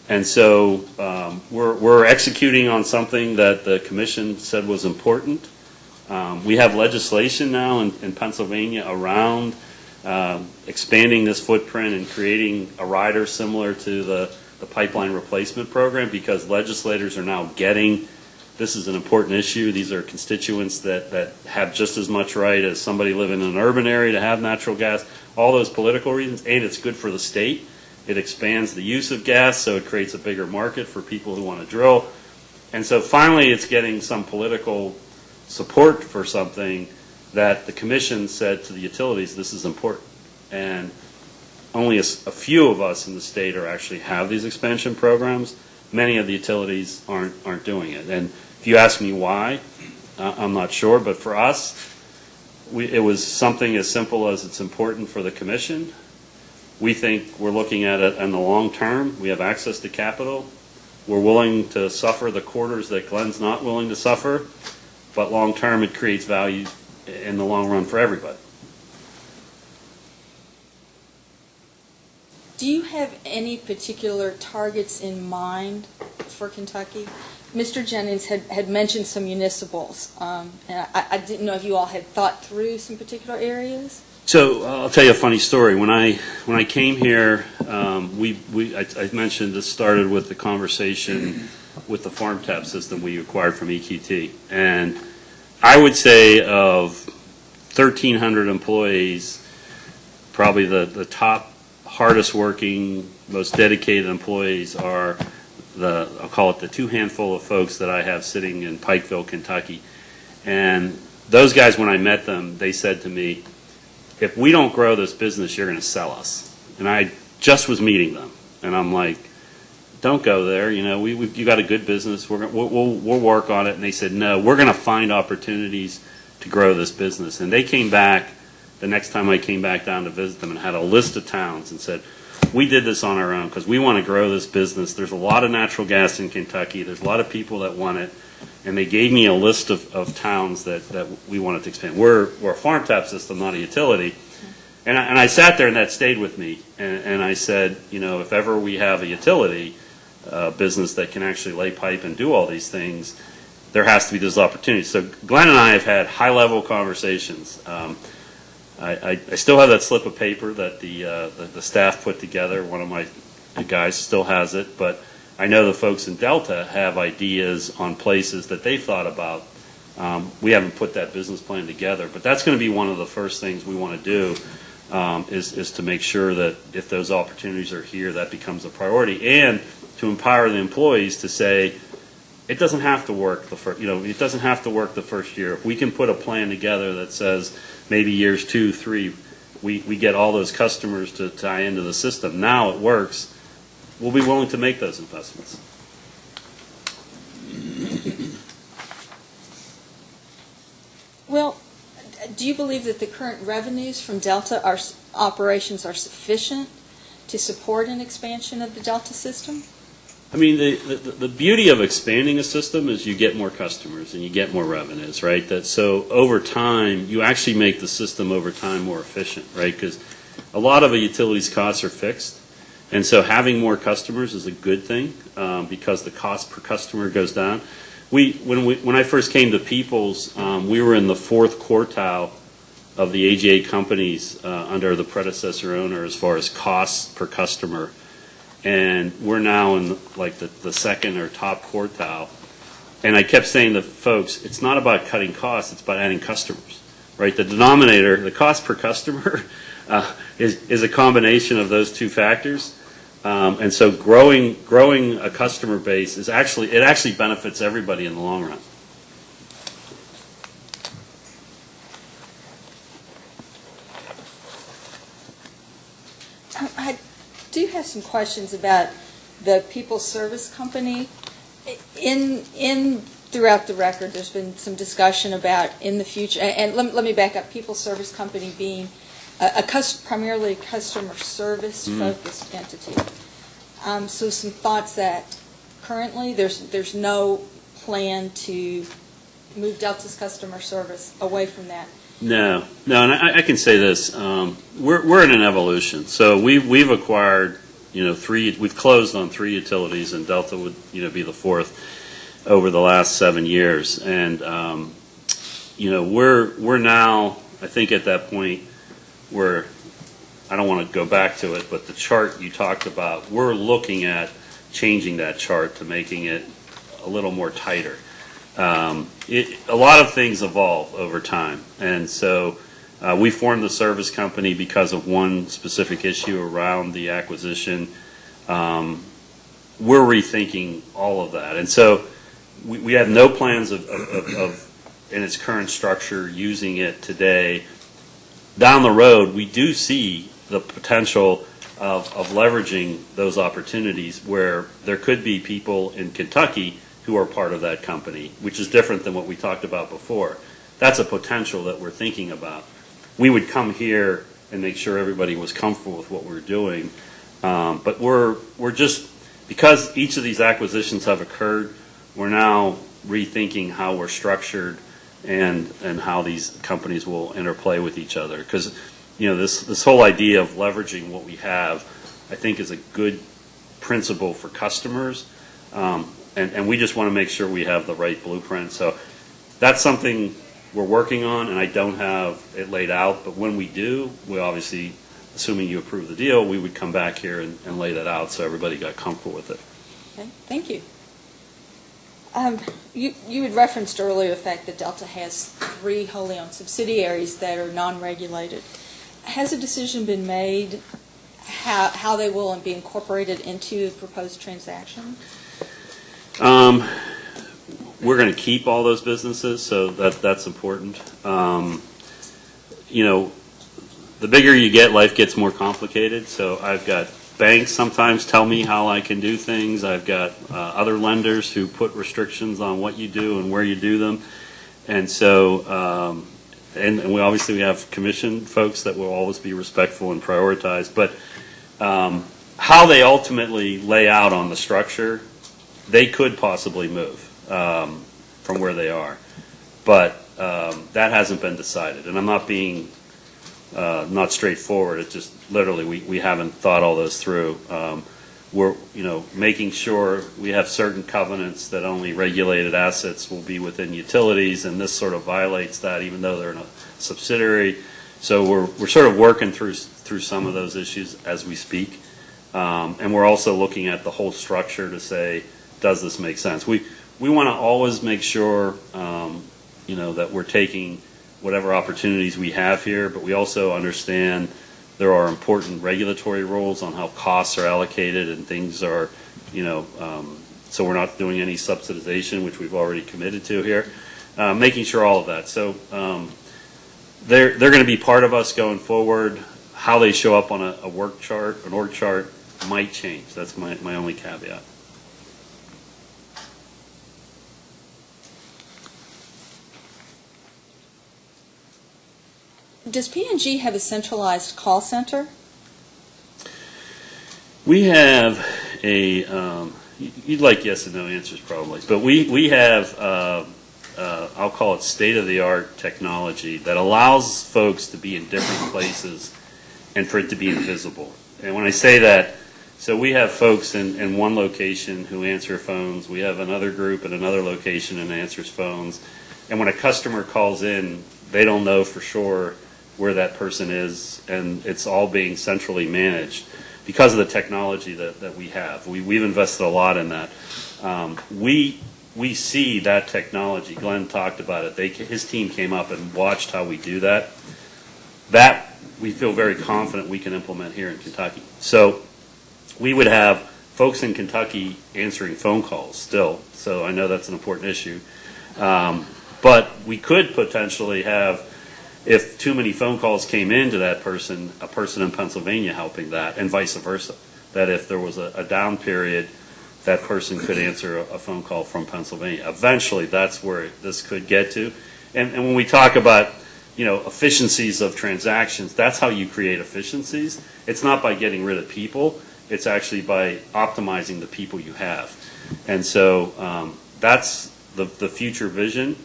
Speaker 13: And so we're executing on something that the commission said was important. We have legislation now in Pennsylvania around expanding this footprint and creating a rider similar to the pipeline replacement program, because legislators are now getting this is an important issue. These are constituents that have just as much right as somebody living in an urban area to have natural gas, all those political reasons, and it's good for the state. It expands the use of gas, so it creates a bigger market for people who want to drill. And so finally it's getting some political support for something that the commission said to the utilities, this is important. And only a few of us in the state are actually have these expansion programs. Many of the utilities aren't doing it. And if you ask me why, I'm not sure. But for us, it was something as simple as it's important for the commission. We think we're looking at it in the long term. We have access to capital. We're willing to suffer the quarters that Glenn's not willing to suffer. But long term, it creates value in the long run for everybody.
Speaker 14: Do you have any particular targets in mind for Kentucky? Mr. Jennings had mentioned some municipals, and I didn't know if you all had thought through some particular areas.
Speaker 13: So I'll tell you a funny story. When I came here, I mentioned this started with the conversation with the farm tap system we acquired from EQT, and I would say of 1,300 employees, probably the top hardest working, most dedicated employees are I'll call it the two handful of folks that I have sitting in Pikeville, Kentucky. And those guys, when I met them, they said to me, if we don't grow this business, you're going to sell us. And I just was meeting them. And I'm like, don't go there. You got a good business. We'll work on it. And they said, no, we're going to find opportunities to grow this business. And they came back the next time I came back down to visit them and had a list of towns and said, we did this on our own because we want to grow this business. There's a lot of natural gas in Kentucky. There's a lot of people that want it. And they gave me a list of towns that we wanted to expand. We're a farm tap system, not a utility. And I sat there and that stayed with me. And I said, if ever we have a utility business that can actually lay pipe and do all these things, there has to be this opportunity. So Glenn and I have had high-level conversations. I still have that slip of paper that the staff put together. One of my guys still has it, but I know the folks in Delta have ideas on places that they've thought about. We haven't put that business plan together, but that's going to be one of the first things we want to do is to make sure that if those opportunities are here, that becomes a priority, and to empower the employees to say, it doesn't have to work it doesn't have to work the first year. If we can put a plan together that says maybe years 2, 3, we get all those customers to tie into the system. Now it works. We'll be willing to make those investments.
Speaker 14: Well, do you believe that the current revenues from Delta operations are sufficient to support an expansion of the Delta system?
Speaker 13: I mean, the beauty of expanding a system is you get more customers and you get more revenues, right? So over time, you actually make the system over time more efficient, right? Because a lot of a utility's costs are fixed. And so having more customers is a good thing because the cost per customer goes down. When I first came to Peoples, we were in the fourth quartile of the AGA companies under the predecessor owner as far as costs per customer. And we're now in like the second or top quartile. And I kept saying to folks, it's not about cutting costs, it's about adding customers, right? The denominator, the cost per customer, is a combination of those two factors. And so growing a customer base it actually benefits everybody in the long run.
Speaker 14: I do have some questions about the People Service Company. Throughout the record, there's been some discussion about in the future, and let me back up, People Service Company being primarily a customer service-focused entity. So some thoughts that currently there's no plan to move Delta's customer service away from that.
Speaker 13: No, and I can say this: we're in an evolution. So we've acquired, we've closed on 3 utilities, and Delta would, be the 4th over the last 7 years. And we're now, I think, at that point where I don't want to go back to it, but the chart you talked about, we're looking at changing that chart to making it a little more tighter. A lot of things evolve over time, and so we formed the service company because of one specific issue around the acquisition. We're rethinking all of that, and so we have no plans of in its current structure using it today. Down the road, we do see the potential of leveraging those opportunities where there could be people in Kentucky who are part of that company, which is different than what we talked about before. That's a potential that we're thinking about. We would come here and make sure everybody was comfortable with what we're doing. But we're just, because each of these acquisitions have occurred, we're now rethinking how we're structured and how these companies will interplay with each other. Because, this whole idea of leveraging what we have, I think, is a good principle for customers. And we just want to make sure we have the right blueprint. So that's something we're working on, and I don't have it laid out. But when we do, we obviously, assuming you approve the deal, we would come back here and lay that out so everybody got comfortable with it.
Speaker 14: Okay, thank you. You had referenced earlier the fact that Delta has 3 wholly owned subsidiaries that are non-regulated. Has a decision been made how they will be incorporated into the proposed transaction?
Speaker 13: We're going to keep all those businesses, so that's important. The bigger you get, life gets more complicated. So I've got banks sometimes tell me how I can do things. I've got other lenders who put restrictions on what you do and where you do them. And so, and we obviously have commission folks that will always be respectful and prioritize. But how they ultimately lay out on the structure, they could possibly move from where they are. But that hasn't been decided. And I'm not being not straightforward. It's just literally we haven't thought all those through. We're making sure we have certain covenants that only regulated assets will be within utilities, and this sort of violates that, even though they're in a subsidiary. So we're sort of working through some of those issues as we speak, and we're also looking at the whole structure to say, does this make sense? We want to always make sure that we're taking whatever opportunities we have here, but we also understand there are important regulatory rules on how costs are allocated and things are, so we're not doing any subsidization, which we've already committed to here, making sure all of that. So they're going to be part of us going forward. How they show up on a work chart, an org chart, might change. That's my only caveat.
Speaker 14: Does P&G have a centralized call center?
Speaker 13: We have a, you'd like yes and no answers probably, but we have, I'll call it state-of-the-art technology that allows folks to be in different places and for it to be invisible. And when I say that, So we have folks in one location who answer phones. We have another group in another location and answers phones. And when a customer calls in, they don't know for sure where that person is, and it's all being centrally managed because of the technology that we have. We've invested a lot in that. We see that technology. Glenn talked about it. His team came up and watched how we do that. That we feel very confident we can implement here in Kentucky. So we would have folks in Kentucky answering phone calls still. So I know that's an important issue. But we could potentially have, if too many phone calls came into that person, a person in Pennsylvania helping that, and vice versa. That if there was a down period, that person could answer a phone call from Pennsylvania. Eventually, that's where this could get to. And when we talk about, efficiencies of transactions, that's how you create efficiencies. It's not by getting rid of people. It's actually by optimizing the people you have. And so that's the future vision.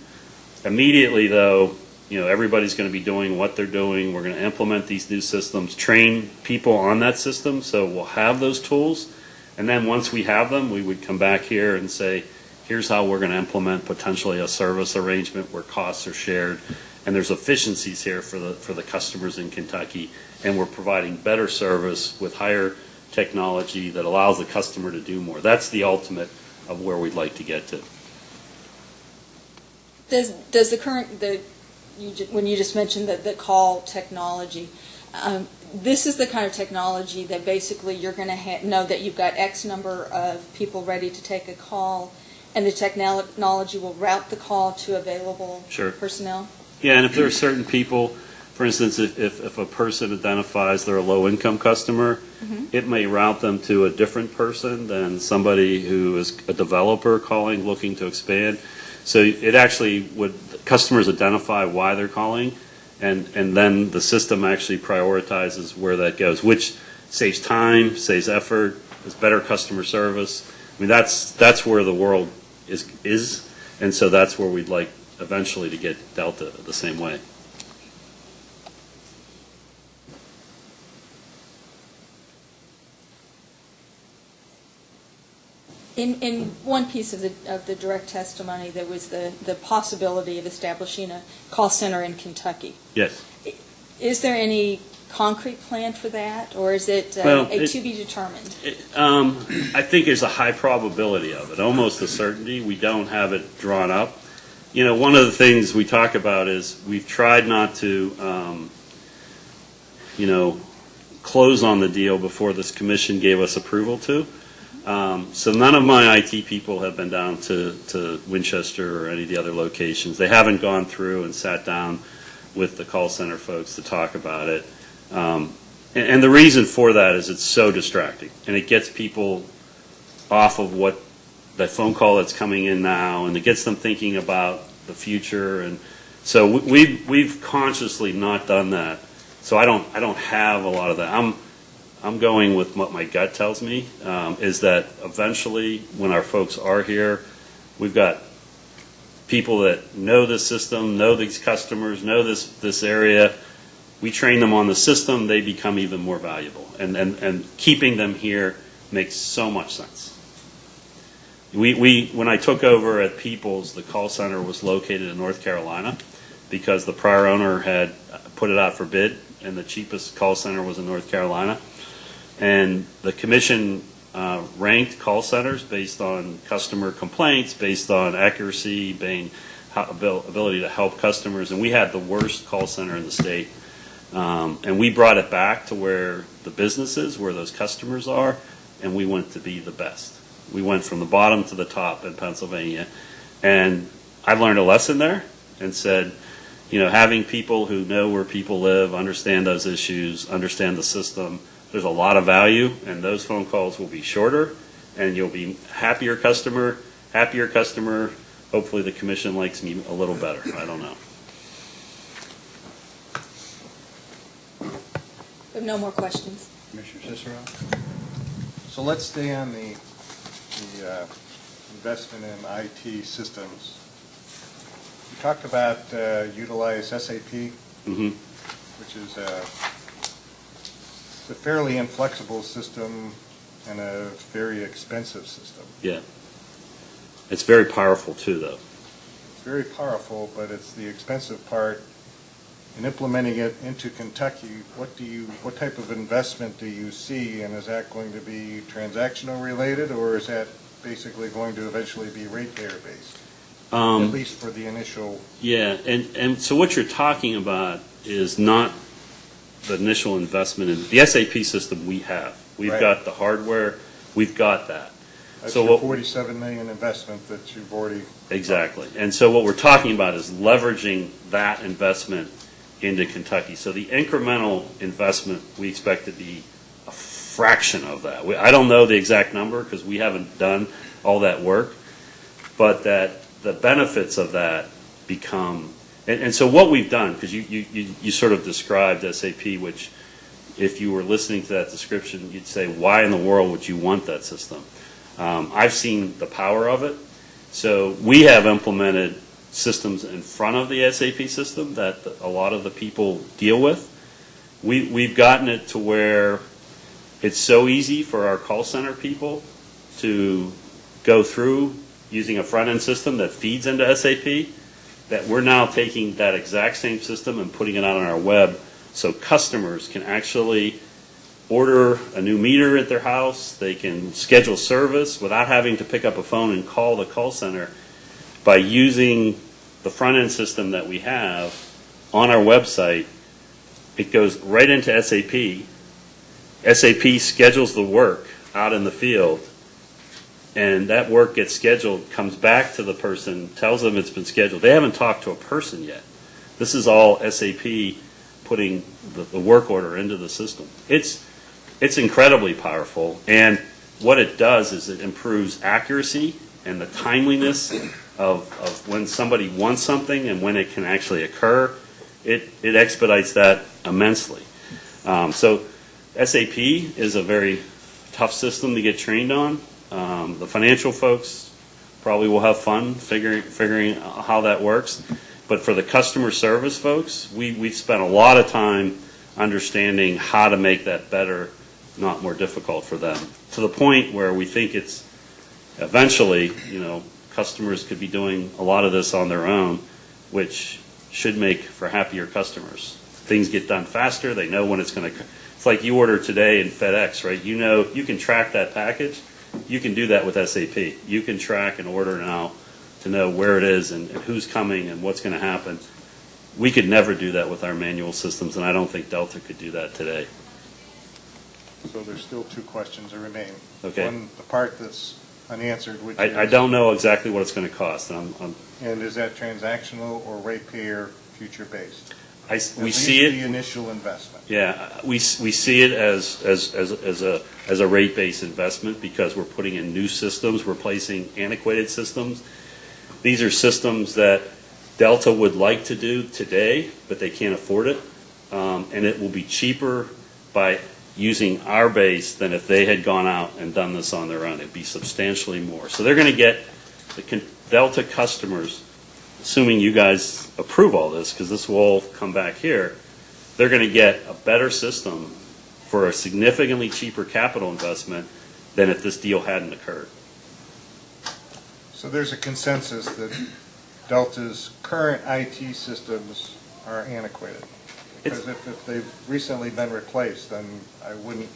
Speaker 13: Immediately, though, everybody's going to be doing what they're doing. We're going to implement these new systems, train people on that system, so we'll have those tools. And then once we have them, we would come back here and say, here's how we're going to implement potentially a service arrangement where costs are shared, and there's efficiencies here for the customers in Kentucky, and we're providing better service with higher technology that allows the customer to do more. That's the ultimate of where we'd like to get to.
Speaker 14: Does the current, when you just mentioned the call technology, this is the kind of technology that basically you're going to know that you've got X number of people ready to take a call, and the technology will route the call to available personnel?
Speaker 13: Yeah, and if there are certain people, for instance, if a person identifies they're a low-income customer, it may route them to a different person than somebody who is a developer calling, looking to expand. So it actually would, customers identify why they're calling, and then the system actually prioritizes where that goes, which saves time, saves effort, is better customer service. I mean, that's where the world is, and so that's where we'd like eventually to get Delta the same way.
Speaker 14: In one piece of the direct testimony, there was the possibility of establishing a call center in Kentucky.
Speaker 13: Yes.
Speaker 14: Is there any concrete plan for that, or is it to be determined?
Speaker 13: I think there's a high probability of it, almost a certainty. We don't have it drawn up. One of the things we talk about is we've tried not to, close on the deal before this commission gave us approval to. So none of my IT people have been down to Winchester or any of the other locations. They haven't gone through and sat down with the call center folks to talk about it. And the reason for that is it's so distracting, and it gets people off of what that phone call that's coming in now, and it gets them thinking about the future. And so we've consciously not done that. So I don't have a lot of that. I'm going with what my gut tells me, is that eventually when our folks are here, we've got people that know this system, know these customers, know this area. We train them on the system, they become even more valuable. And keeping them here makes so much sense. When I took over at Peoples, the call center was located in North Carolina because the prior owner had put it out for bid, and the cheapest call center was in North Carolina. And the commission ranked call centers based on customer complaints, based on accuracy, ability to help customers, and we had the worst call center in the state. And we brought it back to where the business is, where those customers are, and we went to be the best. We went from the bottom to the top in Pennsylvania. And I learned a lesson there and said, having people who know where people live, understand those issues, understand the system, there's a lot of value, and those phone calls will be shorter, and you'll be happier customer. Hopefully the commission likes me a little better. I don't know.
Speaker 14: We have no more questions.
Speaker 7: Commissioner Cicero? So let's stay on the investment in IT systems. You talked about utilize SAP, which is a fairly inflexible system and a very expensive system.
Speaker 13: Yeah. It's very powerful too, though.
Speaker 7: It's very powerful, but it's the expensive part. In implementing it into Kentucky, what type of investment do you see, and is that going to be transactional related, or is that basically going to eventually be ratepayer based? At least for the initial.
Speaker 13: Yeah, and so what you're talking about is not the initial investment in the SAP system we have. We've
Speaker 7: Right.
Speaker 13: got the hardware, we've got that.
Speaker 7: That's
Speaker 13: So
Speaker 7: your
Speaker 13: what-
Speaker 7: 47 million investment that you've already.
Speaker 13: Exactly. And so what we're talking about is leveraging that investment into Kentucky. So the incremental investment, we expect to be a fraction of that. I don't know the exact number because we haven't done all that work, but that the benefits of that become, and so what we've done, because you sort of described SAP, which if you were listening to that description, you'd say, why in the world would you want that system? I've seen the power of it. So we have implemented systems in front of the SAP system that a lot of the people deal with. We've gotten it to where it's so easy for our call center people to go through using a front-end system that feeds into SAP that we're now taking that exact same system and putting it out on our web so customers can actually order a new meter at their house. They can schedule service without having to pick up a phone and call the call center by using the front-end system that we have on our website. It goes right into SAP. SAP schedules the work out in the field, and that work gets scheduled, comes back to the person, tells them it's been scheduled. They haven't talked to a person yet. This is all SAP putting the work order into the system. It's incredibly powerful, and what it does is it improves accuracy and the timeliness of when somebody wants something and when it can actually occur. It expedites that immensely. So SAP is a very tough system to get trained on. The financial folks probably will have fun figuring out how that works. But for the customer service folks, we've spent a lot of time understanding how to make that better, not more difficult for them, to the point where we think it's eventually, customers could be doing a lot of this on their own, which should make for happier customers. Things get done faster. They know when it's going to. It's like you order today in FedEx, right? You can track that package. You can do that with SAP. You can track and order now to know where it is and who's coming and what's going to happen. We could never do that with our manual systems, and I don't think Delta could do that today.
Speaker 7: So there's still two questions that remain.
Speaker 13: Okay.
Speaker 7: One, the part that's unanswered, which
Speaker 13: I
Speaker 7: is,
Speaker 13: don't know exactly what it's going to cost.
Speaker 7: and is that transactional or ratepayer future based?
Speaker 13: We
Speaker 7: At
Speaker 13: see
Speaker 7: least
Speaker 13: it.
Speaker 7: the initial investment.
Speaker 13: Yeah, we see it as a rate-based investment because we're putting in new systems, replacing antiquated systems. These are systems that Delta would like to do today, but they can't afford it. And it will be cheaper by using our base than if they had gone out and done this on their own. It'd be substantially more. So they're going to get the Delta customers, assuming you guys approve all this, because this will all come back here, they're going to get a better system for a significantly cheaper capital investment than if this deal hadn't occurred.
Speaker 7: So there's a consensus that Delta's current IT systems are antiquated. Because if they've recently been replaced, then I wouldn't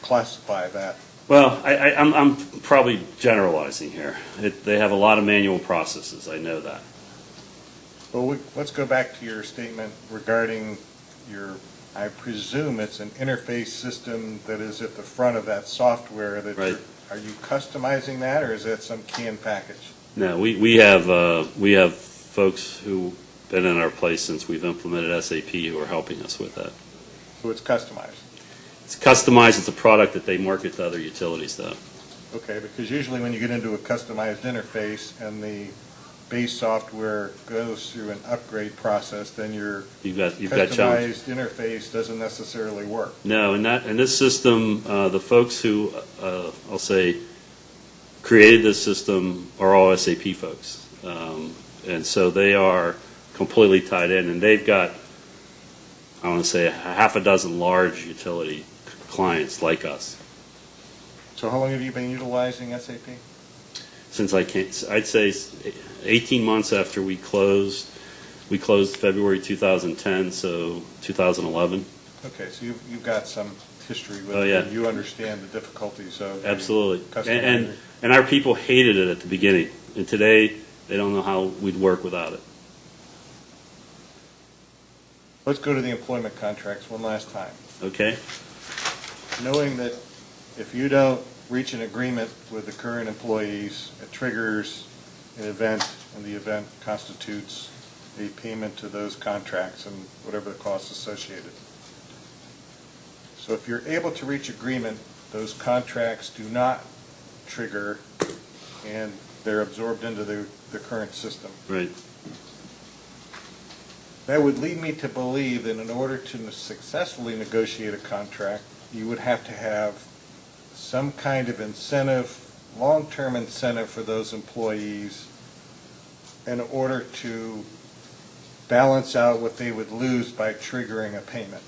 Speaker 7: classify that.
Speaker 13: Well, I'm probably generalizing here. They have a lot of manual processes. I know that.
Speaker 7: Well, let's go back to your statement regarding I presume it's an interface system that is at the front of that software.
Speaker 13: Right.
Speaker 7: Are you customizing that, or is that some canned package?
Speaker 13: No, we have folks who've been in our place since we've implemented SAP who are helping us with that.
Speaker 7: So it's customized?
Speaker 13: It's customized. It's a product that they market to other utilities, though.
Speaker 7: Okay, because usually when you get into a customized interface and the base software goes through an upgrade process, then your
Speaker 13: You've got
Speaker 7: customized
Speaker 13: challenges.
Speaker 7: interface doesn't necessarily work.
Speaker 13: No, in this system, the folks who I'll say created this system are all SAP folks, and so they are completely tied in, and they've got, I want to say, half a dozen large utility clients like us.
Speaker 7: So how long have you been utilizing SAP?
Speaker 13: Since I'd say 18 months after we closed February 2010, so 2011.
Speaker 7: Okay, so you've got some history with
Speaker 13: Oh,
Speaker 7: it.
Speaker 13: yeah.
Speaker 7: And you understand the difficulties of the
Speaker 13: Absolutely.
Speaker 7: customer.
Speaker 13: And our people hated it at the beginning, and today they don't know how we'd work without it.
Speaker 7: Let's go to the employment contracts one last time.
Speaker 13: Okay?
Speaker 7: Knowing that if you don't reach an agreement with the current employees, it triggers an event, and the event constitutes a payment to those contracts and whatever the costs associated. So if you're able to reach agreement, those contracts do not trigger, and they're absorbed into the current system.
Speaker 13: Right.
Speaker 7: That would lead me to believe that in order to successfully negotiate a contract, you would have to have some kind of incentive, long-term incentive for those employees in order to balance out what they would lose by triggering a payment.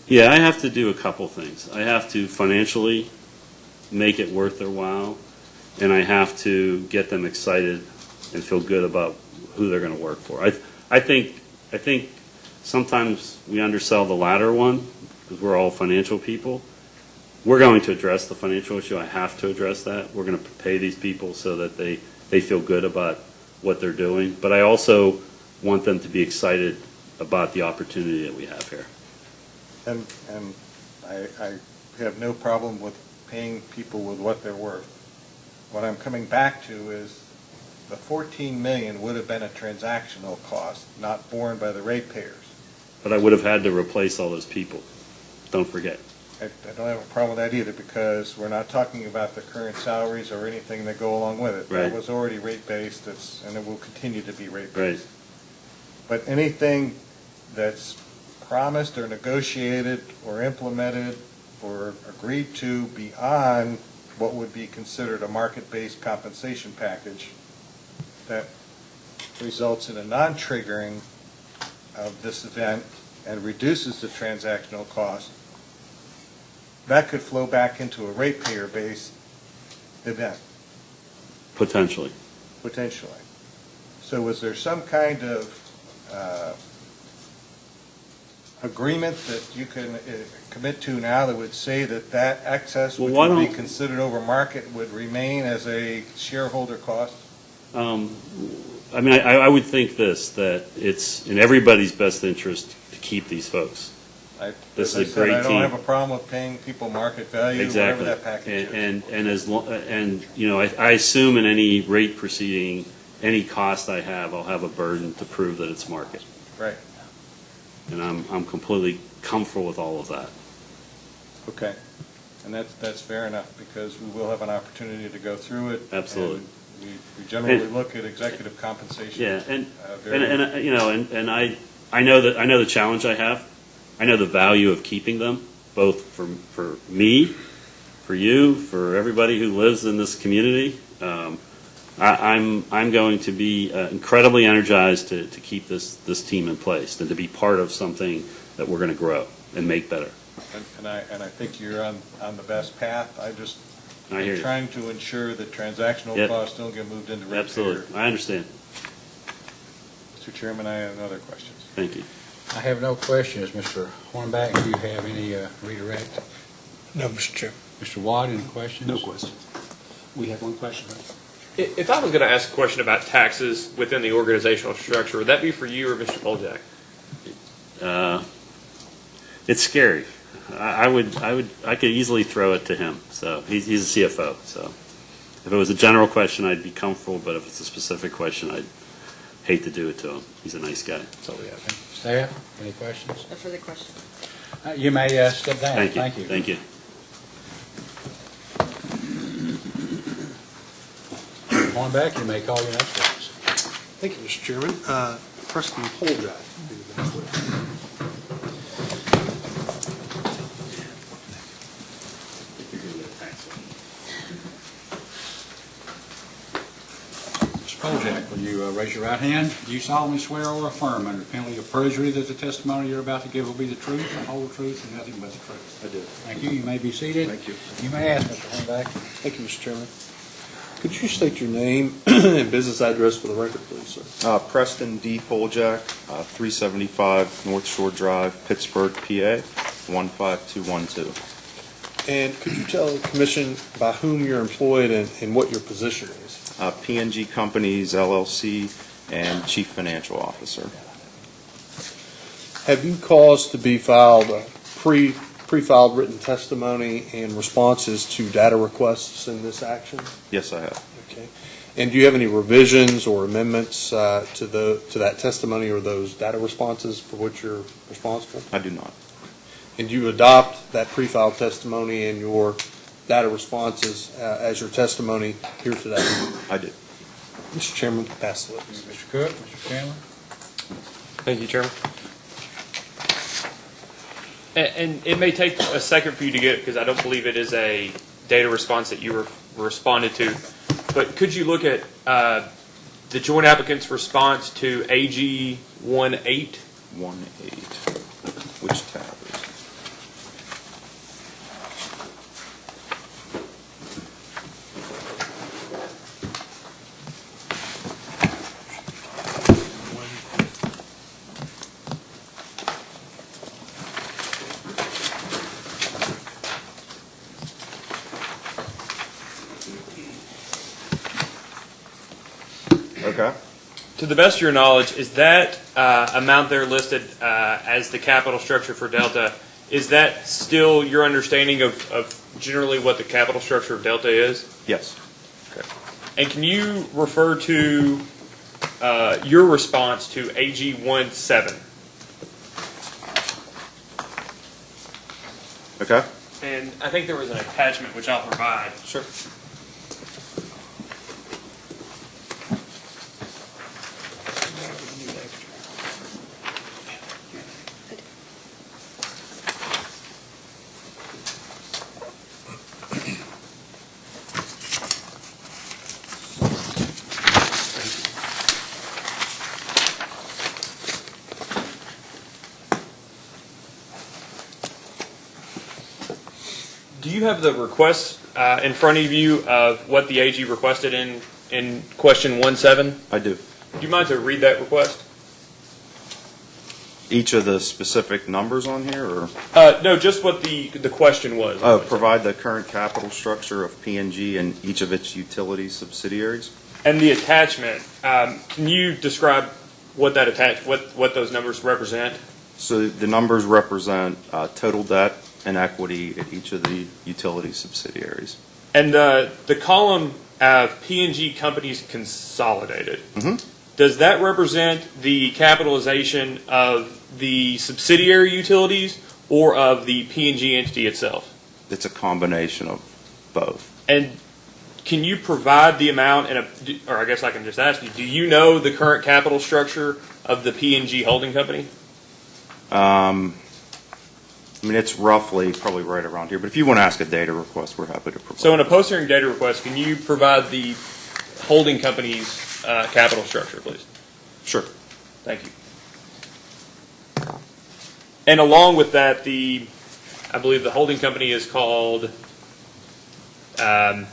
Speaker 13: Yeah, I have to do a couple things. I have to financially make it worth their while, and I have to get them excited and feel good about who they're going to work for. I think sometimes we undersell the latter one because we're all financial people. We're going to address the financial issue. I have to address that. We're going to pay these people so that they feel good about what they're doing. But I also want them to be excited about the opportunity that we have here.
Speaker 7: And I have no problem with paying people with what they're worth. What I'm coming back to is the $14 million would have been a transactional cost, not borne by the ratepayers.
Speaker 13: But I would have had to replace all those people. Don't forget.
Speaker 7: I don't have a problem with that either, because we're not talking about the current salaries or anything that go along with it.
Speaker 13: Right.
Speaker 7: That was already rate-based, and it will continue to be rate-based.
Speaker 13: Right.
Speaker 7: But anything that's promised or negotiated or implemented or agreed to beyond what would be considered a market-based compensation package that results in a non-triggering of this event and reduces the transactional cost, that could flow back into a ratepayer-based event,
Speaker 13: Potentially.
Speaker 7: potentially. So was there some kind of agreement that you can commit to now that would say that that excess, which
Speaker 13: Well, why
Speaker 7: would be
Speaker 13: don't-
Speaker 7: considered over market, would remain as a shareholder cost?
Speaker 13: I mean, I would think that it's in everybody's best interest to keep these folks. This
Speaker 7: As
Speaker 13: is a
Speaker 7: I said,
Speaker 13: great
Speaker 7: I don't
Speaker 13: team.
Speaker 7: have a problem with paying people market value, whatever
Speaker 13: Exactly.
Speaker 7: that package is.
Speaker 13: And as you know, I assume in any rate proceeding, any cost I have, I'll have a burden to prove that it's market.
Speaker 7: Right.
Speaker 13: And I'm completely comfortable with all of that.
Speaker 7: Okay. And that's fair enough, because we will have an opportunity to go through it.
Speaker 13: Absolutely.
Speaker 7: And we generally
Speaker 13: And-
Speaker 7: look at executive compensation.
Speaker 13: Yeah,
Speaker 7: very-
Speaker 13: and I know the challenge I have. I know the value of keeping them, both for me, for you, for everybody who lives in this community. I'm going to be incredibly energized to keep this team in place and to be part of something that we're going to grow and make better.
Speaker 7: And I think you're on the best path.
Speaker 13: I hear
Speaker 7: I'm
Speaker 13: you.
Speaker 7: trying to ensure that transactional
Speaker 13: Yep.
Speaker 7: costs don't get moved into ratepayer.
Speaker 13: Absolutely, I understand.
Speaker 7: Mr. Chairman, I have no other questions.
Speaker 13: Thank you.
Speaker 1: I have no questions. Mr. Hornback, do you have any redirect?
Speaker 8: No, Mr. Chair.
Speaker 1: Mr. Watt, any questions?
Speaker 2: No question.
Speaker 11: We have one question. Right?
Speaker 12: If I was going to ask a question about taxes within the organizational structure, would that be for you or Mr. Poljak?
Speaker 13: It's scary. I could easily throw it to him. So he's a CFO. So if it was a general question, I'd be comfortable. But if it's a specific question, I'd hate to do it to him. He's a nice guy.
Speaker 1: That's all we have. Staff, any questions?
Speaker 14: No further questions.
Speaker 1: You may step down.
Speaker 13: Thank you.
Speaker 1: Thank you.
Speaker 13: Thank you.
Speaker 1: Hornback, you may call your next witness.
Speaker 8: Thank you, Mr. Chairman. Preston Poljak will be the next witness. Mr.
Speaker 1: Pojek, will you raise your right hand? Do you solemnly swear or affirm under penalty of perjury that the testimony you're about to give will be the truth, the whole truth, and nothing but the truth?
Speaker 8: I do.
Speaker 1: Thank you. You may be seated.
Speaker 8: Thank you.
Speaker 1: You may ask, Mr. Hornback.
Speaker 8: Thank you, Mr. Chairman. Could you state your name and business address for the record, please, sir?
Speaker 15: Preston D. Poljak, 375 North Shore Drive, Pittsburgh, PA, 15212.
Speaker 8: And could you tell the commission by whom you're employed and what your position is?
Speaker 15: P&G Companies, LLC, and Chief Financial Officer.
Speaker 8: Have you caused to be filed pre-filed written testimony and responses to data requests in this action?
Speaker 15: Yes, I have.
Speaker 8: Okay. And do you have any revisions or amendments to that testimony or those data responses for which you're responsible?
Speaker 15: I do not.
Speaker 8: And do you adopt that pre-filed testimony and your data responses as your testimony here today?
Speaker 15: I do.
Speaker 8: Mr. Chairman, pass the witness.
Speaker 1: Mr. Cook, Mr. Chandler.
Speaker 12: Thank you, Chairman. And it may take a second for you to get it because I don't believe it is a data response that you responded to. But could you look at the joint applicant's response to AG 18?
Speaker 15: 18. Which tab is it? Okay.
Speaker 12: To the best of your knowledge, is that amount there listed as the capital structure for Delta, is that still your understanding of generally what the capital structure of Delta is?
Speaker 15: Yes.
Speaker 12: Okay. And can you refer to your response to AG 17?
Speaker 15: Okay.
Speaker 12: And I think there was an attachment which I'll provide.
Speaker 15: Sure.
Speaker 12: Do you have the request in front of you of what the AG requested in question 17?
Speaker 15: I do.
Speaker 12: Do you mind to read that request?
Speaker 15: Each of the specific numbers on here, or?
Speaker 12: No, just what the question was.
Speaker 15: Provide the current capital structure of P&G and each of its utility subsidiaries.
Speaker 12: And the attachment, can you describe what that what those numbers represent?
Speaker 15: So the numbers represent total debt and equity at each of the utility subsidiaries.
Speaker 12: And the column of P&G Companies Consolidated, does that represent the capitalization of the subsidiary utilities or of the P&G entity itself?
Speaker 15: It's a combination of both.
Speaker 12: And can you provide the amount, or I guess I can just ask you, do you know the current capital structure of the P&G holding company?
Speaker 15: I mean, it's roughly probably right around here, but if you want to ask a data request, we're happy to provide.
Speaker 12: So in a post-hearing data request, can you provide the holding company's capital structure, please?
Speaker 15: Sure.
Speaker 12: Thank you. And along with that, I believe the holding company is called, and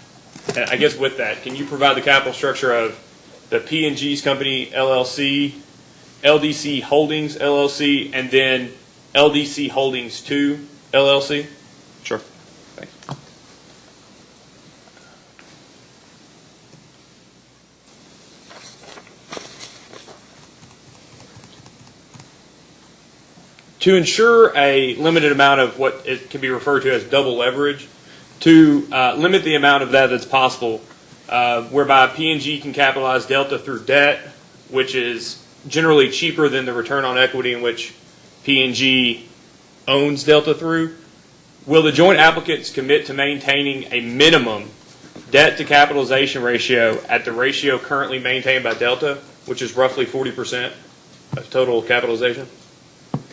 Speaker 12: I guess with that, can you provide the capital structure of the P&G's company, LLC, LDC Holdings, LLC, and then LDC Holdings 2, LLC?
Speaker 15: Sure.
Speaker 12: Thank you. To ensure a limited amount of what it can be referred to as double leverage, to limit the amount of that that's possible, whereby P&G can capitalize Delta through debt, which is generally cheaper than the return on equity in which P&G owns Delta through, will the joint applicants commit to maintaining a minimum debt to capitalization ratio at the ratio currently maintained by Delta, which is roughly 40% of total capitalization?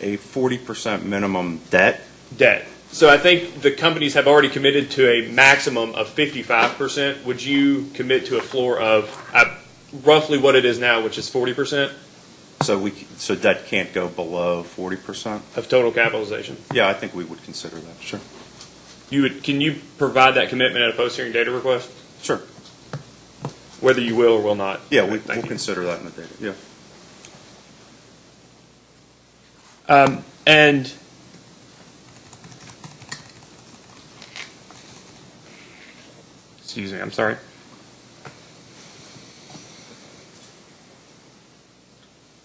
Speaker 15: A 40% minimum debt?
Speaker 12: Debt. So I think the companies have already committed to a maximum of 55%. Would you commit to a floor of, roughly what it is now, which is 40%
Speaker 15: So debt can't go below 40%?
Speaker 12: of total capitalization.
Speaker 15: Yeah, I think we would consider that, sure.
Speaker 12: Can you provide that commitment at a post-hearing data request?
Speaker 15: Sure.
Speaker 12: Whether you will or will not?
Speaker 15: Yeah, we'll
Speaker 12: Thank you.
Speaker 15: consider that in the data, yeah.
Speaker 12: And excuse me, I'm sorry.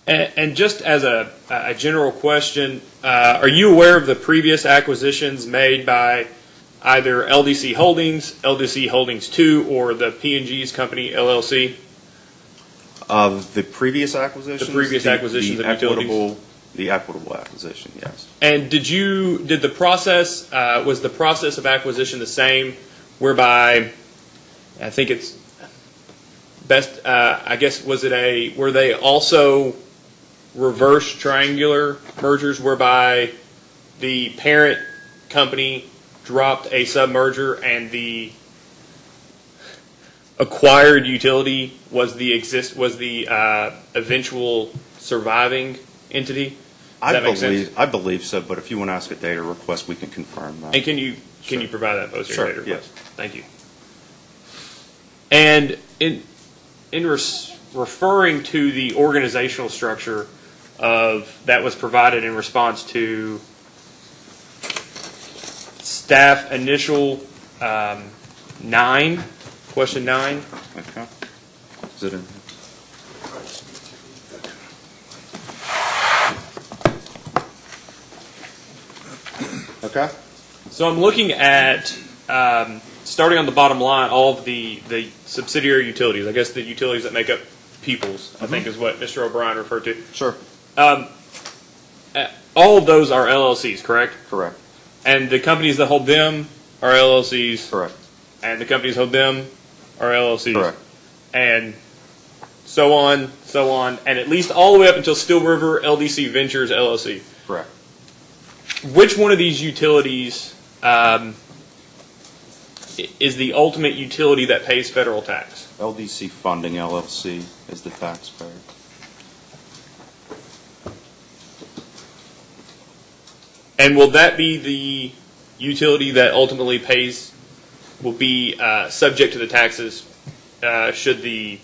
Speaker 12: And just as a general question, are you aware of the previous acquisitions made by either LDC Holdings, LDC Holdings 2, or the P&G's company, LLC?
Speaker 15: Of the previous acquisitions?
Speaker 12: The previous acquisitions of utilities?
Speaker 15: The equitable acquisition, yes.
Speaker 12: And was the process of acquisition the same, whereby, I think it's best, I guess, were they also reverse triangular mergers whereby the parent company dropped a submerger and the acquired utility was the eventual surviving entity? Does that make sense?
Speaker 15: I believe so, but if you want to ask a data request, we can confirm that.
Speaker 12: And can you provide that post-hearing
Speaker 15: Sure,
Speaker 12: data request?
Speaker 15: yes.
Speaker 12: Thank you. And in referring to the organizational structure that was provided in response to staff initial question 9.
Speaker 15: Okay. Is it in? Okay.
Speaker 12: So I'm looking at, starting on the bottom line, all of the subsidiary utilities, I guess the utilities that make up Peoples, I think is what Mr. O'Brien referred to.
Speaker 15: Sure.
Speaker 12: All of those are LLCs, correct?
Speaker 15: Correct.
Speaker 12: And the companies that hold them are LLCs?
Speaker 15: Correct.
Speaker 12: And the companies that hold them are LLCs?
Speaker 15: Correct.
Speaker 12: And so on, and at least all the way up until Still River LDC Ventures LLC?
Speaker 15: Correct.
Speaker 12: Which one of these utilities is the ultimate utility that pays federal tax?
Speaker 15: LDC Funding LLC is the taxpayer.
Speaker 12: And will that be the utility that ultimately will be subject to the taxes should the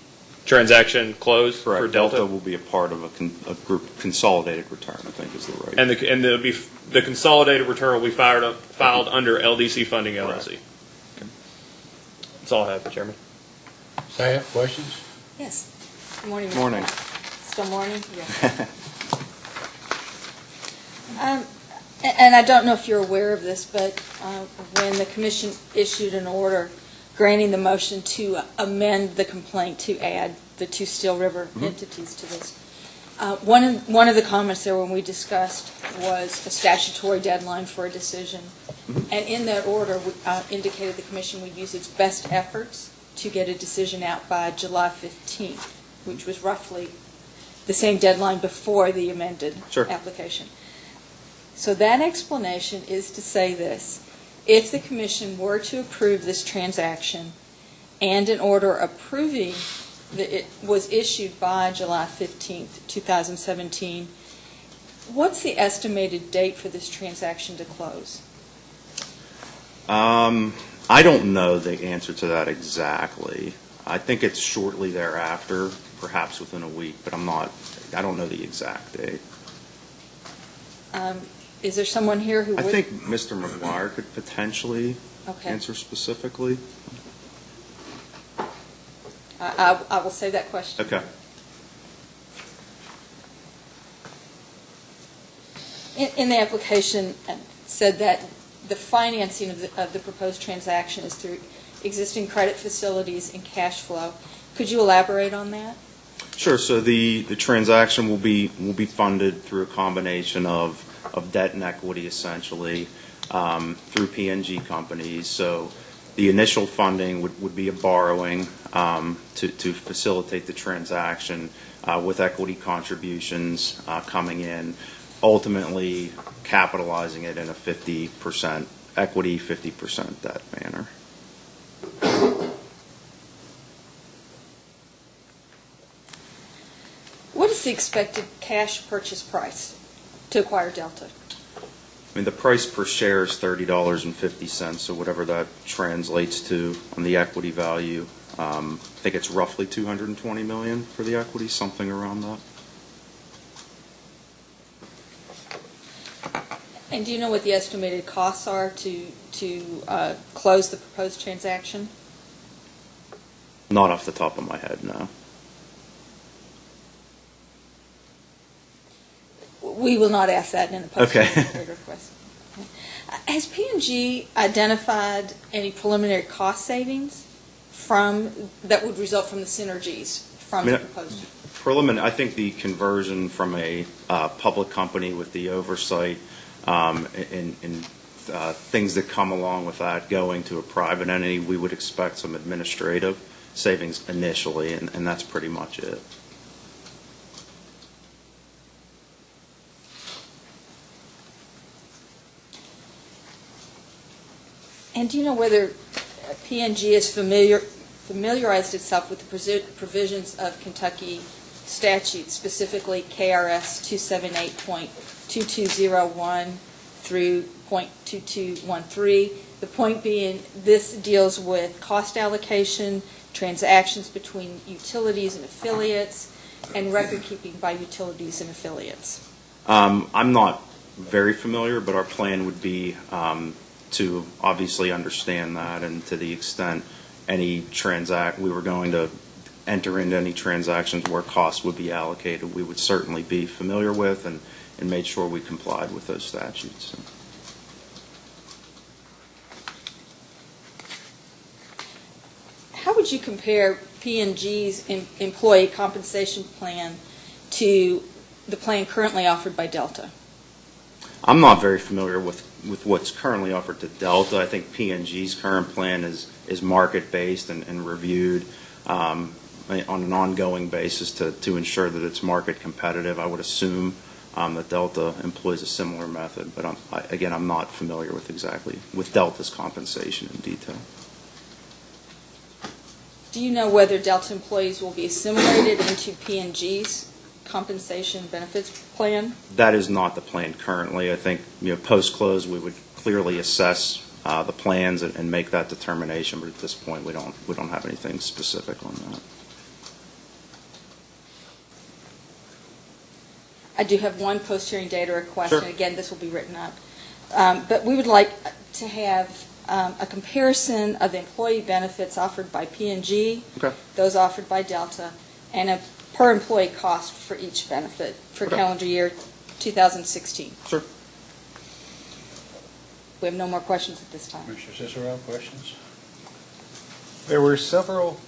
Speaker 12: transaction close
Speaker 15: Correct.
Speaker 12: for Delta?
Speaker 15: Delta will be a part of a group consolidated return, I think is the right.
Speaker 12: And the consolidated return will be filed under LDC Funding LLC. Okay. That's all I have, Chairman.
Speaker 1: Staff, questions?
Speaker 14: Yes. Good morning. Mr.
Speaker 15: Morning.
Speaker 14: Still morning? Yeah. And I don't know if you're aware of this, but when the commission issued an order granting the motion to amend the complaint to add the two Steel River entities to this, one of the comments there when we discussed was a statutory deadline for a decision. And in that order, we indicated the commission would use its best efforts to get a decision out by July 15th, which was roughly the same deadline before the amended application. So that explanation is to say this: if the commission were to approve this transaction and an order approving that it was issued by July 15th, 2017, what's the estimated date for this transaction to close?
Speaker 15: I don't know the answer to that exactly. I think it's shortly thereafter, perhaps within a week, but I don't know the exact date.
Speaker 14: Is there someone here who would?
Speaker 15: I think Mr. McGuire could potentially
Speaker 14: Okay.
Speaker 15: answer specifically.
Speaker 14: I will say that question.
Speaker 15: Okay.
Speaker 14: In the application, it said that the financing of the proposed transaction is through existing credit facilities and cash flow. Could you elaborate on that?
Speaker 15: Sure. So the transaction will be funded through a combination of debt and equity, essentially, through P&G companies. So the initial funding would be a borrowing to facilitate the transaction with equity contributions coming in, ultimately capitalizing it in a 50% equity, 50% debt manner.
Speaker 14: the expected cash purchase price to acquire Delta?
Speaker 15: I mean, the price per share is $30.50, so whatever that translates to on the equity value. I think it's roughly $220 million for the equity, something around that.
Speaker 14: And do you know what the estimated costs are to close the proposed transaction?
Speaker 15: Not off the top of my head, no.
Speaker 14: We will not ask that in a post-transaction
Speaker 15: Okay.
Speaker 14: request. Has P&G identified any preliminary cost savings that would result from the synergies from the proposed?
Speaker 15: I think the conversion from a public company with the oversight and things that come along with that going to a private entity, we would expect some administrative savings initially, and that's pretty much it.
Speaker 14: And do you know whether P&G has familiarized itself with the provisions of Kentucky statutes, specifically KRS 278.2201 through .2213? The point being, this deals with cost allocation, transactions between utilities and affiliates, and record keeping by utilities and affiliates.
Speaker 15: I'm not very familiar, but our plan would be to obviously understand that, and to the extent we were going to enter into any transactions where costs would be allocated, we would certainly be familiar with and made sure we complied with those statutes.
Speaker 14: How would you compare P&G's employee compensation plan to the plan currently offered by Delta?
Speaker 15: I'm not very familiar with what's currently offered to Delta. I think P&G's current plan is market-based and reviewed on an ongoing basis to ensure that it's market competitive. I would assume that Delta employs a similar method, but I'm not familiar with Delta's compensation in detail.
Speaker 14: Do you know whether Delta employees will be assimilated into P&G's compensation benefits plan?
Speaker 15: That is not the plan currently. I think post-close we would clearly assess the plans and make that determination, but at this point we don't have anything specific on that.
Speaker 14: I do have one post-hearing data request,
Speaker 15: Sure.
Speaker 14: and again, this will be written up. But we would like to have a comparison of the employee benefits offered by P&G,
Speaker 15: Okay.
Speaker 14: those offered by Delta, and a per-employee cost for each benefit for
Speaker 15: Okay.
Speaker 14: calendar year 2016.
Speaker 15: Sure.
Speaker 14: We have no more questions at this time.
Speaker 1: Commissioner Cicero, questions?
Speaker 7: There were several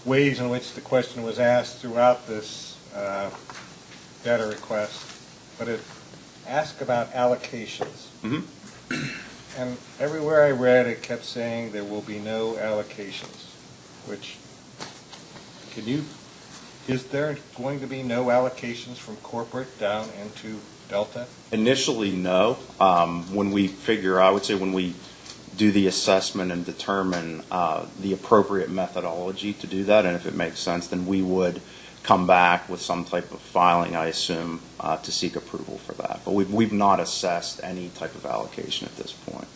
Speaker 7: ways in which the question was asked throughout this data request, but it asked about allocations.
Speaker 15: Mhm.
Speaker 7: And everywhere I read, it kept saying there will be no allocations, which, is there going to be no allocations from corporate down into Delta?
Speaker 15: Initially, no. When we do the assessment and determine the appropriate methodology to do that, and if it makes sense, then we would come back with some type of filing, I assume, to seek approval for that. But we've not assessed any type of allocation at this point.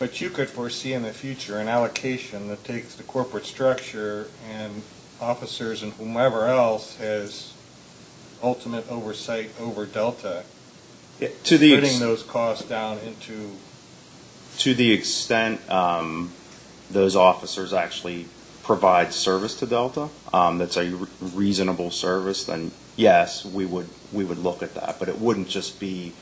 Speaker 7: But you could foresee in the future an allocation that takes the corporate structure and officers and whomever else has ultimate oversight over Delta, putting those costs down into...
Speaker 15: To the extent those officers actually provide service to Delta, that's a reasonable service, then yes, we would look at that. But it wouldn't just be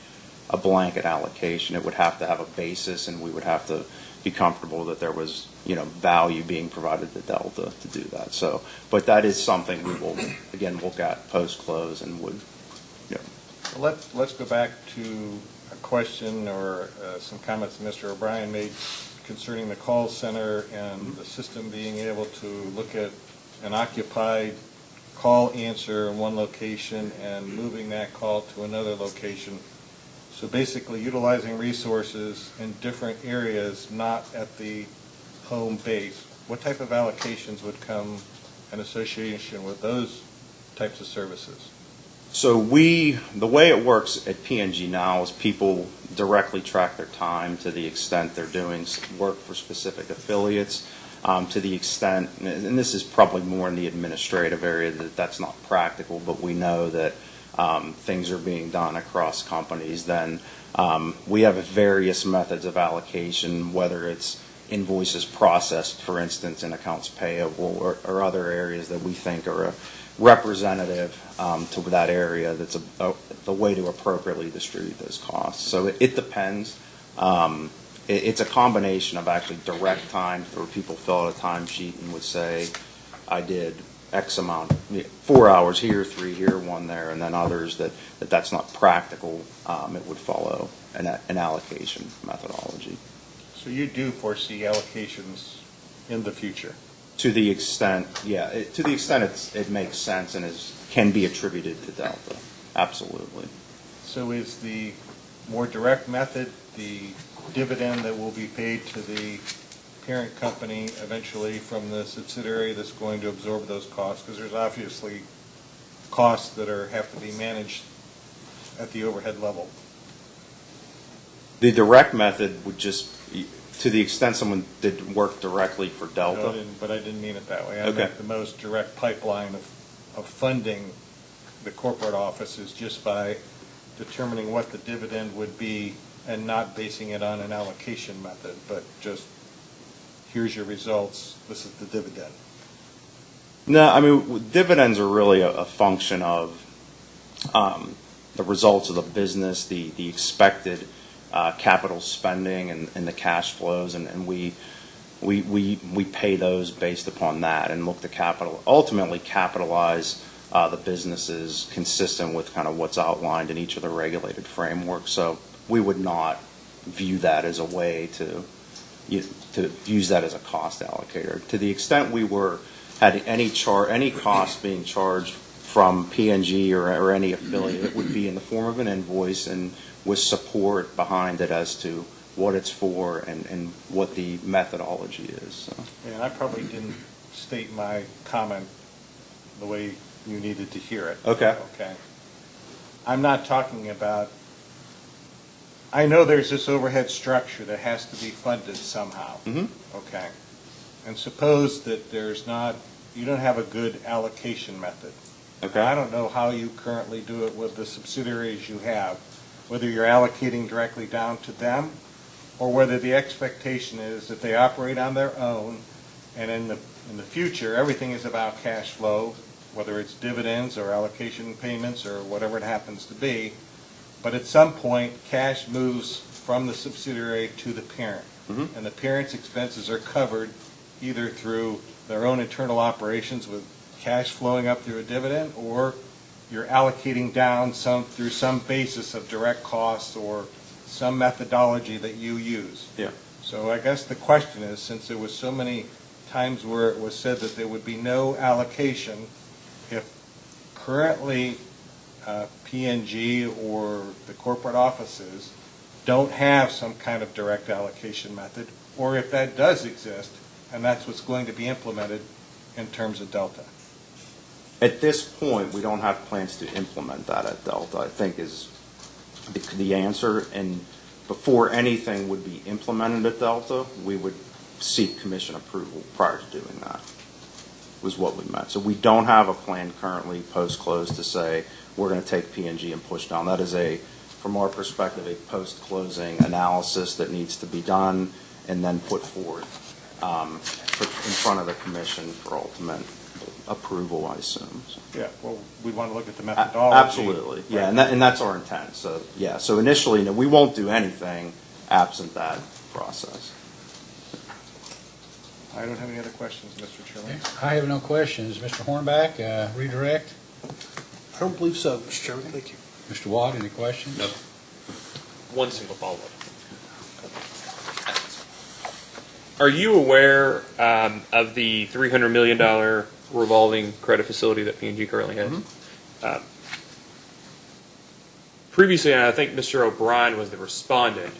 Speaker 15: a blanket allocation. It would have to have a basis, and we would have to be comfortable that there was value being provided to Delta to do that. So, but that is something we will again look at post-close and would.
Speaker 7: Let's go back to a question or some comments Mr. O'Brien made concerning the call center and the system being able to look at an occupied call answer in one location and moving that call to another location. So basically utilizing resources in different areas, not at the home base. What type of allocations would come in association with those types of services?
Speaker 15: So the way it works at P&G now is people directly track their time to the extent they're doing work for specific affiliates, to the extent, and this is probably more in the administrative area, that's not practical, but we know that things are being done across companies. Then we have various methods of allocation, whether it's invoices processed, for instance, in accounts payable, or other areas that we think are representative to that area that's the way to appropriately distribute those costs. So it depends. It's a combination of actually direct time, where people fill out a timesheet and would say, I did X amount, 4 hours here, 3 here, 1 there, and then others that's not practical. It would follow an allocation methodology.
Speaker 7: So you do foresee allocations in the future?
Speaker 15: To the extent, to the extent it makes sense and can be attributed to Delta, absolutely.
Speaker 7: So is the more direct method the dividend that will be paid to the parent company eventually from the subsidiary that's going to absorb those costs? Because there's obviously costs that have to be managed at the overhead level.
Speaker 15: The direct method would just, to the extent someone did work directly for Delta.
Speaker 7: No, but I didn't mean it that way. I
Speaker 15: Okay.
Speaker 7: meant the most direct pipeline of funding the corporate offices just by determining what the dividend would be and not basing it on an allocation method, but just, here's your results, this is the dividend.
Speaker 15: No, I mean, dividends are really a function of the results of the business, the expected capital spending and the cash flows, and we pay those based upon that and look to ultimately capitalize the businesses consistent with kind of what's outlined in each of the regulated frameworks. So we would not view that as a way to use that as a cost allocator. To the extent we had any cost being charged from P&G or any affiliate, it would be in the form of an invoice and with support behind it as to what it's for and what the methodology is. So.
Speaker 7: And I probably didn't state my comment the way you needed to hear it.
Speaker 15: Okay.
Speaker 7: Okay. I'm not talking about, I know there's this overhead structure that has to be funded somehow.
Speaker 15: Mm-hmm.
Speaker 7: Okay. And suppose that you don't have a good allocation method.
Speaker 15: Okay.
Speaker 7: I don't know how you currently do it with the subsidiaries you have, whether you're allocating directly down to them or whether the expectation is that they operate on their own and in the future everything is about cash flow, whether it's dividends or allocation payments or whatever it happens to be. But at some point, cash moves from the subsidiary to the parent.
Speaker 15: Mm-hmm.
Speaker 7: And the parent's expenses are covered either through their own internal operations with cash flowing up through a dividend, or you're allocating down through some basis of direct costs or some methodology that you use.
Speaker 15: Yeah.
Speaker 7: So I guess the question is, since there was so many times where it was said that there would be no allocation, if currently P&G or the corporate offices don't have some kind of direct allocation method, or if that does exist, and that's what's going to be implemented in terms of Delta.
Speaker 15: At this point, we don't have plans to implement that at Delta, I think is the answer. And before anything would be implemented at Delta, we would seek commission approval prior to doing that, was what we meant. So we don't have a plan currently post-close to say we're going to take P&G and push down. That is from our perspective, a post-closing analysis that needs to be done and then put forward in front of the commission for ultimate approval, I assume. So.
Speaker 7: Yeah, well, we want to look at the methodology.
Speaker 15: Absolutely, yeah, and that's our intent. So, yeah, so initially, we won't do anything absent that process.
Speaker 7: I don't have any other questions, Mr. Chairman.
Speaker 1: I have no questions. Mr. Hornback, redirect?
Speaker 8: I don't believe so, Mr. Chairman. Thank you.
Speaker 1: Mr. Watt, any questions?
Speaker 12: No. One single follow-up. Are you aware of the $300 million revolving credit facility that P&G currently has?
Speaker 15: Mm-hmm.
Speaker 12: Previously, I think Mr. O'Brien was the respondent,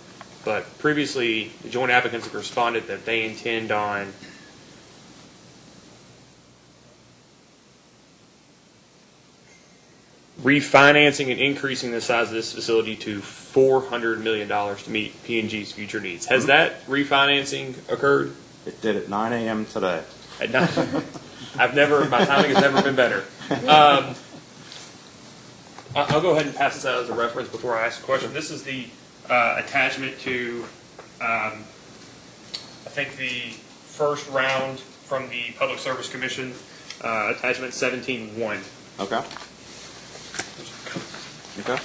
Speaker 12: but previously the joint applicants have responded that they intend on refinancing and increasing the size of this facility to $400 million to meet P&G's future needs. Has that refinancing occurred?
Speaker 15: It did at 9 a.m. today.
Speaker 12: At 9? My timing has never been better. I'll go ahead and pass this out as a reference before I ask a question. This is the attachment to, I think, the first round from the Public Service Commission, attachment 17-1.
Speaker 15: Okay. Okay.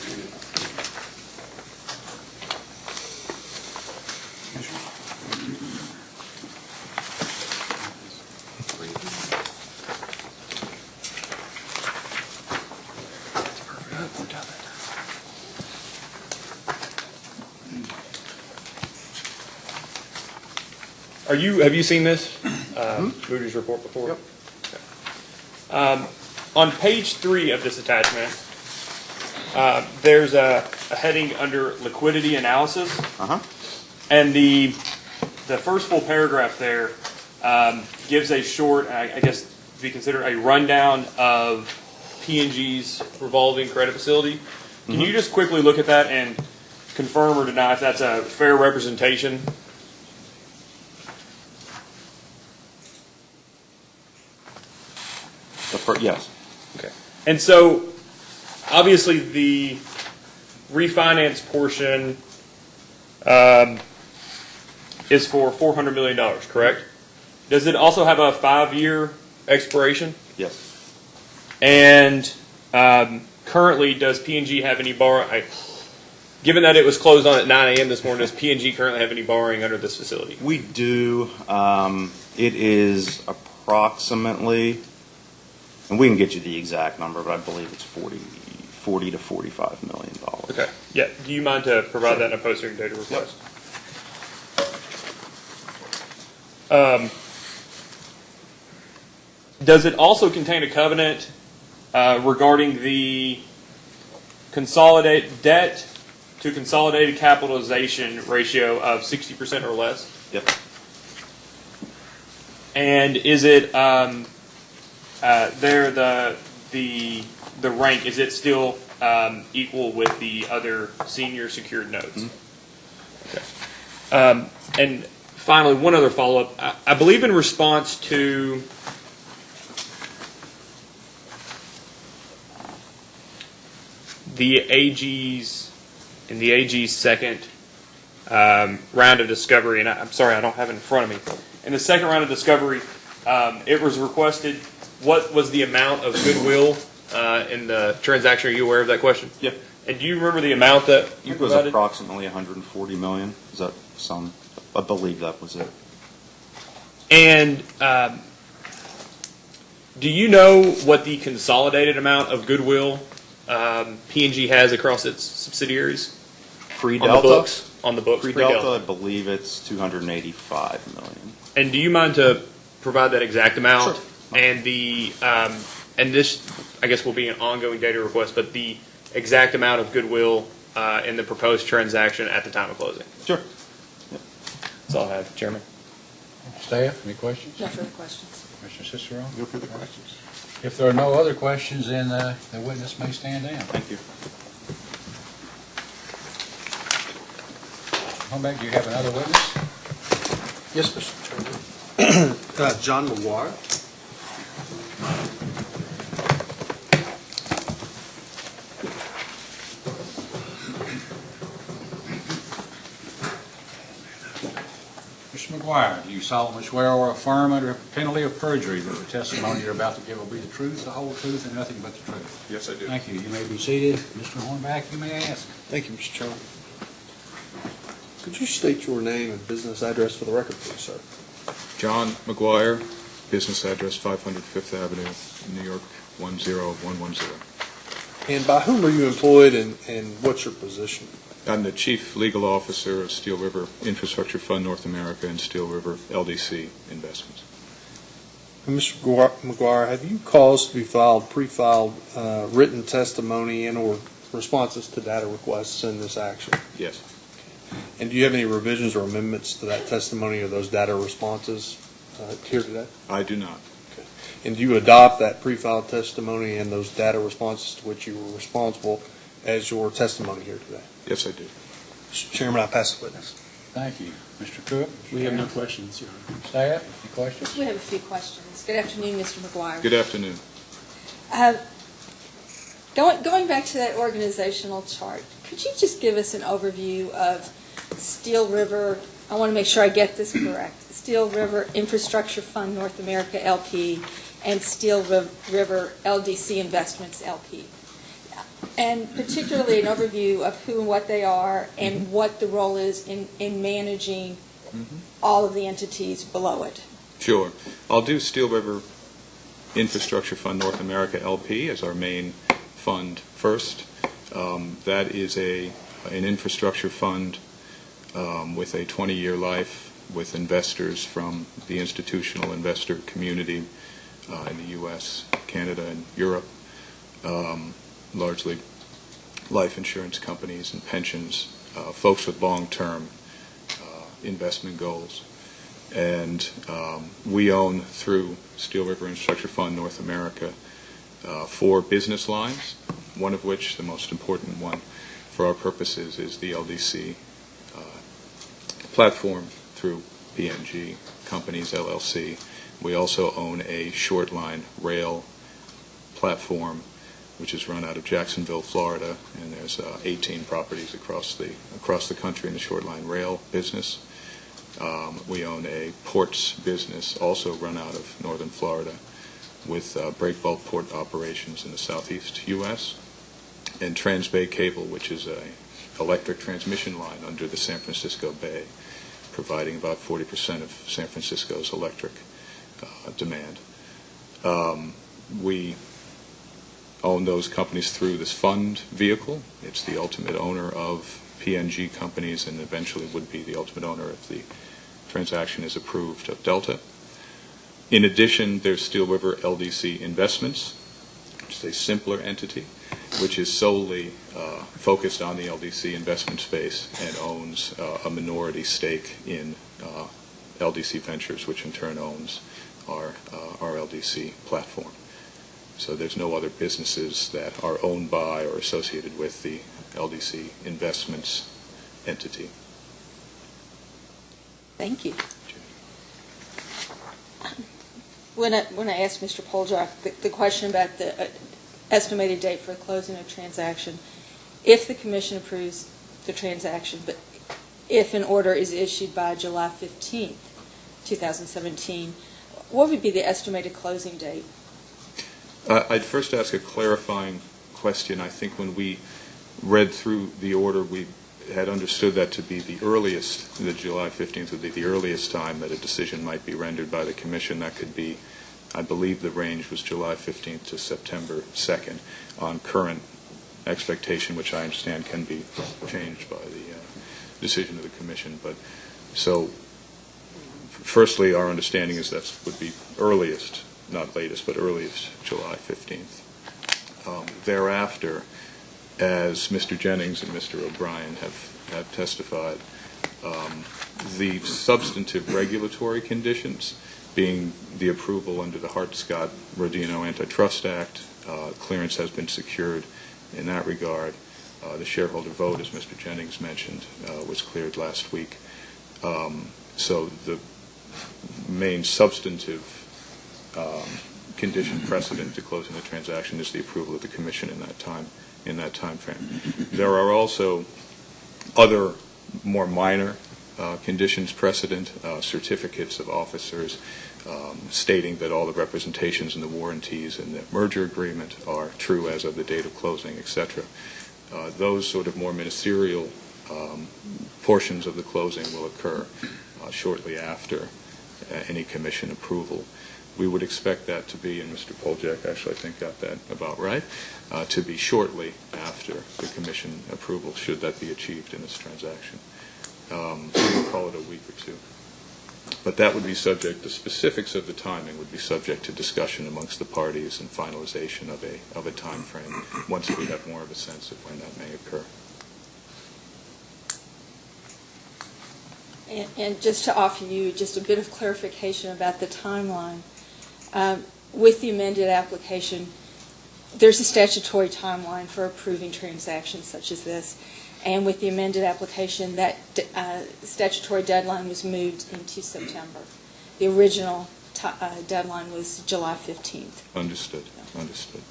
Speaker 12: Have you seen this Moody's report before?
Speaker 15: Yep.
Speaker 12: Okay. On page 3 of this attachment, there's a heading under liquidity analysis, and the first full paragraph there gives a short, I guess, to be considered a rundown of P&G's revolving credit facility. Can you just quickly look at that and confirm or deny if that's a fair representation?
Speaker 15: Yes.
Speaker 12: Okay. And so, obviously, the refinance portion is for $400 million, correct? Does it also have a 5-year expiration?
Speaker 15: Yes.
Speaker 12: And currently, does P&G have any borrowing? Given that it was closed on at 9 a.m. this morning, does P&G currently have any borrowing under this facility?
Speaker 15: We do. It is approximately, and we can get you the exact number, but I believe it's $40 to $45 million.
Speaker 12: Okay. Yeah. Do you mind to provide that in a post-hearing data request? Does it also contain a covenant regarding the consolidated debt to consolidated capitalization ratio of 60% or less?
Speaker 15: Yep.
Speaker 12: And is it the rank? Is it still equal with the other senior secured notes? Okay. And finally, one other follow-up. I believe in response to the AG's second round of discovery, and I'm sorry, I don't have it in front of me. In the second round of discovery, it was requested what was the amount of goodwill in the transaction. Are you aware of that question?
Speaker 15: Yep.
Speaker 12: And do you remember the amount that you
Speaker 15: It was
Speaker 12: provided?
Speaker 15: approximately $140 million. Is that some? I believe that was it.
Speaker 12: And do you know what the consolidated amount of goodwill P&G has across its subsidiaries?
Speaker 15: Pre-Delta?
Speaker 12: On the books.
Speaker 15: Pre-Delta, I believe it's $285 million.
Speaker 12: And do you mind to provide that exact amount?
Speaker 15: Sure.
Speaker 12: And and this, I guess, will be an ongoing data request, but the exact amount of goodwill in the proposed transaction at the time of closing.
Speaker 15: Sure.
Speaker 12: That's all I have, Chairman.
Speaker 1: Staff, any questions?
Speaker 14: No further questions.
Speaker 1: Commissioner Cicero?
Speaker 7: No further questions.
Speaker 1: If there are no other questions, then the witness may stand down.
Speaker 15: Thank you.
Speaker 1: Hornbeck, do you have another witness?
Speaker 8: Yes, Mr. Chairman. John McGuire.
Speaker 1: Mr. McGuire, do you solemnly swear or affirm under a penalty of perjury that the testimony you're about to give will be the truth, the whole truth, and nothing but the truth?
Speaker 8: Yes, I do.
Speaker 1: Thank you. You may be seated. Mr. Hornbeck, you may ask.
Speaker 8: Thank you, Mr. Chairman. Could you state your name and business address for the record, please, sir?
Speaker 16: John McGuire, business address 500 Fifth Avenue, New York 10110.
Speaker 8: And by whom are you employed and what's your position?
Speaker 16: I'm the Chief Legal Officer of Steel River Infrastructure Fund North America and Steel River LDC Investments.
Speaker 8: And Mr. McGuire, have you caused to be pre-filed written testimony and or responses to data requests in this action?
Speaker 16: Yes.
Speaker 8: And do you have any revisions or amendments to that testimony or those data responses here today?
Speaker 16: I do not.
Speaker 8: And do you adopt that pre-filed testimony and those data responses to which you were responsible as your testimony here today?
Speaker 16: Yes, I do.
Speaker 8: Mr. Chairman, I pass the witness.
Speaker 1: Thank you. Mr. Cook?
Speaker 4: We have no questions, Your Honor.
Speaker 1: Staff, any questions?
Speaker 14: We have a few questions. Good afternoon, Mr. McGuire.
Speaker 16: Good afternoon.
Speaker 14: Going back to that organizational chart, could you just give us an overview of Steel River, I want to make sure I get this correct, Steel River Infrastructure Fund North America LP and Steel River LDC Investments LP? And particularly an overview of who and what they are and what the role is in managing all of the entities below it.
Speaker 16: Sure. I'll do Steel River Infrastructure Fund North America LP as our main fund first. That is an infrastructure fund with a 20-year life, with investors from the institutional investor community in the U.S., Canada, and Europe, largely life insurance companies and pensions, folks with long-term investment goals. And we own, through Steel River Infrastructure Fund North America, 4 business lines, one of which, the most important one for our purposes, is the LDC platform through PNG Companies, LLC. We also own a short line rail platform, which is run out of Jacksonville, Florida, and there's 18 properties across the country in the short line rail business. We own a ports business, also run out of northern Florida, with breakbulk port operations in the southeast U.S., and Transbay Cable, which is a electric transmission line under the San Francisco Bay, providing about 40% of San Francisco's electric demand. We own those companies through this fund vehicle. It's the ultimate owner of PNG Companies and eventually would be the ultimate owner if the transaction is approved of Delta. In addition, there's Steel River LDC Investments, which is a simpler entity, which is solely focused on the LDC investment space and owns a minority stake in LDC Ventures, which in turn owns our LDC platform. So there's no other businesses that are owned by or associated with the LDC Investments entity.
Speaker 14: Thank you. When I asked Mr. Poljar the question about the estimated date for the closing of transaction, if the commission approves the transaction, but if an order is issued by July 15th, 2017, what would be the estimated closing date?
Speaker 16: I'd first ask a clarifying question. I think when we read through the order, we had understood that to be the earliest, that July 15th would be the earliest time that a decision might be rendered by the commission. That could be, I believe the range was July 15th to September 2nd on current expectation, which I understand can be changed by the decision of the commission. But so, firstly, our understanding is that would be earliest, not latest, but earliest July 15th. Thereafter, as Mr. Jennings and Mr. O'Brien have testified, the substantive regulatory conditions, being the approval under the Hart-Scott-Rodino Antitrust Act, clearance has been secured in that regard. The shareholder vote, as Mr. Jennings mentioned, was cleared last week. So the main substantive condition precedent to closing the transaction is the approval of the commission in that time frame. There are also other more minor conditions precedent, certificates of officers stating that all the representations and the warranties in the merger agreement are true as of the date of closing, etc. Those sort of more ministerial portions of the closing will occur shortly after any commission approval. We would expect that to be, and Mr. Poljak actually I think got that about right, to be shortly after the commission approval, should that be achieved in this transaction. We'll call it a week or two. But that would be subject, the specifics of the timing would be subject to discussion amongst the parties and finalization of a time frame once we have more of a sense of when that may occur.
Speaker 14: And just to offer you just a bit of clarification about the timeline, with the amended application, there's a statutory timeline for approving transactions such as this. And with the amended application, that statutory deadline was moved into September. The original deadline was July 15th.
Speaker 16: Understood, understood.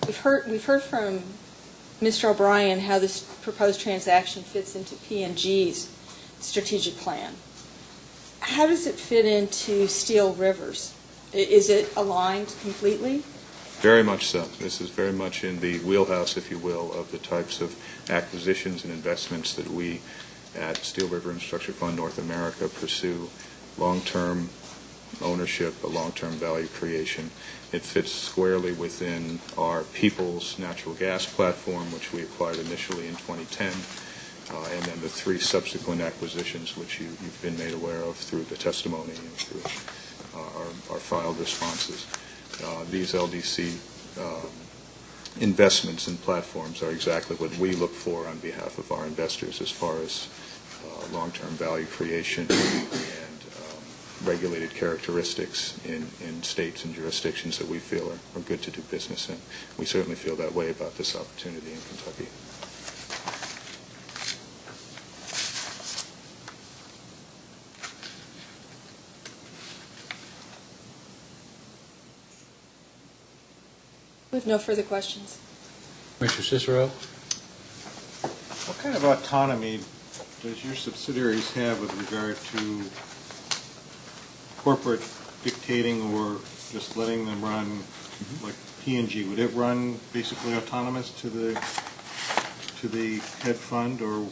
Speaker 14: We've heard from Mr. O'Brien how this proposed transaction fits into P&G's strategic plan. How does it fit into Steel Rivers? Is it aligned completely?
Speaker 16: Very much so. This is very much in the wheelhouse, if you will, of the types of acquisitions and investments that we at Steel River Infrastructure Fund North America pursue. Long-term ownership, a long-term value creation. It fits squarely within our Peoples Natural Gas platform, which we acquired initially in 2010, and then the 3 subsequent acquisitions, which you've been made aware of through the testimony and through our filed responses. These LDC investments and platforms are exactly what we look for on behalf of our investors as far as long-term value creation and regulated characteristics in states and jurisdictions that we feel are good to do business in. We certainly feel that way about this opportunity in Kentucky.
Speaker 14: We have no further questions.
Speaker 1: Mr. Cicero?
Speaker 7: What kind of autonomy does your subsidiaries have with regard to corporate dictating or just letting them run, like P&G? Would it run basically autonomous to the head fund, or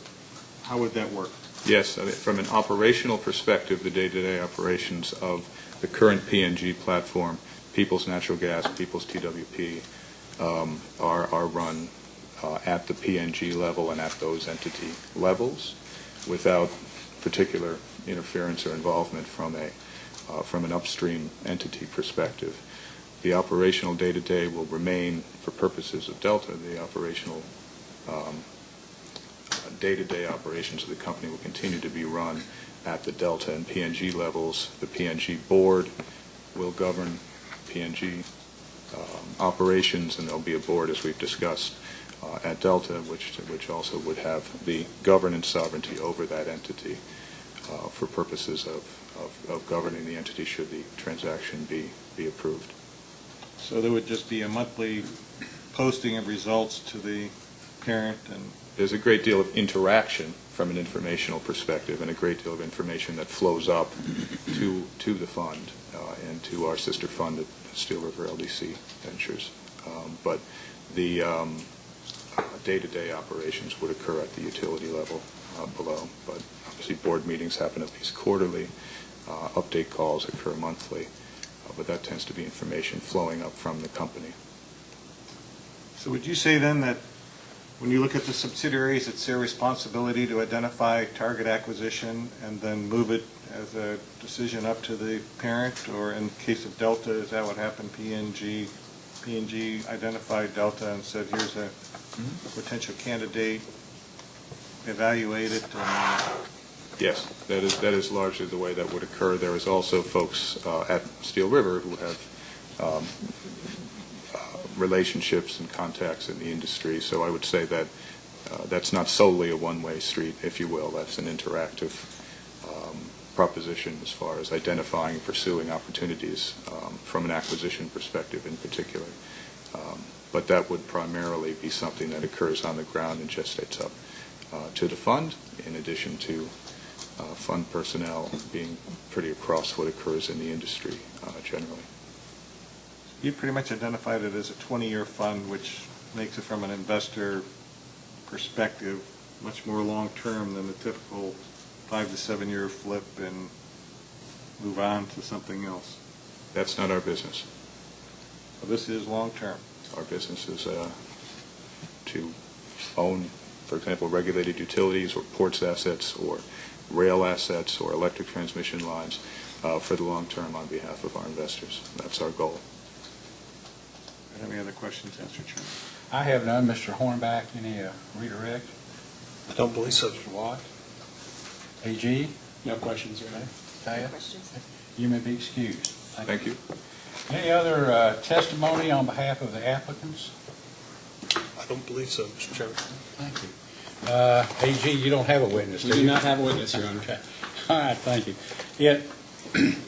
Speaker 7: how would that work?
Speaker 16: Yes, I mean, from an operational perspective, the day-to-day operations of the current P&G platform, Peoples Natural Gas, Peoples TWP, are run at the P&G level and at those entity levels without particular interference or involvement from an upstream entity perspective. The operational day-to-day will remain, for purposes of Delta, the operational day-to-day operations of the company will continue to be run at the Delta and P&G levels. The P&G board will govern P&G operations, and there'll be a board, as we've discussed, at Delta, which also would have the governance sovereignty over that entity for purposes of governing the entity should the transaction be approved.
Speaker 7: So there would just be a monthly posting of results to the parent, and
Speaker 16: there's a great deal of interaction from an informational perspective and a great deal of information that flows up to the fund and to our sister fund at Steel River LDC Ventures. But the day-to-day operations would occur at the utility level below. But obviously board meetings happen at least quarterly. Update calls occur monthly. But that tends to be information flowing up from the company.
Speaker 7: so would you say then that when you look at the subsidiaries, it's their responsibility to identify target acquisition and then move it as a decision up to the parent? Or in the case of Delta, is that what happened? P&G identified Delta and said, here's a potential candidate, evaluate it?
Speaker 16: Yes, that is largely the way that would occur. There is also folks at Steel River who have relationships and contacts in the industry. So I would say that that's not solely a one-way street, if you will. That's an interactive proposition as far as identifying and pursuing opportunities from an acquisition perspective in particular. But that would primarily be something that occurs on the ground and gestates up to the fund, in addition to fund personnel being pretty across what occurs in the industry generally.
Speaker 7: You pretty much identified it as a 20-year fund, which makes it from an investor perspective much more long-term than the typical 5 to 7 year flip and move on to something else.
Speaker 16: That's not our business.
Speaker 7: So this is long-term.
Speaker 16: Our business is to own, for example, regulated utilities or ports assets or rail assets or electric transmission lines for the long term on behalf of our investors. That's our goal.
Speaker 7: Any other questions, Mr. Chairman?
Speaker 1: I have none. Mr. Hornback, any redirect?
Speaker 8: I don't believe so.
Speaker 1: Mr. Watt? AG?
Speaker 4: No questions, Your Honor.
Speaker 1: Taya?
Speaker 14: Questions?
Speaker 1: You may be excused.
Speaker 16: Thank you.
Speaker 1: Any other testimony on behalf of the applicants?
Speaker 2: I don't believe so, Mr. Chairman.
Speaker 1: Thank you. AG, you don't have a witness, do
Speaker 4: We
Speaker 1: you?
Speaker 4: do not have a witness, Your Honor.
Speaker 1: Okay. All right, thank you.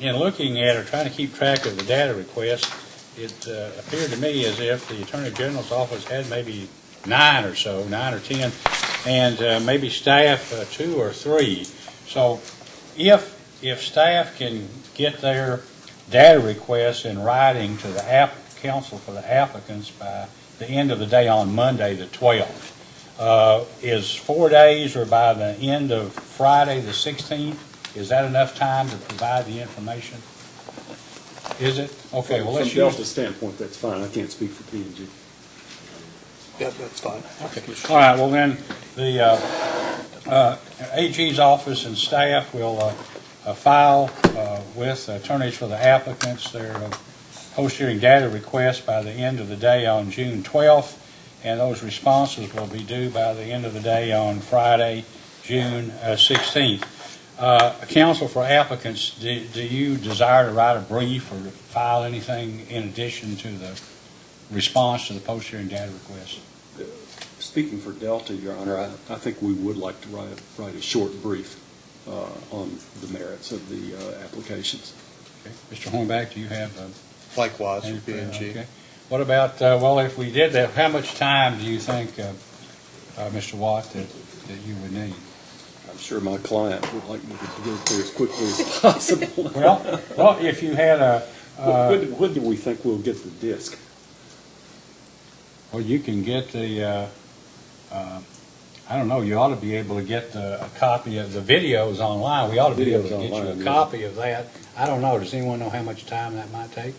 Speaker 1: In looking at or trying to keep track of the data request, it appeared to me as if the Attorney General's office had maybe 9 or 10, and maybe staff 2 or 3. So if staff can get their data requests in writing to the counsel for the applicants by the end of the day on Monday, the 12th, is 4 days or by the end of Friday, the 16th, is that enough time to provide the information? Is it? Okay, well, let's
Speaker 2: From
Speaker 1: use...
Speaker 2: Delta's standpoint, that's fine. I can't speak for P&G.
Speaker 1: Yep, that's fine. Okay. All right, well then, the AG's office and staff will file with attorneys for the applicants their post-hearing data requests by the end of the day on June 12th, and those responses will be due by the end of the day on Friday, June 16th. Counsel for applicants, do you desire to write a brief or to file anything in addition to the response to the post-hearing data request?
Speaker 2: Speaking for Delta, Your Honor, I think we would like to write a short brief on the merits of the applications.
Speaker 1: Okay. Mr. Hornback, do you have...
Speaker 3: Likewise
Speaker 1: any-
Speaker 3: for P&G.
Speaker 1: okay. What about, well, if we did that, how much time do you think, Mr. Watt, that you would need?
Speaker 2: I'm sure my client would like me to get it there as quickly as possible.
Speaker 1: Well, if you had a...
Speaker 2: when do we think we'll get the disc?
Speaker 1: Well, you can get the, I don't know, you ought to be able to get a copy of the videos online. We ought to be able to
Speaker 2: Videos
Speaker 1: get you
Speaker 2: online,
Speaker 1: a
Speaker 2: yeah.
Speaker 1: copy of that. I don't know, does anyone know how much time that might take?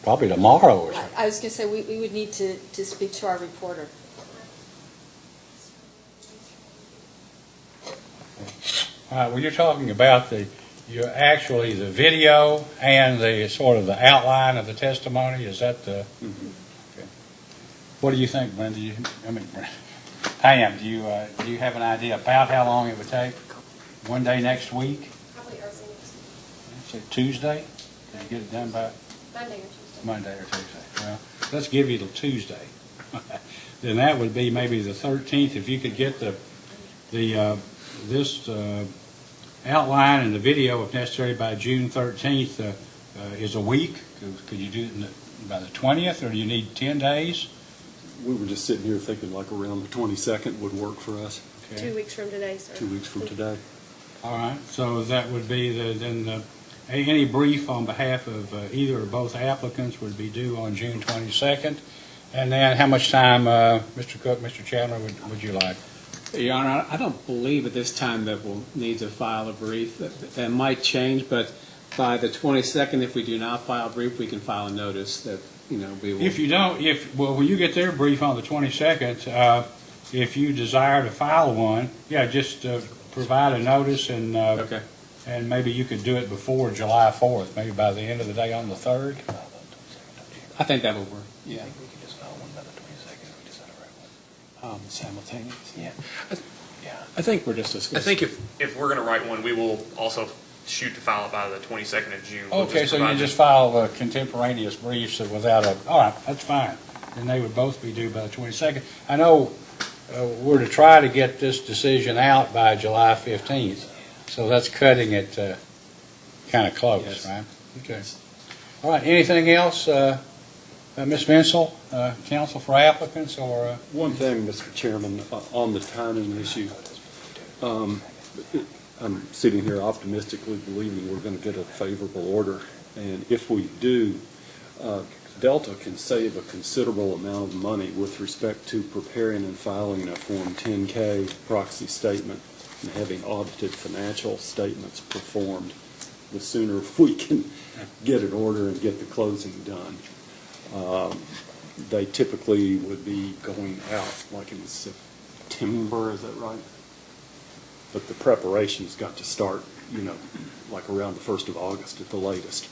Speaker 1: Probably tomorrow or something.
Speaker 14: I was going to say, we would need to speak to our reporter.
Speaker 1: All right, well, you're talking about the video and the sort of the outline of the testimony, is that the? Okay. What do you think, Brenda? Pam, do you have an idea about how long it would take? One day next week?
Speaker 9: Probably early next week.
Speaker 1: Say Tuesday? Can you get it done by
Speaker 9: Monday or Tuesday.
Speaker 1: Monday or Tuesday? Well, let's give you till Tuesday. Then that would be maybe the 13th, if you could get this outline and the video, if necessary, by June 13th, is a week. Could you do it by the 20th, or do you need 10 days?
Speaker 2: We were just sitting here thinking like around the 22nd would work for us.
Speaker 1: Okay.
Speaker 9: 2 weeks from today, sir.
Speaker 2: 2 weeks from today.
Speaker 1: All right, so that would be any brief on behalf of either or both applicants would be due on June 22nd. And then how much time, Mr. Cook, Mr. Chandler, would you like?
Speaker 4: Your Honor, I don't believe at this time that we'll need to file a brief. That might change, but by the 22nd, if we do not file a brief, we can file a notice that, we will.
Speaker 1: If you don't, when you get their brief on the 22nd, if you desire to file one, just provide a notice and
Speaker 4: Okay.
Speaker 1: and maybe you could do it before July 4th, maybe by the end of the day on the 3rd.
Speaker 4: I think that will work, yeah.
Speaker 1: Simultaneous.
Speaker 4: Yeah. I think we're just discussing.
Speaker 12: I think if we're going to write one, we will also shoot to file it by the 22nd of June. We'll
Speaker 1: Okay, so you
Speaker 12: provide
Speaker 1: just file contemporaneous briefs without all right, that's fine. And they would both be due by the 22nd. I know we're to try to get this decision out by July 15th, so that's cutting it kind of close,
Speaker 2: Yes.
Speaker 1: right? Okay. All right, anything else, Ms. Vinsel, counsel for applicants, or?
Speaker 2: One thing, Mr. Chairman, on the timing issue, I'm sitting here optimistically believing we're going to get a favorable order. And if we do, Delta can save a considerable amount of money with respect to preparing and filing a Form 10K proxy statement and having audited financial statements performed. The sooner we can get an order and get the closing done. They typically would be going out like in September, is that right? But the preparation's got to start, like around the 1st of August at the latest.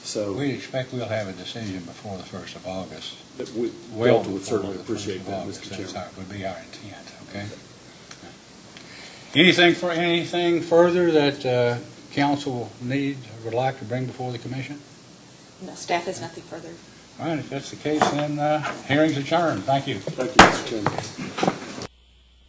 Speaker 2: So
Speaker 1: We expect we'll have a decision before the 1st of August.
Speaker 2: Delta would certainly appreciate that, Mr. Chairman.
Speaker 1: That would be our intent, okay? Anything further that council need or would like to bring before the commission?
Speaker 14: No, staff has nothing further.
Speaker 1: All right, if that's the case, then hearing's adjourned. Thank you.
Speaker 2: Thank you, Mr. Chairman.